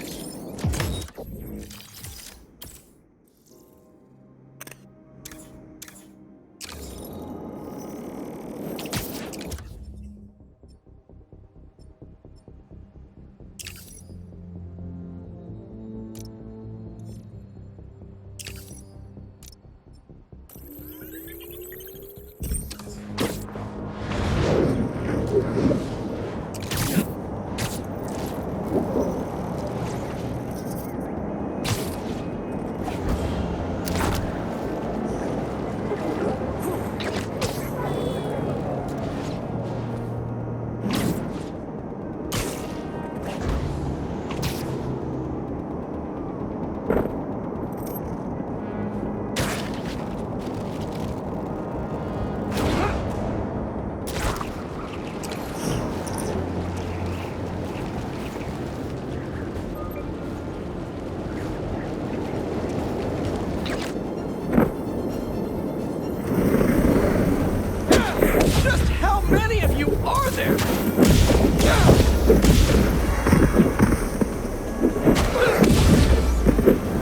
many of you are there?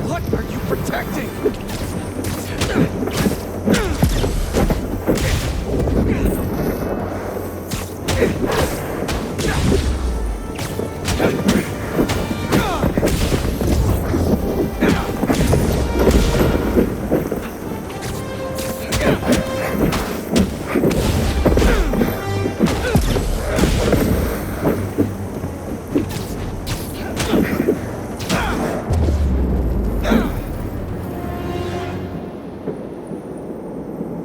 What are you protecting?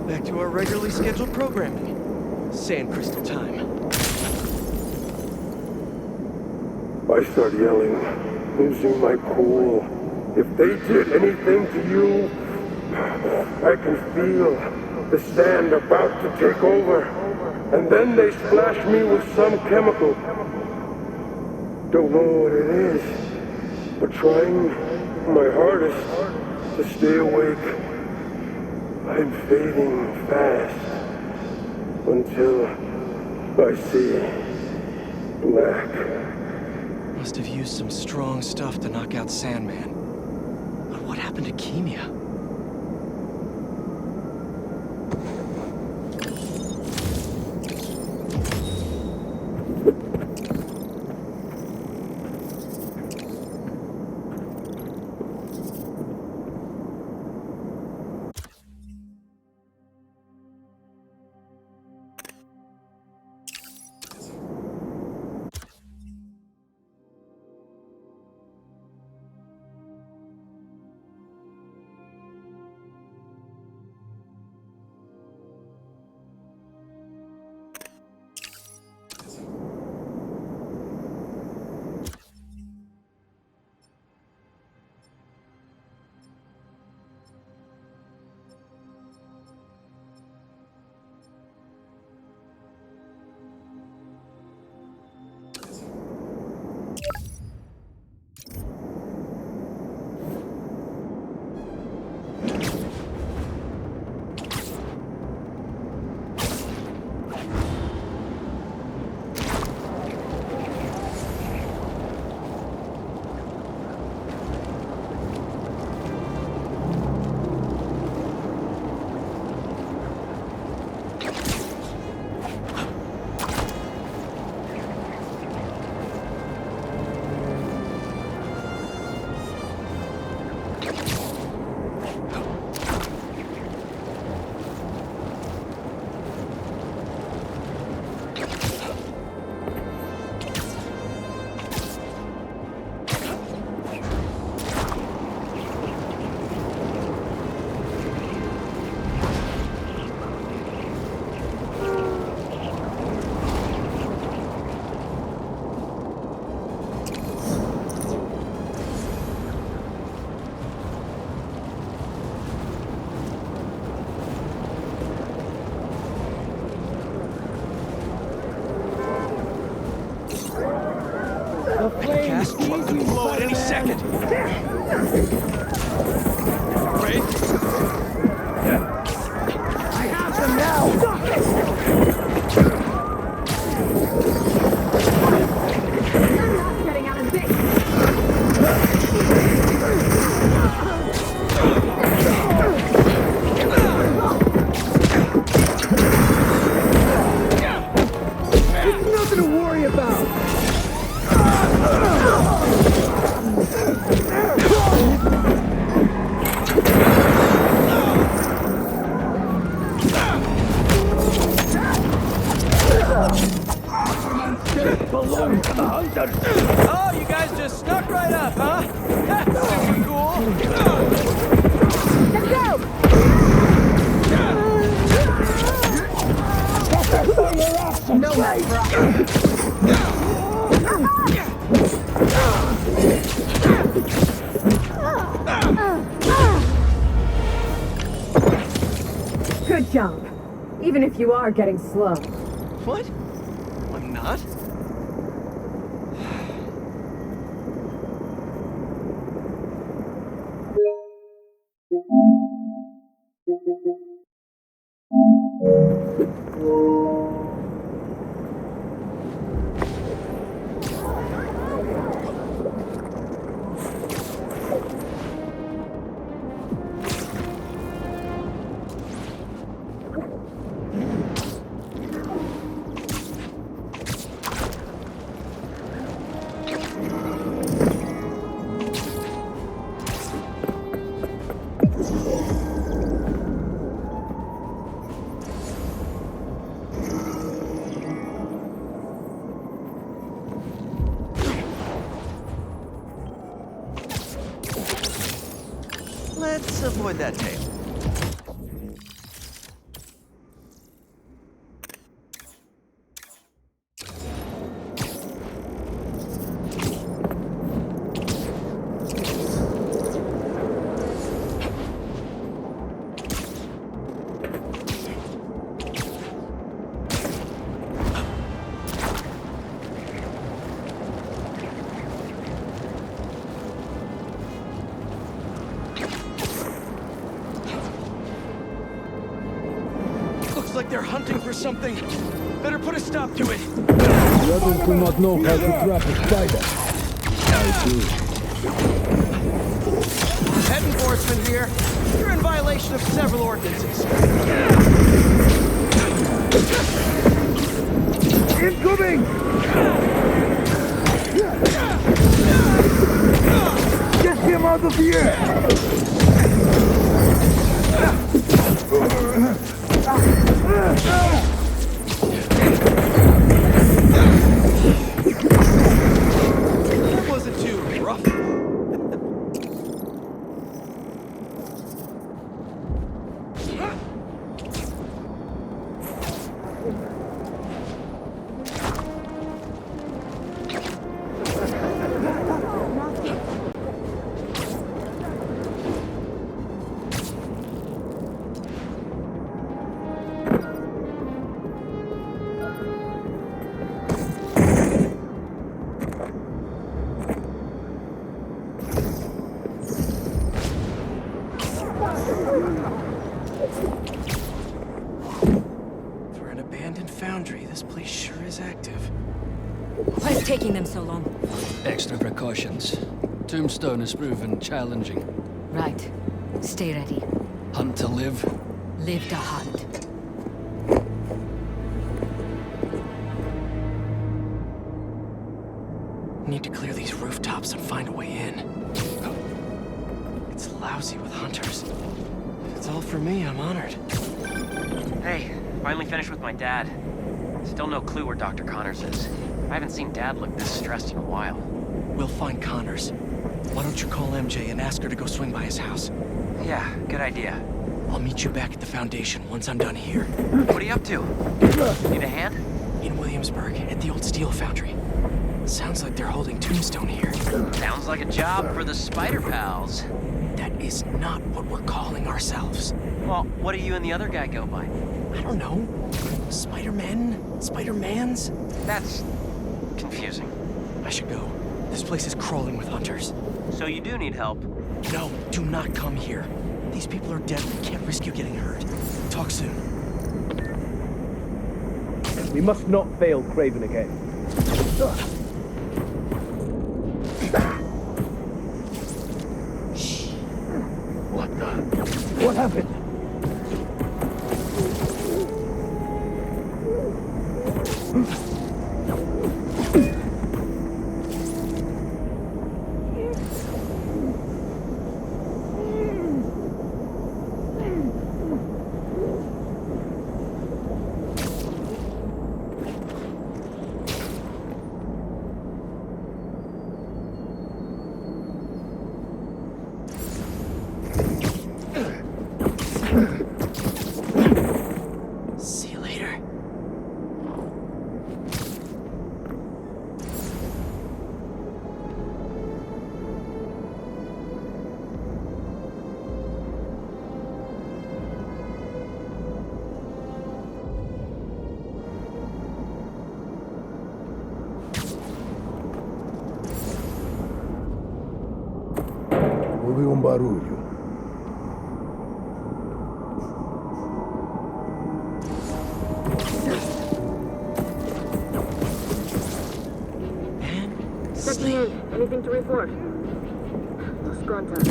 Back to our regularly scheduled programming. Sand crystal time. I start yelling, losing my cool. If they did anything to you, I can feel the sand about to take over. And then they splash me with some chemical. Don't know what it is, but trying my hardest to stay awake. I'm fading fast until I see black. Must have used some strong stuff to knock out Sandman. But what happened to Kimia? Gas truck could blow at any second. Right? I have them now! You're not getting out of this! It's nothing to worry about! Oh, you guys just snuck right up, huh? That's super cool. Let's go! No Good job. Even if you are getting slow. What? I'm not? avoid that tail. Looks like they're hunting for something. Better put a stop to it. Rebels do not know how to trap a spider. I do. Head enforcement here. You're in violation of several ordinances. Incoming! Get him out of here! That wasn't too rough. For an abandoned foundry, this place sure is active. What's taking them so long? Extra precautions. Tombstone has proven challenging. Right. Stay ready. Hunt to live. Live to hunt. Need to clear these rooftops and find a way in. It's lousy with hunters. If it's all for me, I'm honored. Hey, finally finished with my dad. Still no clue where Dr. Connors is. I haven't seen Dad look this stressed in a while. We'll find Connors. Why don't you call MJ and ask her to go swing by his house? Yeah, good idea. I'll meet you back at the Foundation once I'm done here. What are you up to? Need a hand? In Williamsburg, at the old steel foundry. Sounds like they're holding Tombstone here. Sounds like a job for the Spider Pals. That is not what we're calling ourselves. Well, what do you and the other guy go by? I don't know. Spider-Men? Spider-Mans? That's confusing. I should go. This place is crawling with hunters. So you do need help? No, do not come here. These people are dead. We can't risk you getting hurt. Talk soon. We must not fail Craven again. What the? What happened? See you later. Houve barulho. Checking in. Anything to report? Lost contact.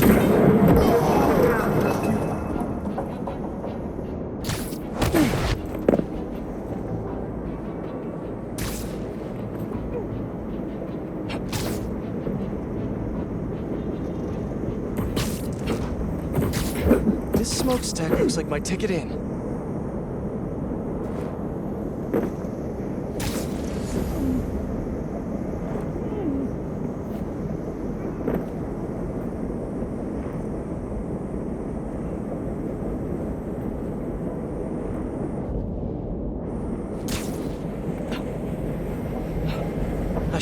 This smokestack looks like my ticket in.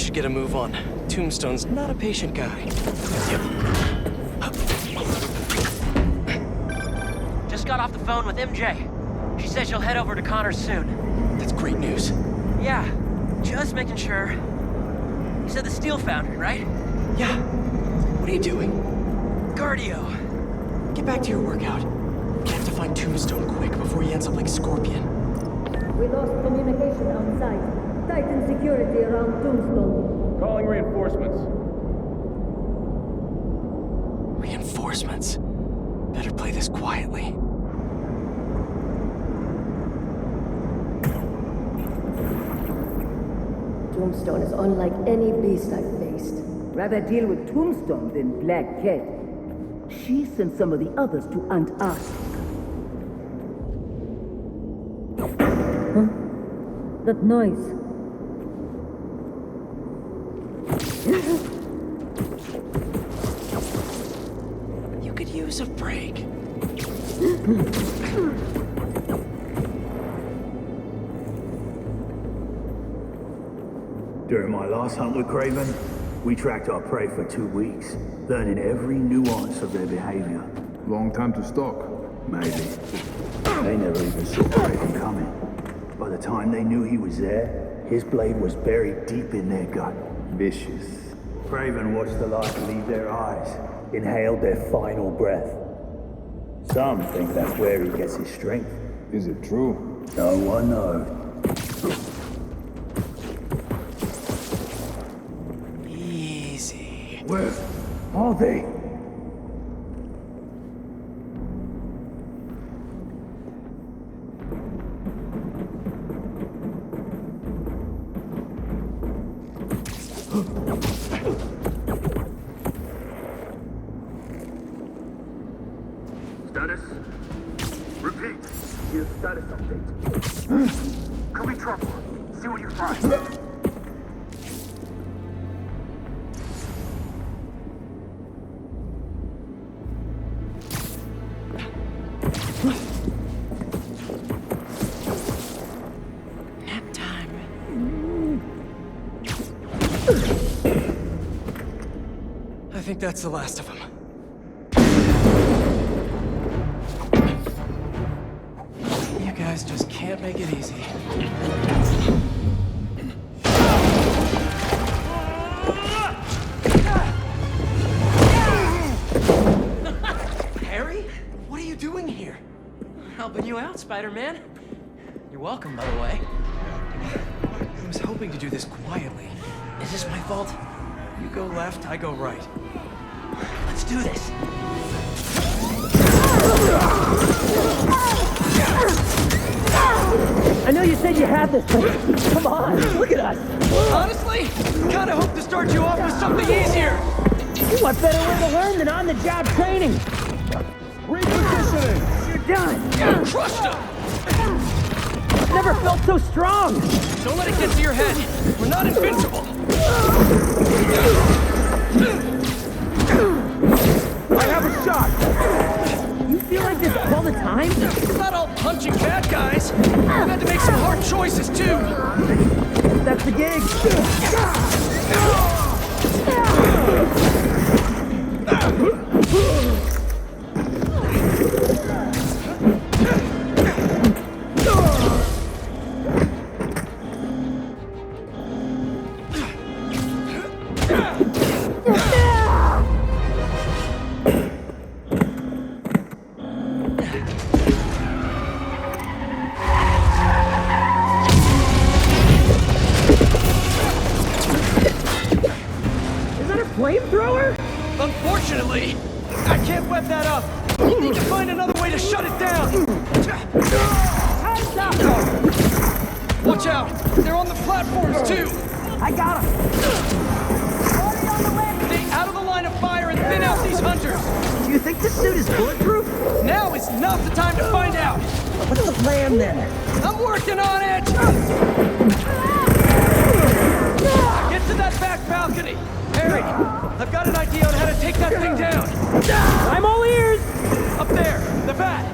should get a move on. Tombstone's not a patient guy. Just got off the phone with MJ. She says she'll head over to Connors soon. That's great news. Yeah, just making sure. You said the steel foundry, right? Yeah. What are you doing? Cardio. Get back to your workout. We have to find Tombstone quick before he ends up like Scorpion. We lost communication on site. Tighten security around Tombstone. Calling reinforcements. Reinforcements. Better play this quietly. Tombstone is unlike any beast I've faced. Rather deal with Tombstone than Black Cat. She sent some of the others to Antarctica. Huh? That noise. You could use a break. During my last hunt with Craven, we tracked our prey for 2 weeks, learning every nuance of their behavior. Long time to stalk. Maybe. They never even saw Craven coming. By the time they knew he was there, his blade was buried deep in their gut. Vicious. Craven watched the light leave their eyes, inhaled their final breath. Some think that's where he gets his strength. Is it true? No one knows. Easy. Where are they? Status? Repeat. Here's status update. Could be trouble. See what you find. Nap time. I think that's the last of them. You guys just can't make it easy. Harry? What are you doing here? Helping you out, Spider-Man. You're welcome, by the way. I was hoping to do this quietly. Is this my fault? You go left, I go right. Let's do this. I know you said you had this, but come on, look at us. Honestly, kinda hope to start you off with something easier. What better way to learn than on-the-job training? Repositioning! You're done. Crushed him! I've never felt so strong. Don't let it get to your head. We're not invincible. I have a shot. You feel like this all the time? It's not all punching bad guys. We've had to make some hard choices, too. That's the gig. Flamethrower? Unfortunately, I can't web that up. We'll need to find another way to shut it down. Hands up! Watch out! They're on the platforms, too! I got them! Stay out of the line of fire and thin out these hunters! Do you think this suit is bulletproof? Now is not the time to find out! What's the plan, then? I'm working on it! Get to that back balcony! Harry, I've got an idea on how to take that thing down! I'm all ears! Up there, the bat!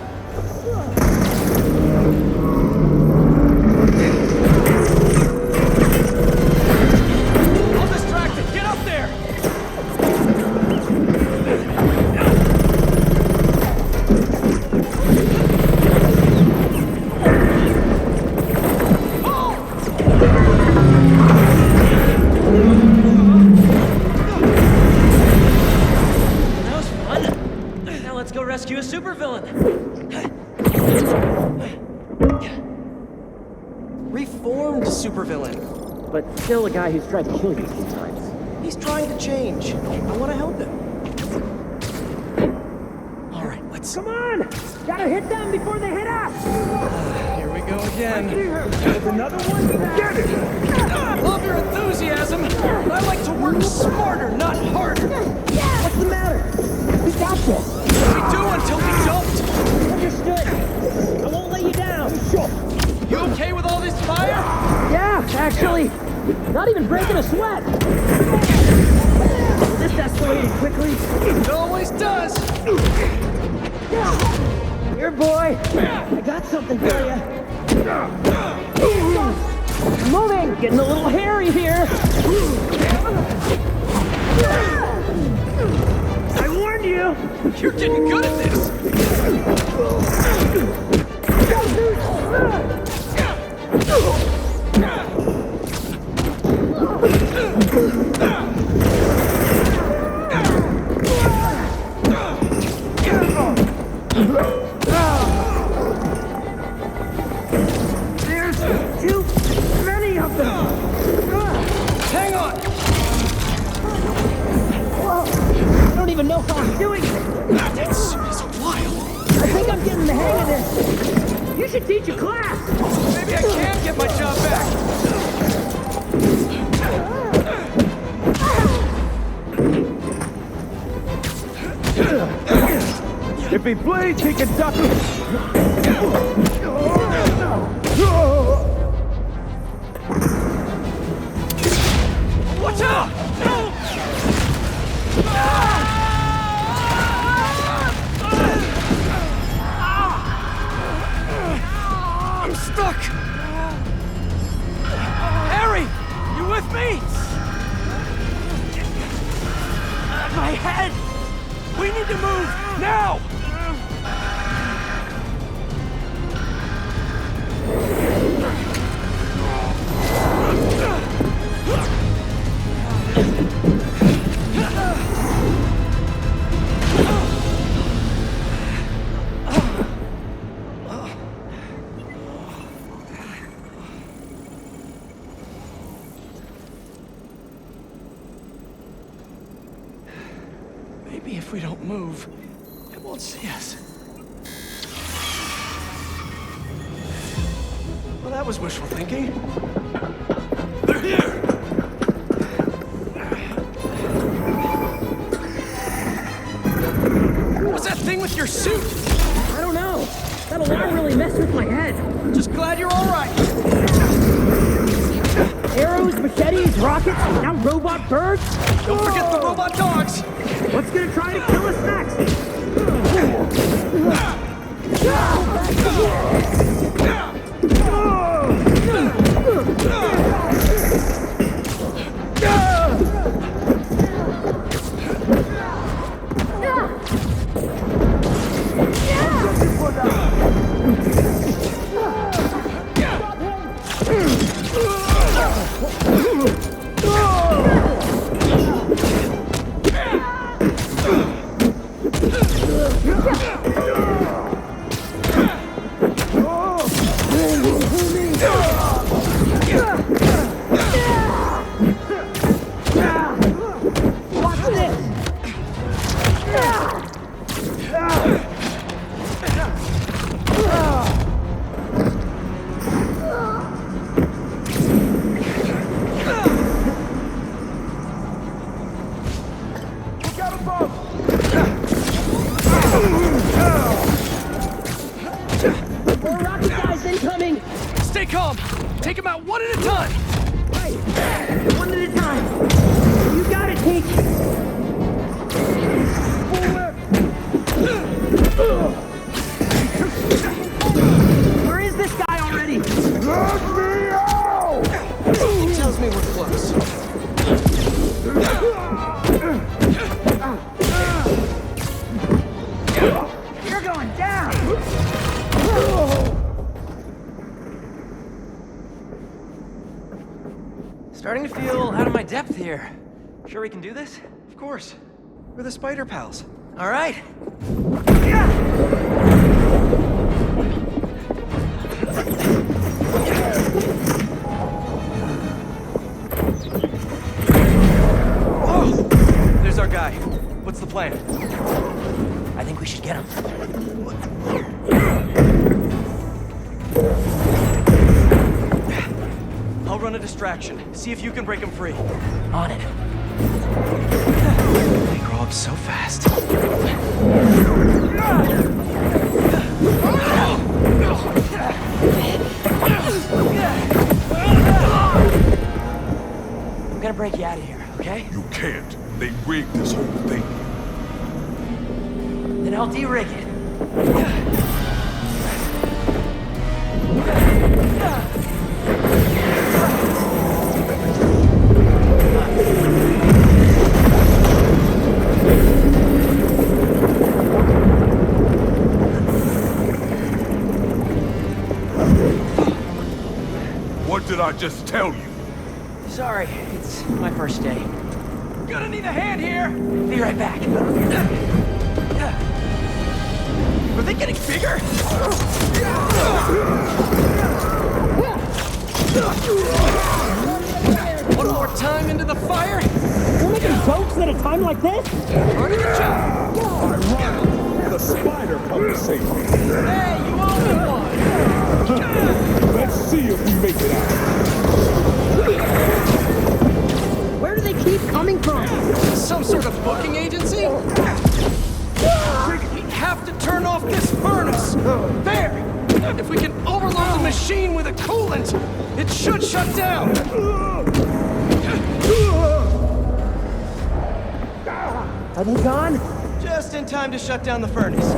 reformed supervillain. But still a guy who's tried to kill you a few times. He's trying to change. I want to help him. All right, let's... Come on! Gotta hit them before they hit us! Here we go again. There's another one. Get it! Love your enthusiasm, but I like to work smarter, not harder. What's the matter? We got this. We do until we don't. Understood. I won't let you down. You okay with all this fire? Yeah, actually. Not even breaking a sweat. This escalated quickly. It always does. Here, boy. I got something for you. Moving. Getting a little hairy here. I warned you. You're getting good at this. There's too many of them. Hang on. I don't even know how I'm doing it. That suit is wild. I think I'm getting the hang of this. You should teach a class. Maybe I can get my job back. If he bleeds, he can duck it. Watch out! I'm stuck! Harry! You with me? My head! We need to move! Now! Maybe if we don't move, it won't see us. Well, that was wishful thinking. They're here! What's that thing with your suit? I don't know. That alarm really messed with my head. Just glad you're all right. Arrows, machetes, rockets, now robot birds. Don't forget the robot dogs. What's gonna try to kill us next? More rocket guys incoming! Stay calm. Take them out one at a time. Right. One at a time. You got it, Teach. Where is this guy already? Let me out! He tells me we're close. You're going down! Starting to feel out of my depth here. Sure we can do this? Of course. We're the Spider Pals. All right. guy. What's the plan? I think we should get him. I'll run a distraction. See if you can break him free. On it. They grow up so fast. I'm gonna break you out of here, okay? You can't. They rigged this whole thing. Then I'll de-rig it. What did I just tell you? Sorry, it's my first day. Gonna need a hand here! Be right back. Are they getting bigger? One more time into the fire? We're making jokes at a time like this? Running the job! Ironic. The spider come to save me. Hey, you owe me one! Let's see if we make it out. Where do they keep coming from? Some sort of booking agency? We have to turn off this furnace! There! If we can overload the machine with a coolant, it should shut down! Are they gone? Just in time to shut down the furnace.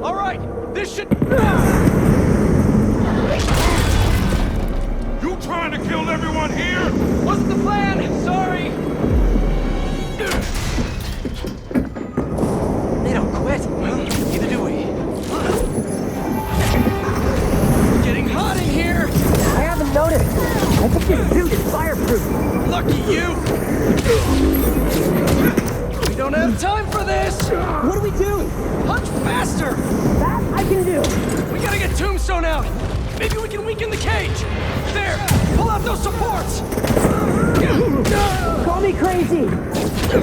All right, this should... You trying to kill everyone here? Wasn't the plan! Sorry! They don't quit. Well, neither do we. Getting hot in here! I haven't noticed. I think this suit is fireproof. Lucky you! We don't have time for this! What do we do? Punch faster! That I can do. We gotta get Tombstone out! Maybe we can weaken the cage! There! Pull out those supports! Call me crazy.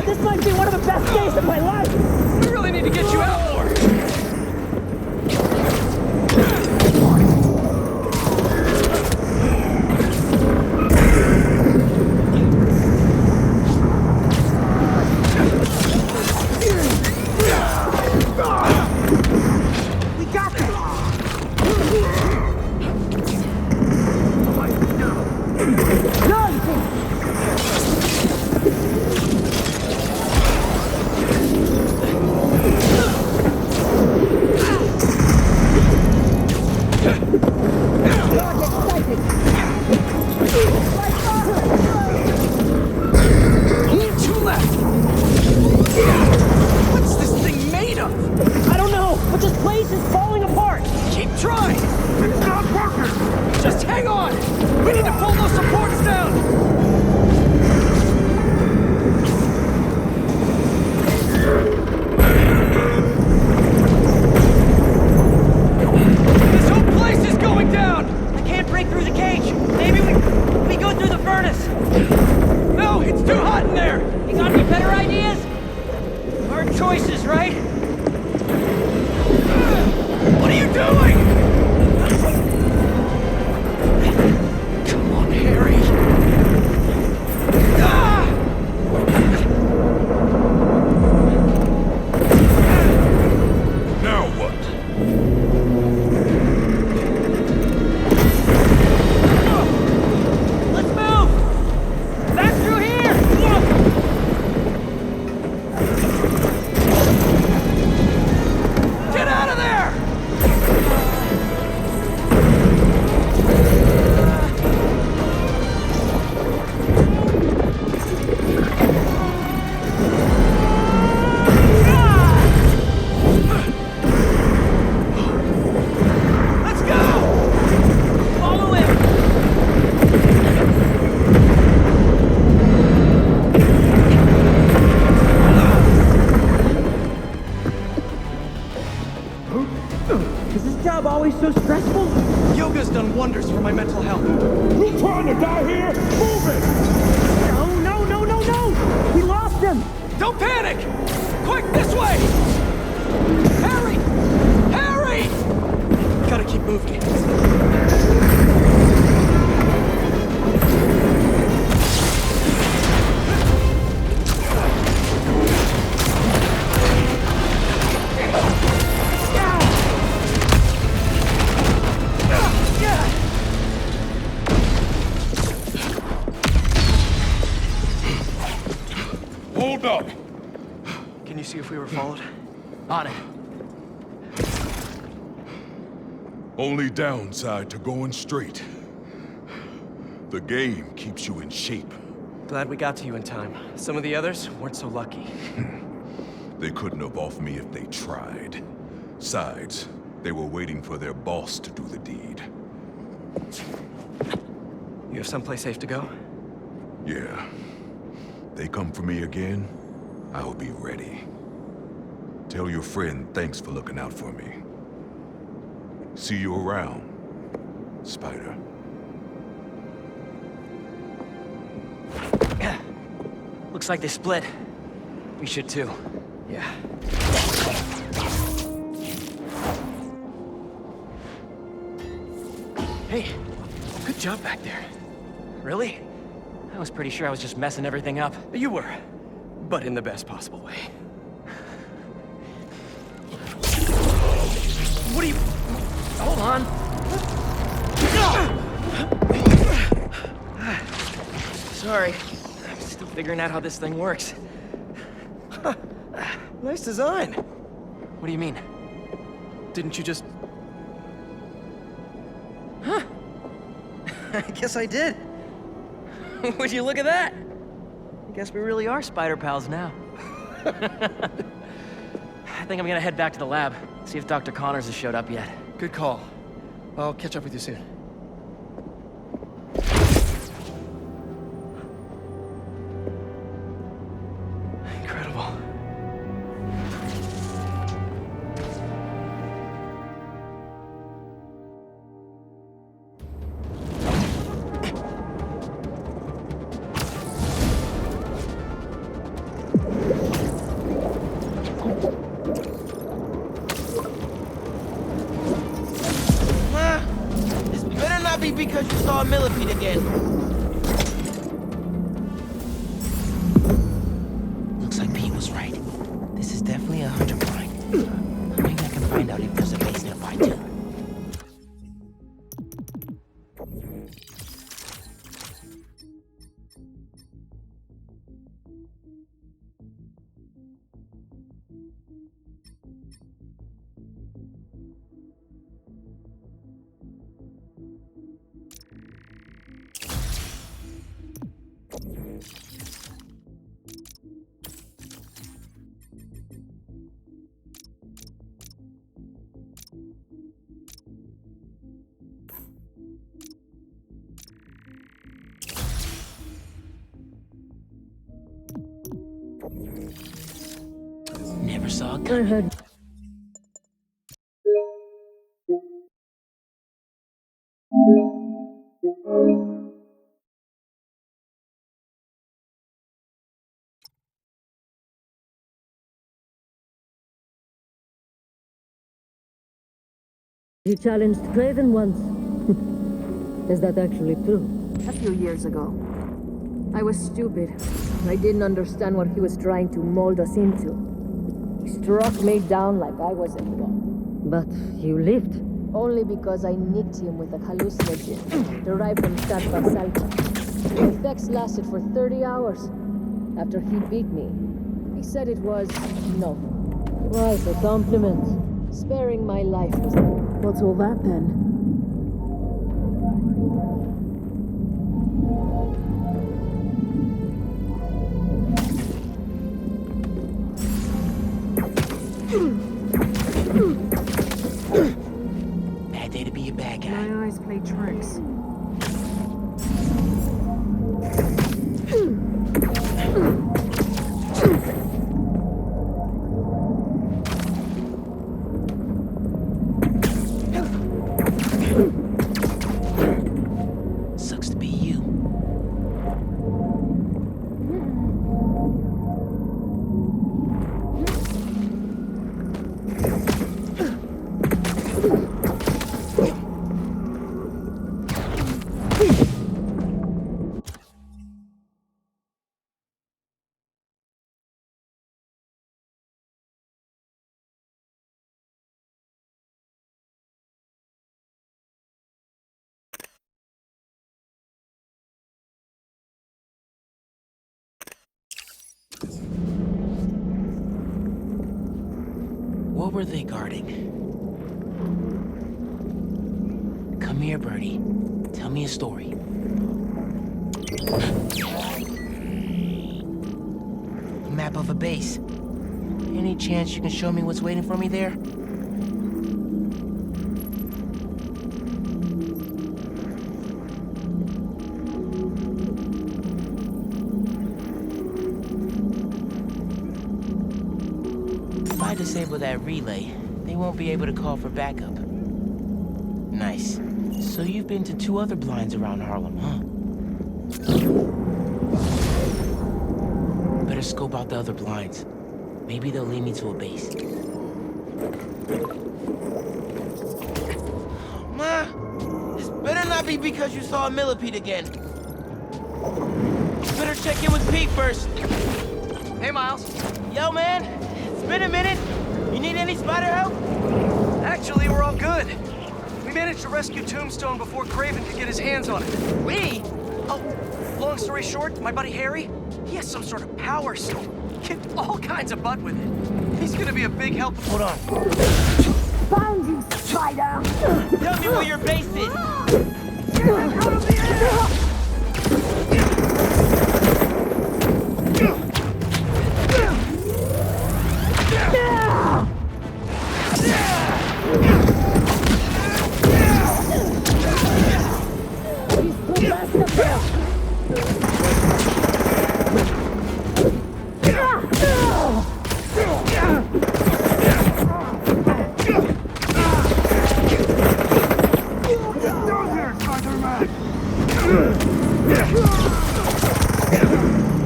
This might be one of the best days of my life. We really need to get you out more! We got this. Done. always so stressful? Yoga's done wonders for my mental health. You trying to die here? Move it! No! We lost him! Don't panic! Quick, this way! Harry! Harry! Gotta keep moving. Hold up! Can you see if we were followed? On it. Only downside to going straight. The game keeps you in shape. Glad we got to you in time. Some of the others weren't so lucky. They couldn't have off me if they tried. Besides, they were waiting for their boss to do the deed. You have someplace safe to go? Yeah. They come for me again, I'll be ready. Tell your friend thanks for looking out for me. See you around, Spider. Looks like they split. We should too. Yeah. Hey, good job back there. Really? I was pretty sure I was just messing everything up. You were, but in the best possible way. What are you... Hold on. Sorry. I'm still figuring out how this thing works. Nice design. What do you mean? Didn't you just... Huh? I guess I did. Would you look at that? I guess we really are spider pals now. I think I'm gonna head back to the lab, see if Dr. Connors has showed up yet. Good call. I'll catch up with you soon. Incredible. This better not be because you saw a millipede again. Looks like Pete was right. This is definitely a hunter blind. Maybe I can find out if there's a base nearby too. Never saw a gun. You challenged Craven once. Is that actually true? A few years ago. I was stupid. I didn't understand what he was trying to mold us into. He struck me down like I was a god. But you lived. Only because I nicked him with a hallucinogen derived from Statva Salta. The effects lasted for 30 hours. After he beat me, he said it was no. Quite a compliment. Sparing my life was... What's all that then? Bad day to be a bad guy. My eyes play tricks. What were they guarding? Come here, Birdie. Tell me a story. A map of a base. Any chance you can show me what's waiting for me there? If I disable that relay, they won't be able to call for backup. Nice. So you've been to 2 other blinds around Harlem, huh? Better scope out the other blinds. Maybe they'll lead me to a base. Ma! This better not be because you saw a millipede again. You better check in with Pete first. Hey, Miles. Yo, man. It's been a minute. You need any spider help? Actually, we're all good. We managed to rescue Tombstone before Craven could get his hands on it. We? Oh, long story short, my buddy Harry, he has some sort of power suit. Kicked all kinds of butt with it. He's gonna be a big help. Hold on. Found you, spider! Tell me where your base is! Get out of the air!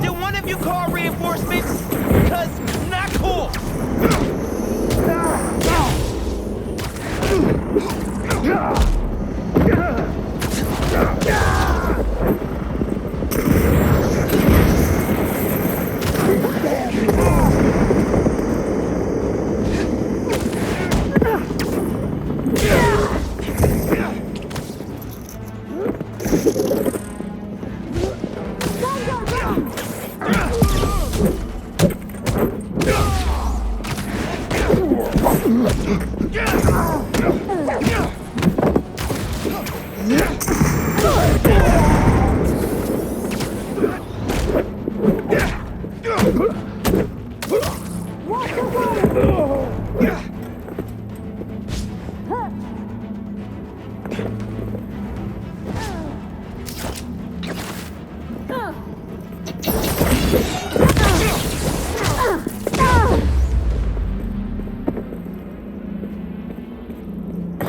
Did one of you call reinforcements? Because not cool!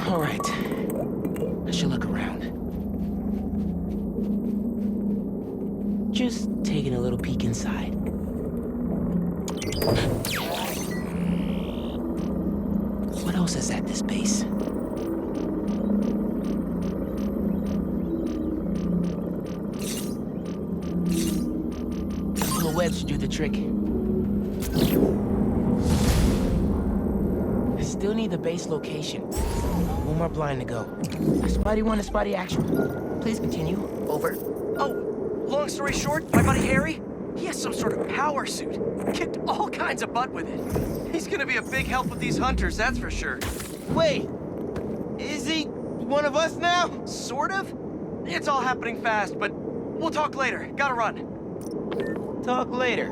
All right. I should look around. Just taking a little peek inside. What else is at this base? A couple of webs should do the trick. I still need the base location. One more blind to go. Spidey 1 to Spidey action. Please continue. Over. Oh, long story short, my buddy Harry, he has some sort of power suit. Kicked all kinds of butt with it. He's gonna be a big help with these hunters, that's for sure. Wait, is he one of us now? Sort of? It's all happening fast, but we'll talk later. Gotta run. Talk later.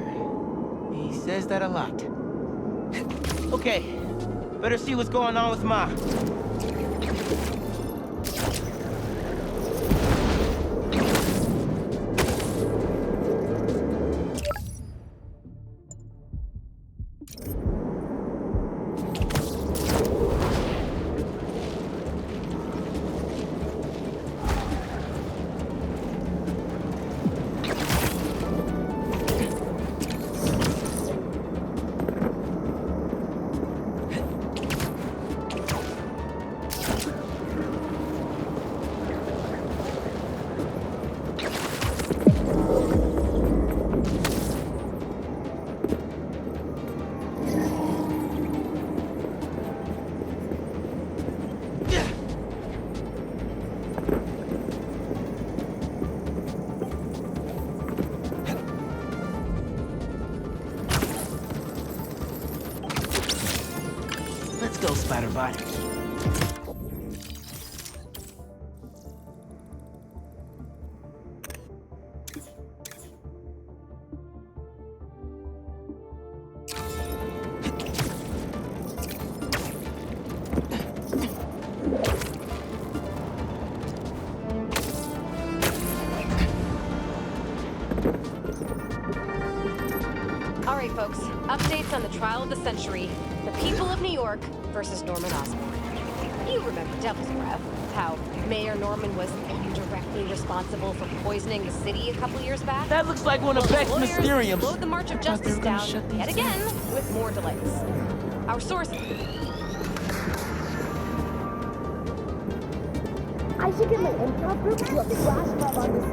He says that a lot. Okay, better see what's going on with Ma. Let's go, Spider-Bot. All right, folks. Updates on the trial of the century. The people of New York versus Norman Osborn. You remember Devil's Breath, how Mayor Norman was indirectly responsible for poisoning the city a couple years back? That looks like one of Beck's Mysteriums. Slowed the march of justice down yet again with more delays. Our sources. I should get my improv group to do a flash mob on this.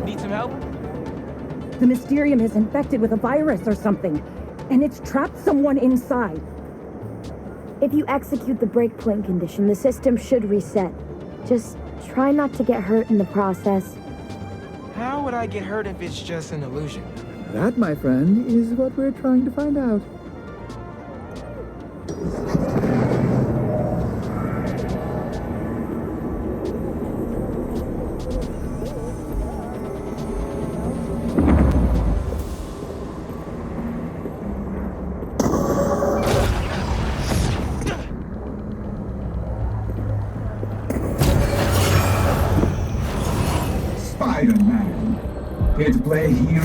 Need some help? The Mysterium is infected with a virus or something, and it's trapped someone inside. If you execute the breakpoint condition, the system should reset. Just try not to get hurt in the process. How would I get hurt if it's just an illusion? That, my friend, is what we're trying to find out. Spider-Man. Here to play hero?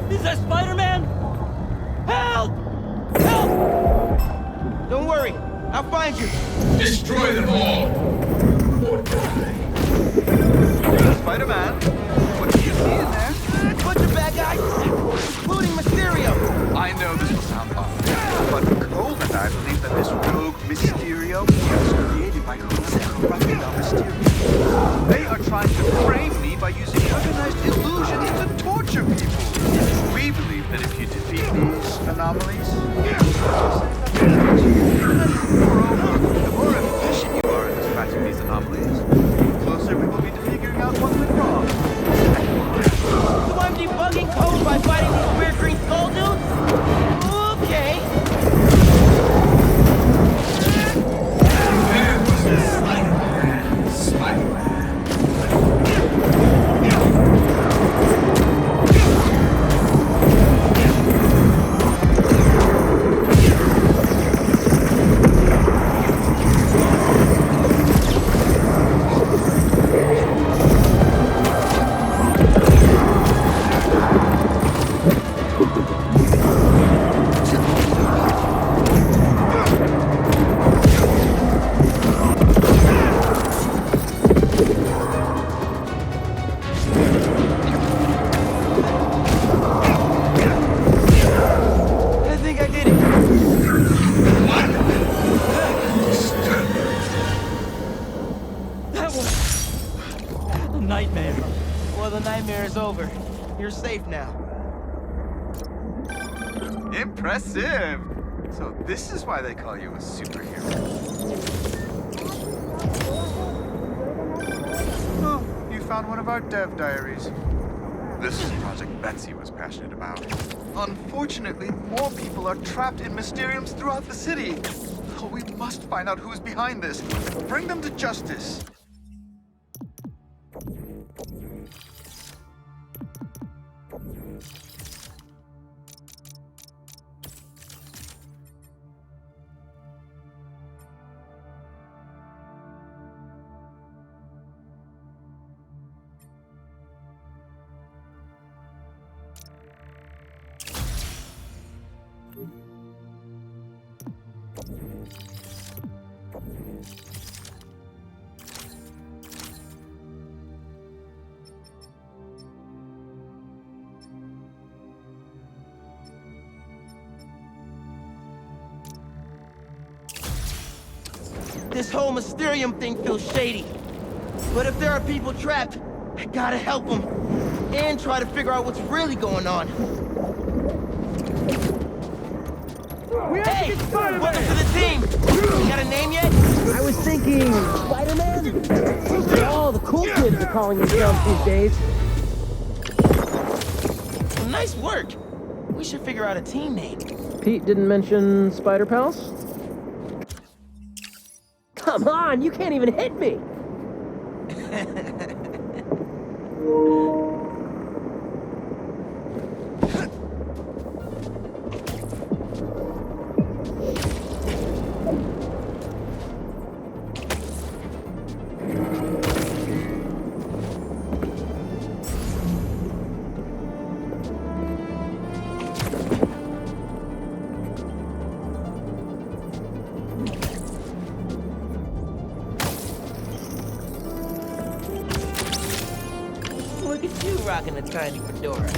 Is that Spider-Man? Help! Help! Don't worry, I'll find you. Destroy them all! Or die. Spider-Man, what do you see in there? A bunch of bad guys, including Mysterio. I know this will sound odd, but Cole and I believe that this rogue Mysterio was created by whoever corrupted our Mysterio. They are trying to frame me by using organized illusions to torture people. We believe that if you defeat these anomalies, moreover, the more efficient you are in dispatching these anomalies, the closer we will be to figuring out what went wrong. So I'm debugging code by fighting these weird green skull dudes? Okay. There was the Spider-Man. Spider-Man. I think I did it. That was a nightmare. Well, the nightmare is over. You're safe now. Impressive! So this is why they call you a superhero. Oh, you found one of our dev diaries. This is the project Betsy was passionate about. Unfortunately, more people are trapped in Mysteriums throughout the city. Oh, we must find out who's behind this. Bring them to justice. This whole Mysterium thing feels shady. But if there are people trapped, I gotta help them. And try to figure out what's really going on. Hey, welcome to the team. You got a name yet? I was thinking, Spider-Man? All the cool kids are calling themselves these days. Well, nice work. We should figure out a team name. Pete didn't mention Spider Pals? Come on, you can't even hit me! Look at you rocking a tiny fedora.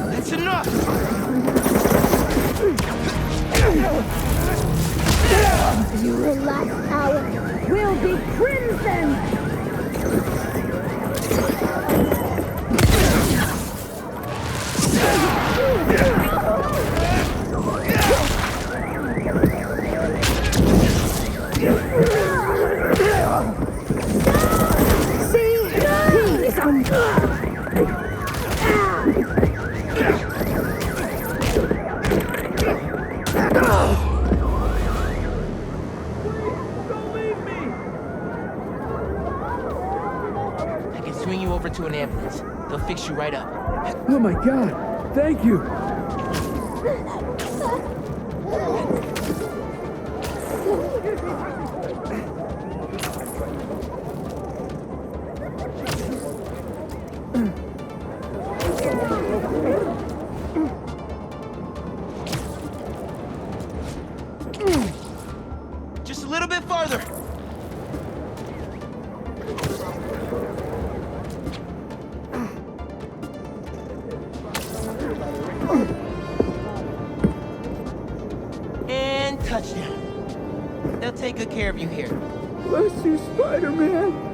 That's enough! Your last hour will be crimson! I can swing you over to an ambulance. They'll fix you right up. Oh my god, thank you! Just a little bit farther. And touchdown. They'll take good care of you here. Bless you, Spider-Man.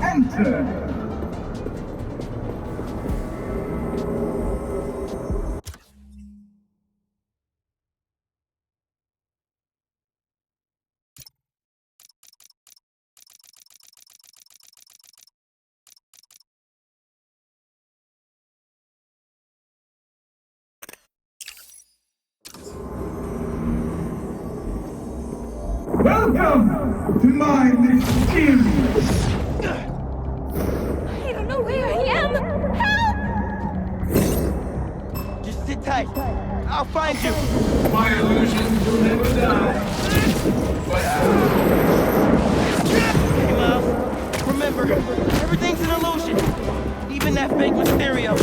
Enter. Welcome to my mysterious. I don't know where I am! Help! Just sit tight. I'll find you! My illusions will never die. Hey, Miles. Remember, everything's an illusion. Even that fake Mysterio.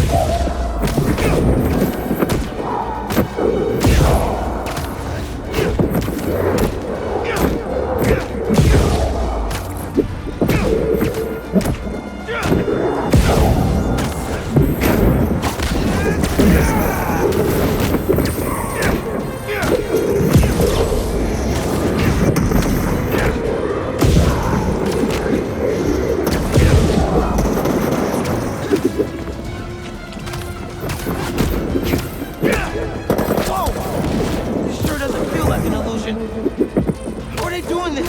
How are they doing this?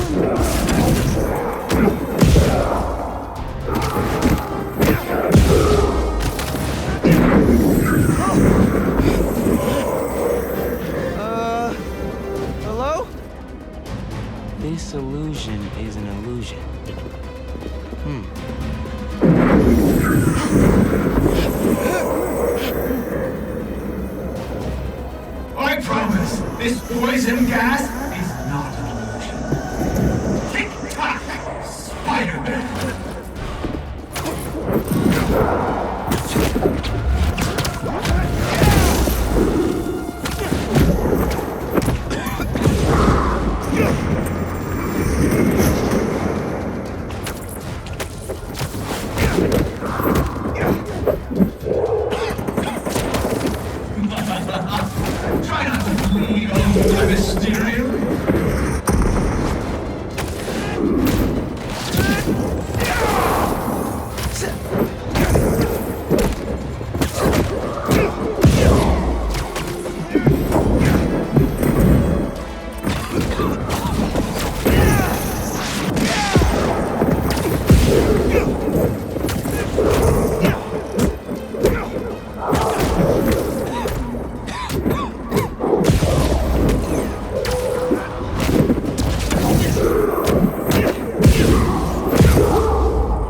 Hello? This illusion is an illusion. I promise, this poison gas is not an illusion. Tick-tock, Spider-Man. Try not to bleed all over Mysterio.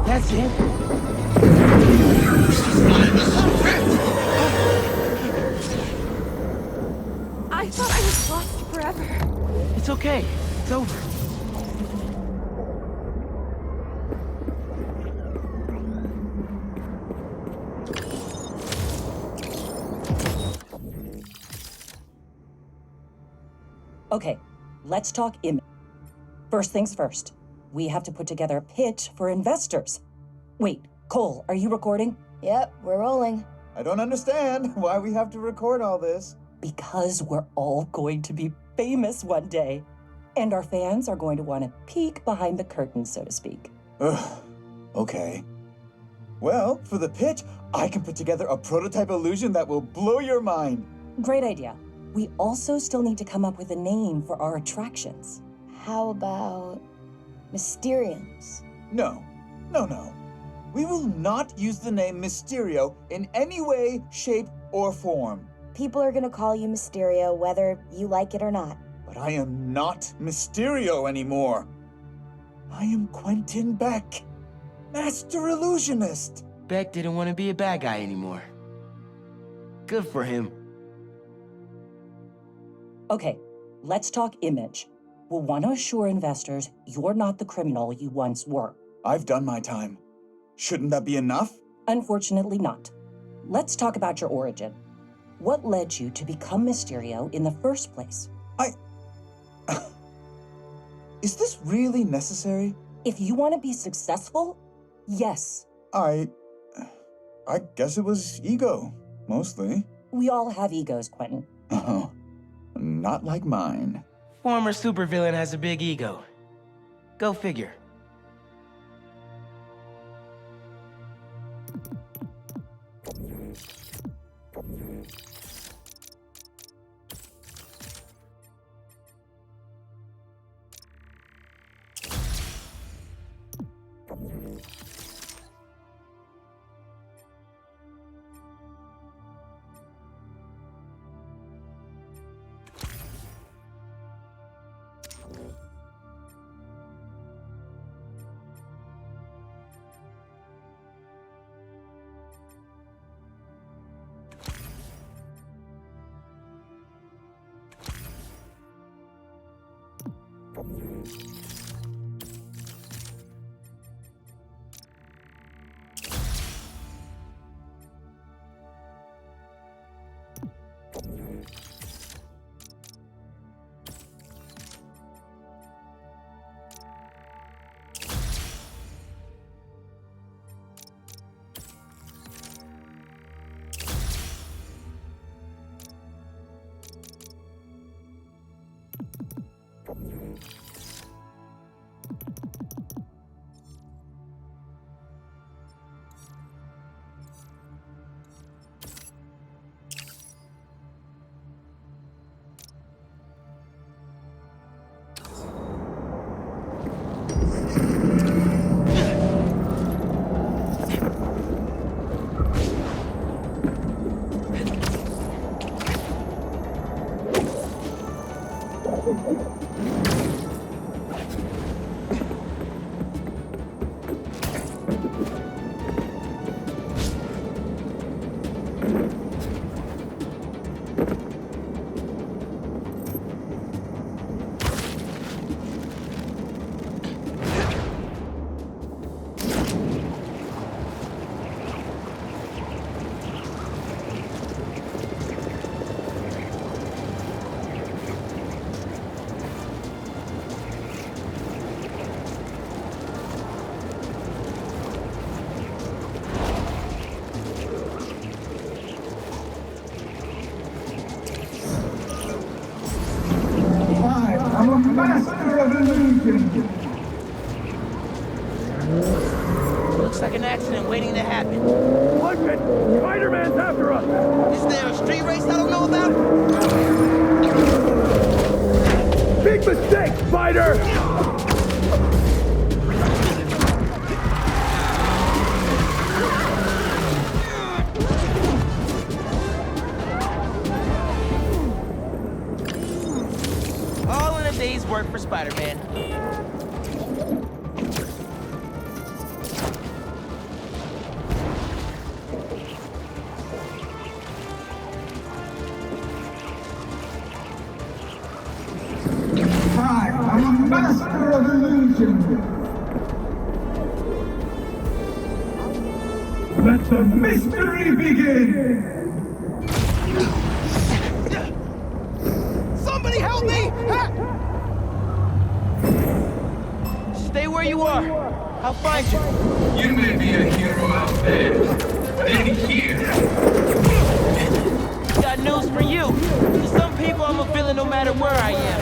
That's it? I thought I was lost forever. It's okay. It's over. Okay, let's talk image. First things first, we have to put together a pitch for investors. Wait, Cole, are you recording? Yep, we're rolling. I don't understand why we have to record all this. Because we're all going to be famous one day. And our fans are going to want to peek behind the curtain, so to speak. Ugh, okay. Well, for the pitch, I can put together a prototype illusion that will blow your mind. Great idea. We also still need to come up with a name for our attractions. How about Mysteriums? No. We will not use the name Mysterio in any way, shape, or form. People are gonna call you Mysterio whether you like it or not. But I am not Mysterio anymore. I am Quentin Beck, Master Illusionist. Beck didn't want to be a bad guy anymore. Good for him. Okay, let's talk image. We'll want to assure investors you're not the criminal you once were. I've done my time. Shouldn't that be enough? Unfortunately not. Let's talk about your origin. What led you to become Mysterio in the first place? Is this really necessary? If you want to be successful, yes. I guess it was ego, mostly. We all have egos, Quentin. Oh, not like mine. Former supervillain has a big ego. Go figure. I'm a master of illusion. Looks like an accident waiting to happen. Look it! Spider-Man's after us! Is there a street race I don't know about? Big mistake, Spider! All in a day's work for Spider-Man. I'm a master of illusion. Let the mystery begin. Somebody help me! Stay where you are. I'll find you. You may be a hero out there, then here. Got news for you. To some people, I'm a villain no matter where I am.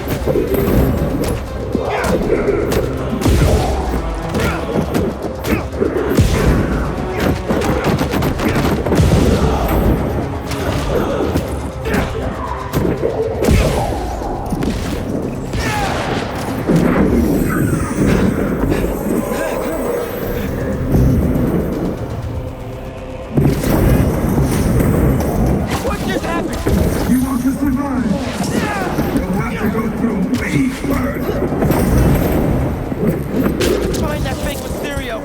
What just happened? You want to survive? You'll have to go through me first. Find that fake Mysterio.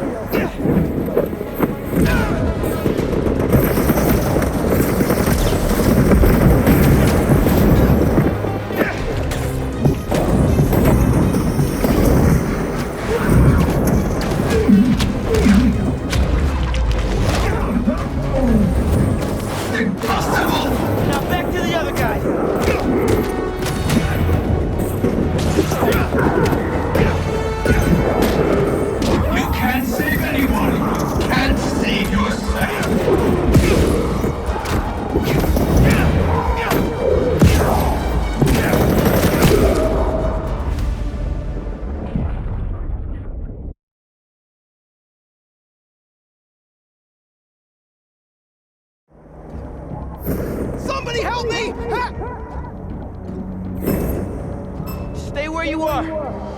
Impossible! Now back to the other guy. You can't save anyone. You can't save yourself. Somebody help me! Stay where you are.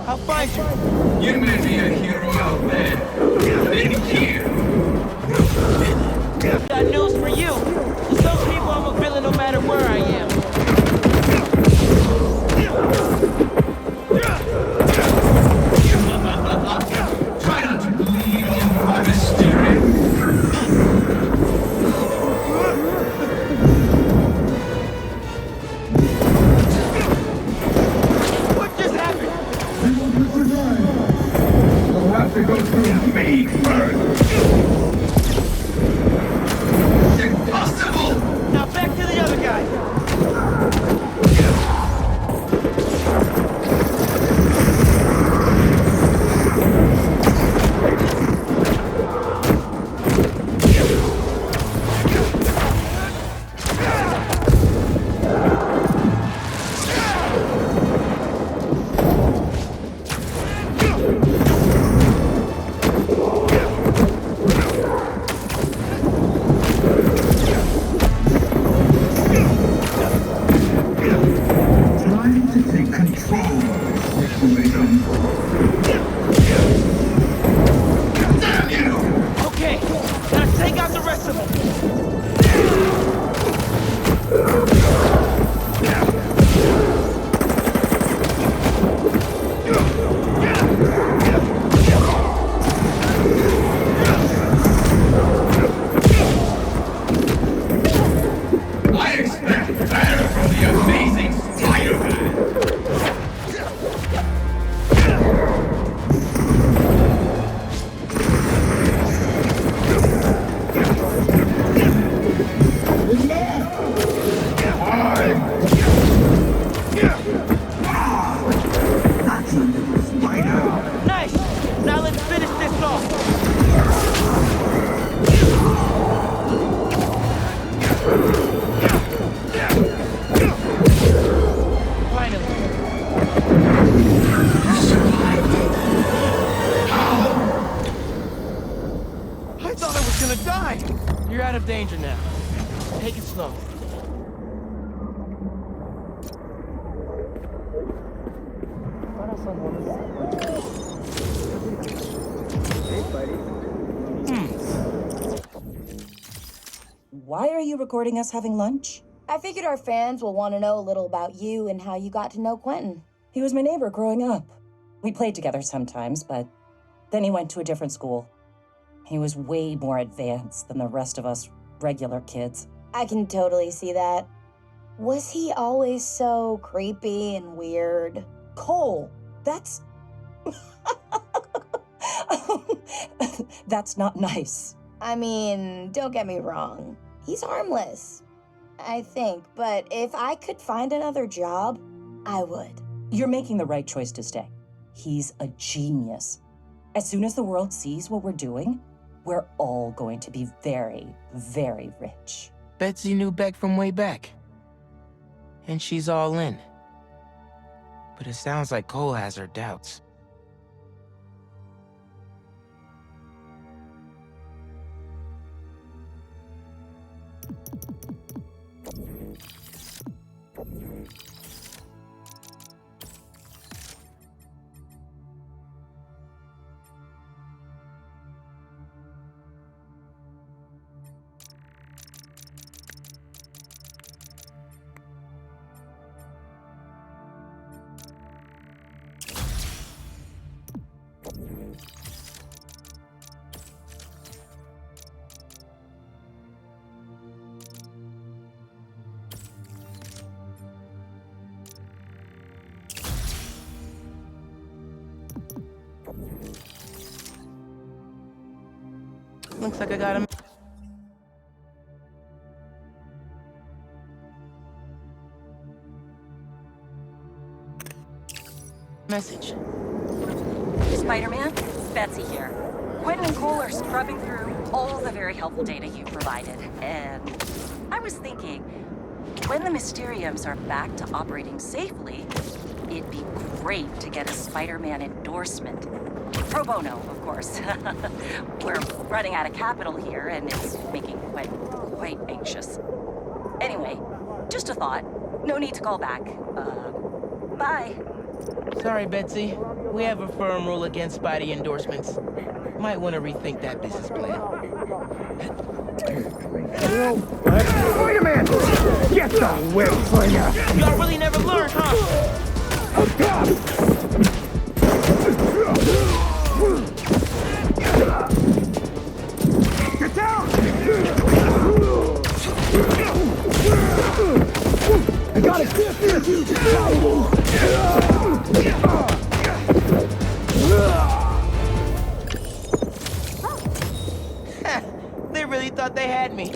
I'll find you. You may be a hero out there, then here. Got news for you. To some people, I'm a villain no matter where I am. Try not to bleed on my Mysterio. What just happened? You want to danger now. Take it slow. Why are you recording us having lunch? I figured our fans will want to know a little about you and how you got to know Quentin. He was my neighbor growing up. We played together sometimes, but then he went to a different school. He was way more advanced than the rest of us regular kids. I can totally see that. Was he always so creepy and weird? Cole, that's... That's not nice. I mean, don't get me wrong. He's harmless, I think. But if I could find another job, I would. You're making the right choice to stay. He's a genius. As soon as the world sees what we're doing, we're all going to be very, very rich. Betsy knew Beck from way back. And she's all in. But it sounds like Cole has her doubts. Looks like I got him. Message. Spider-Man, it's Betsy here. Quentin and Cole are scrubbing through all the very helpful data you provided, and I was thinking, when the Mysteriums are back to operating safely, it'd be great to get a Spider-Man endorsement. Pro bono, of course. We're running out of capital here, and it's making quite anxious. Anyway, just a thought. No need to call back. Bye. Sorry, Betsy. We have a firm rule against Spidey endorsements. Might want to rethink that business plan. Wait a minute! Get the whip, slinger! Y'all really never learned, huh? Get down! I got a gift for you! They really thought they had me.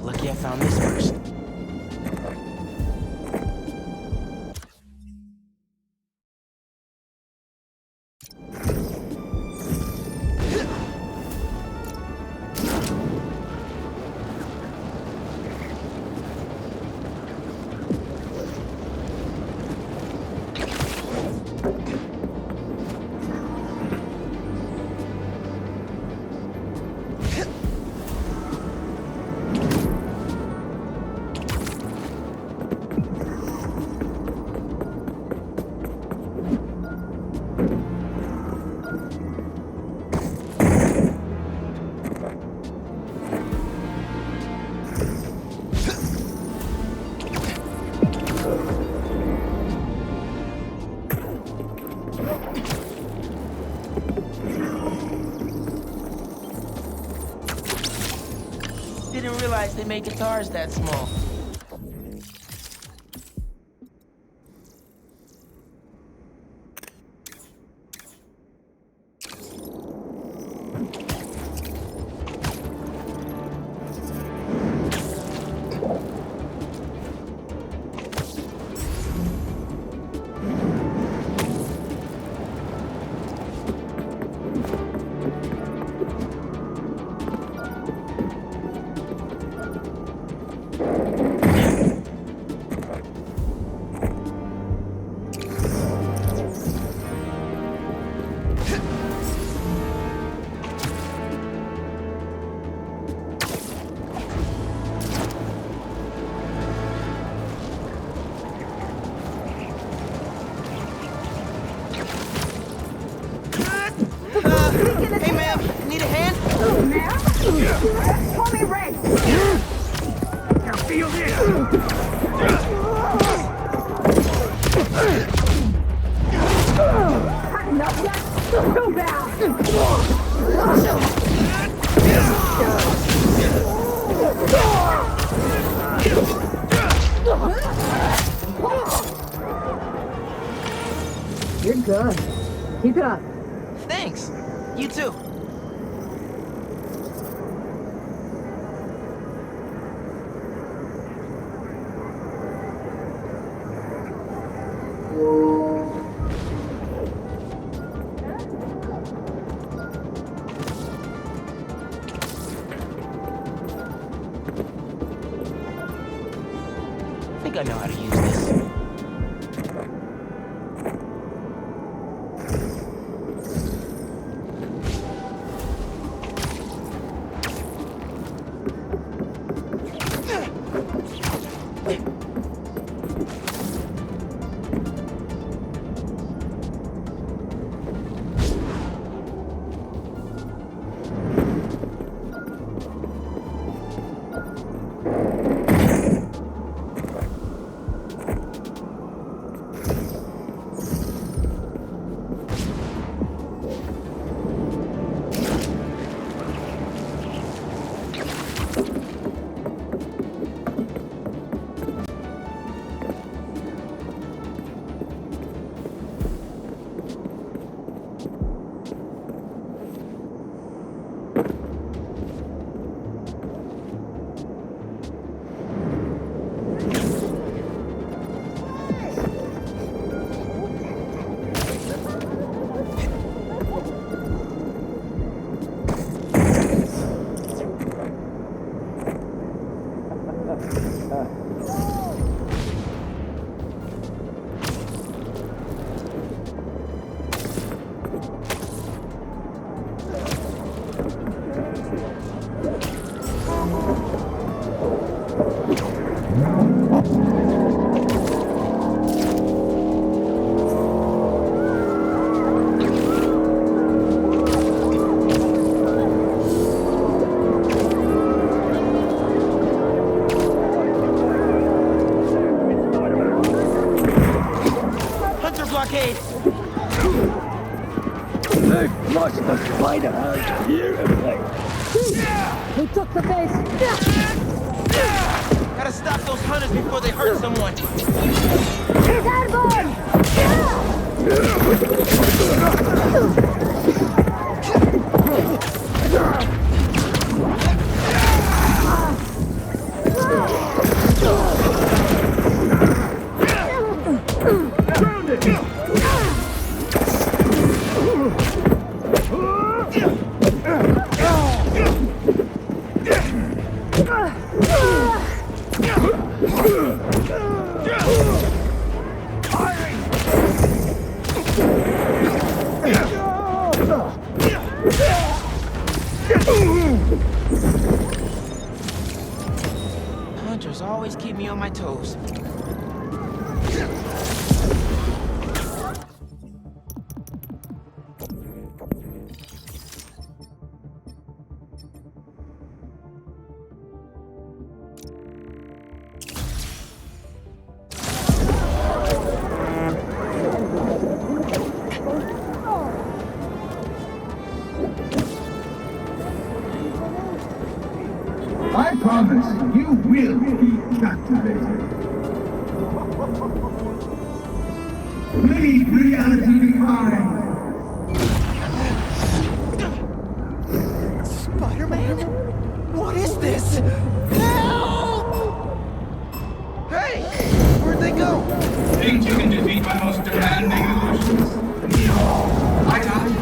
Lucky I found this first. Didn't realize they make guitars that small. Hey, ma'am, need a hand? Call me Red! Now feel this! Enough yet? So bad! You're good. Keep it up. Thanks. You too. I think I know how to use this. Blockade! They flushed the spider out beautifully. We took the base. Gotta stop those hunters before they hurt someone. He's airborne! Hunters always keep me on my toes. I promise you will be captivated. Leave reality behind. Spider-Man? What is this? Help! Hey! Where'd they go? Think you can defeat my most demanding illusions? No, I got it.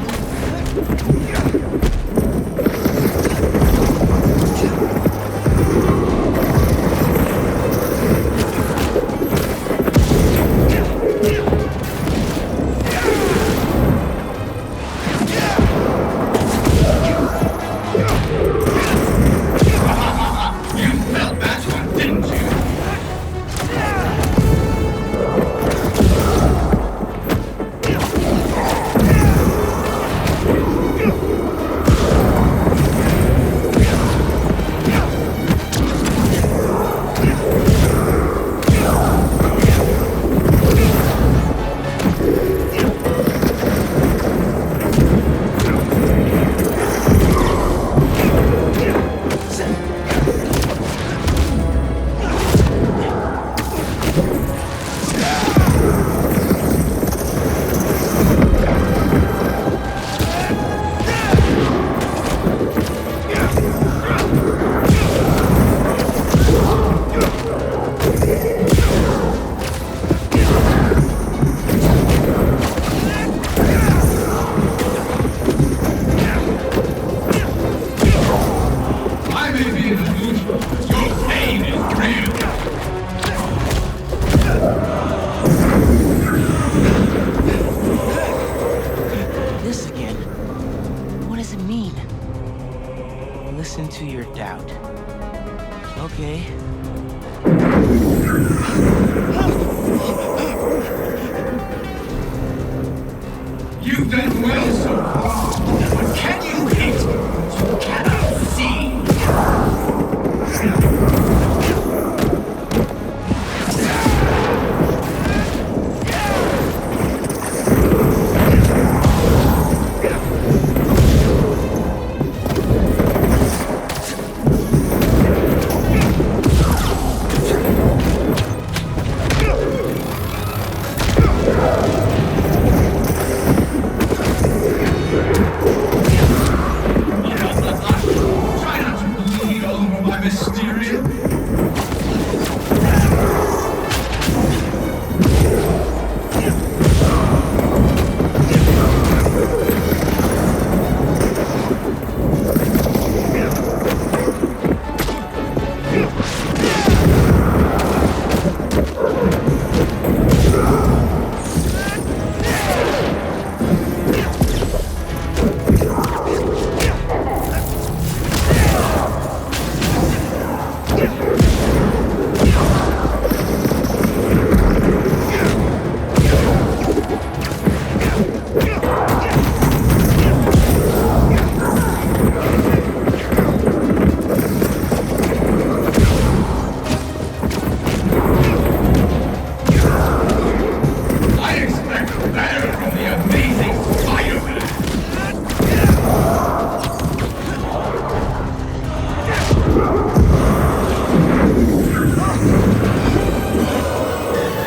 This again? What does it mean? Listen to your doubt. Okay. You've done well so far, but can you hit what you cannot see? Try not to bleed all over my mysterium. I expect better from the amazing Spider-Man.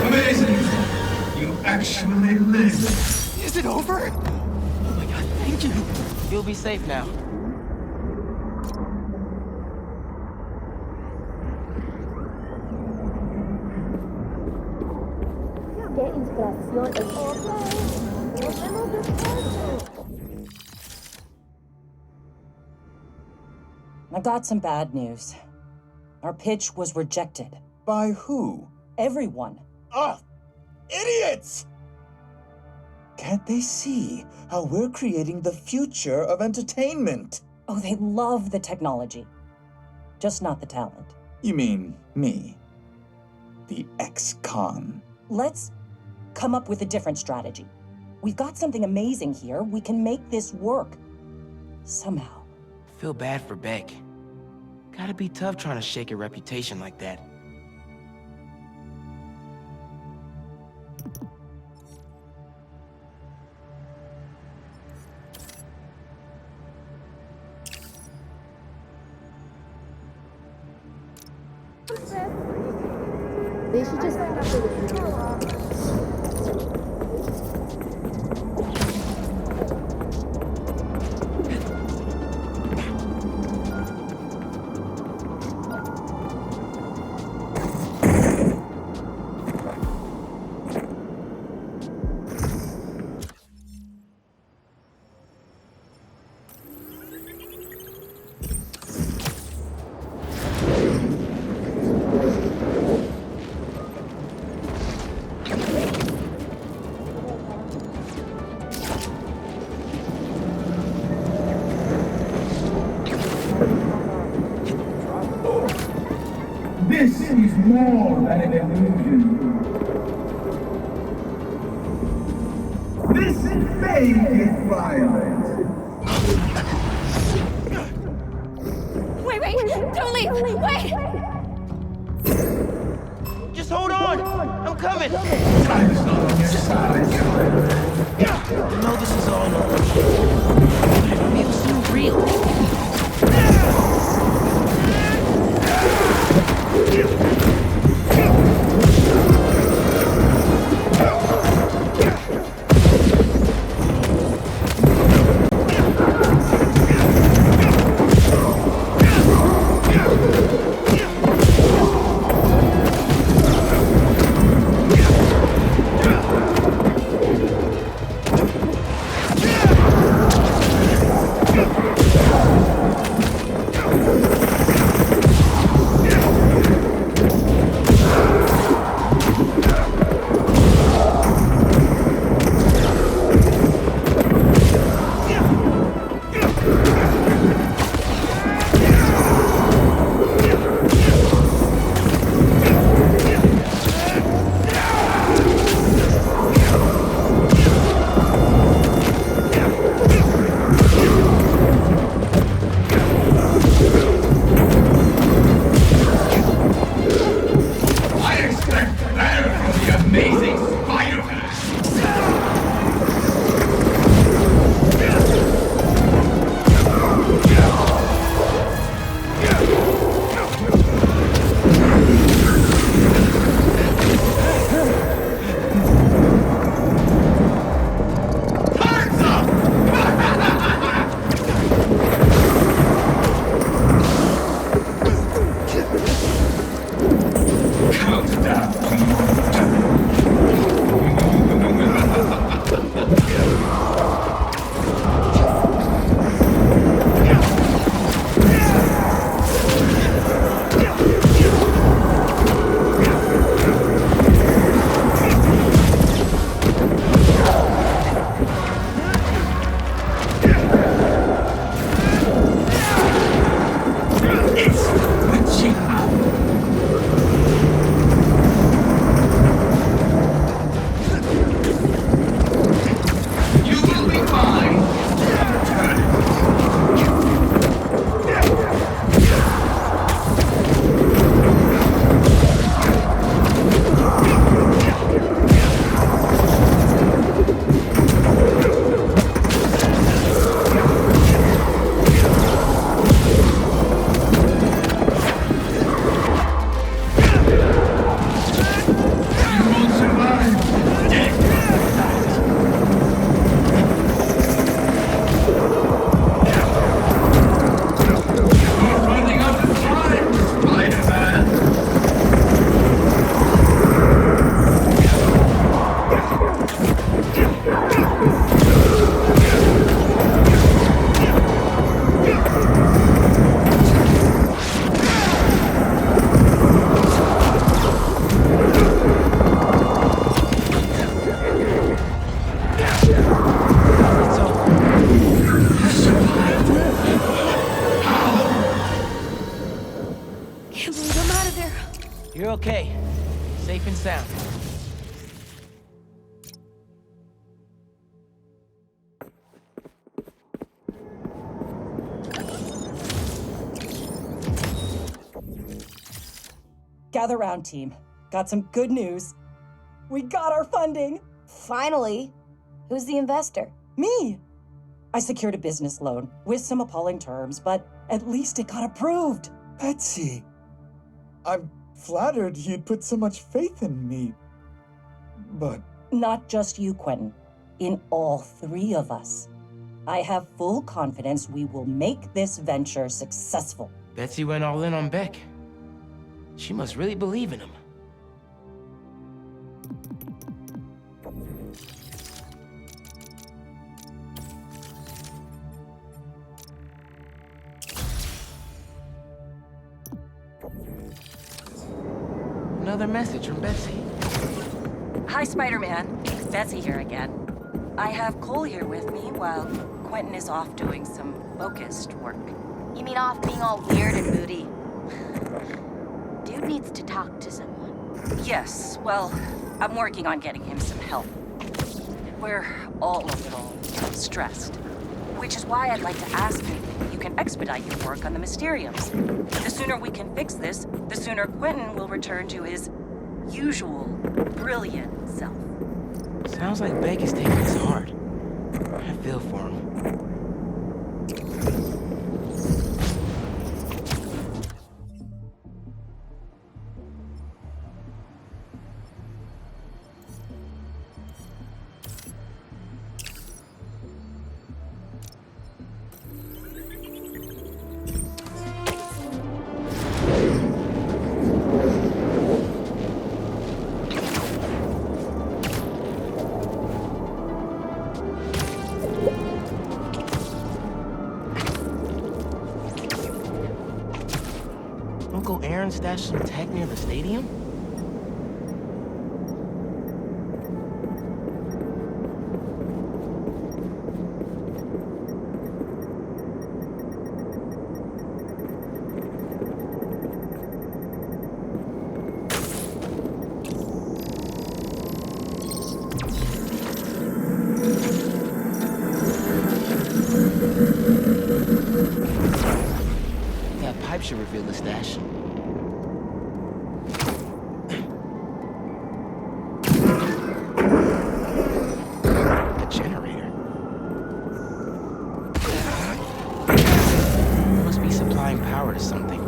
Amazing! You actually live. Is it over? Oh my god, thank you. You'll be safe now. ¿Qué inspiración es Nos vemos después. I got some bad news. Our pitch was rejected. By who? Everyone. Ah! Idiots! Can't they see how we're creating the future of entertainment? Oh, they love the technology. Just not the talent. You mean me? The ex-con? Let's come up with a different strategy. We've got something amazing here. We can make this work. Somehow. Feel bad for Beck. Gotta be tough trying to shake a reputation like that. They should just capture the fugitive. This is more than an illusion. This may get violent. Wait, don't leave! Wait! Just hold on! I'm coming! Time's not on your side. I know this is all an illusion, but it feels so real. You're okay. Safe and sound. Gather round, team. Got some good news. We got our funding! Finally. Who's the investor? Me! I secured a business loan with some appalling terms, but at least it got approved. Betsy, I'm flattered you'd put so much faith in me. But... Not just you, Quentin. In all three of us. I have full confidence we will make this venture successful. Betsy went all in on Beck. She must really believe in him. Another message from Betsy. Hi, Spider-Man. Betsy here again. I have Cole here with me while Quentin is off doing some focused work. You mean off being all weird and moody? Dude needs to talk to someone. Yes, well, I'm working on getting him some help. We're all a little stressed. Which is why I'd like to ask if you can expedite your work on the Mysteriums. The sooner we can fix this, the sooner Quentin will return to his usual brilliant self. Sounds like Beck is taking this hard. I feel for him. Uncle Aaron stashed some tech near the stadium? That pipe should reveal the stash. A generator. Must be supplying power to something.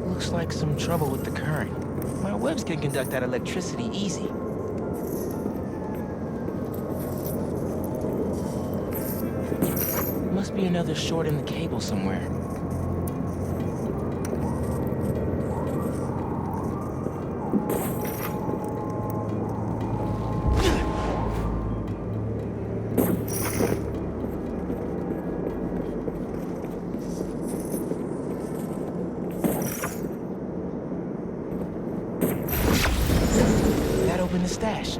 Looks like some trouble with the current. My webs can conduct that electricity easy. Must be another short in the cable somewhere. That opened the stash.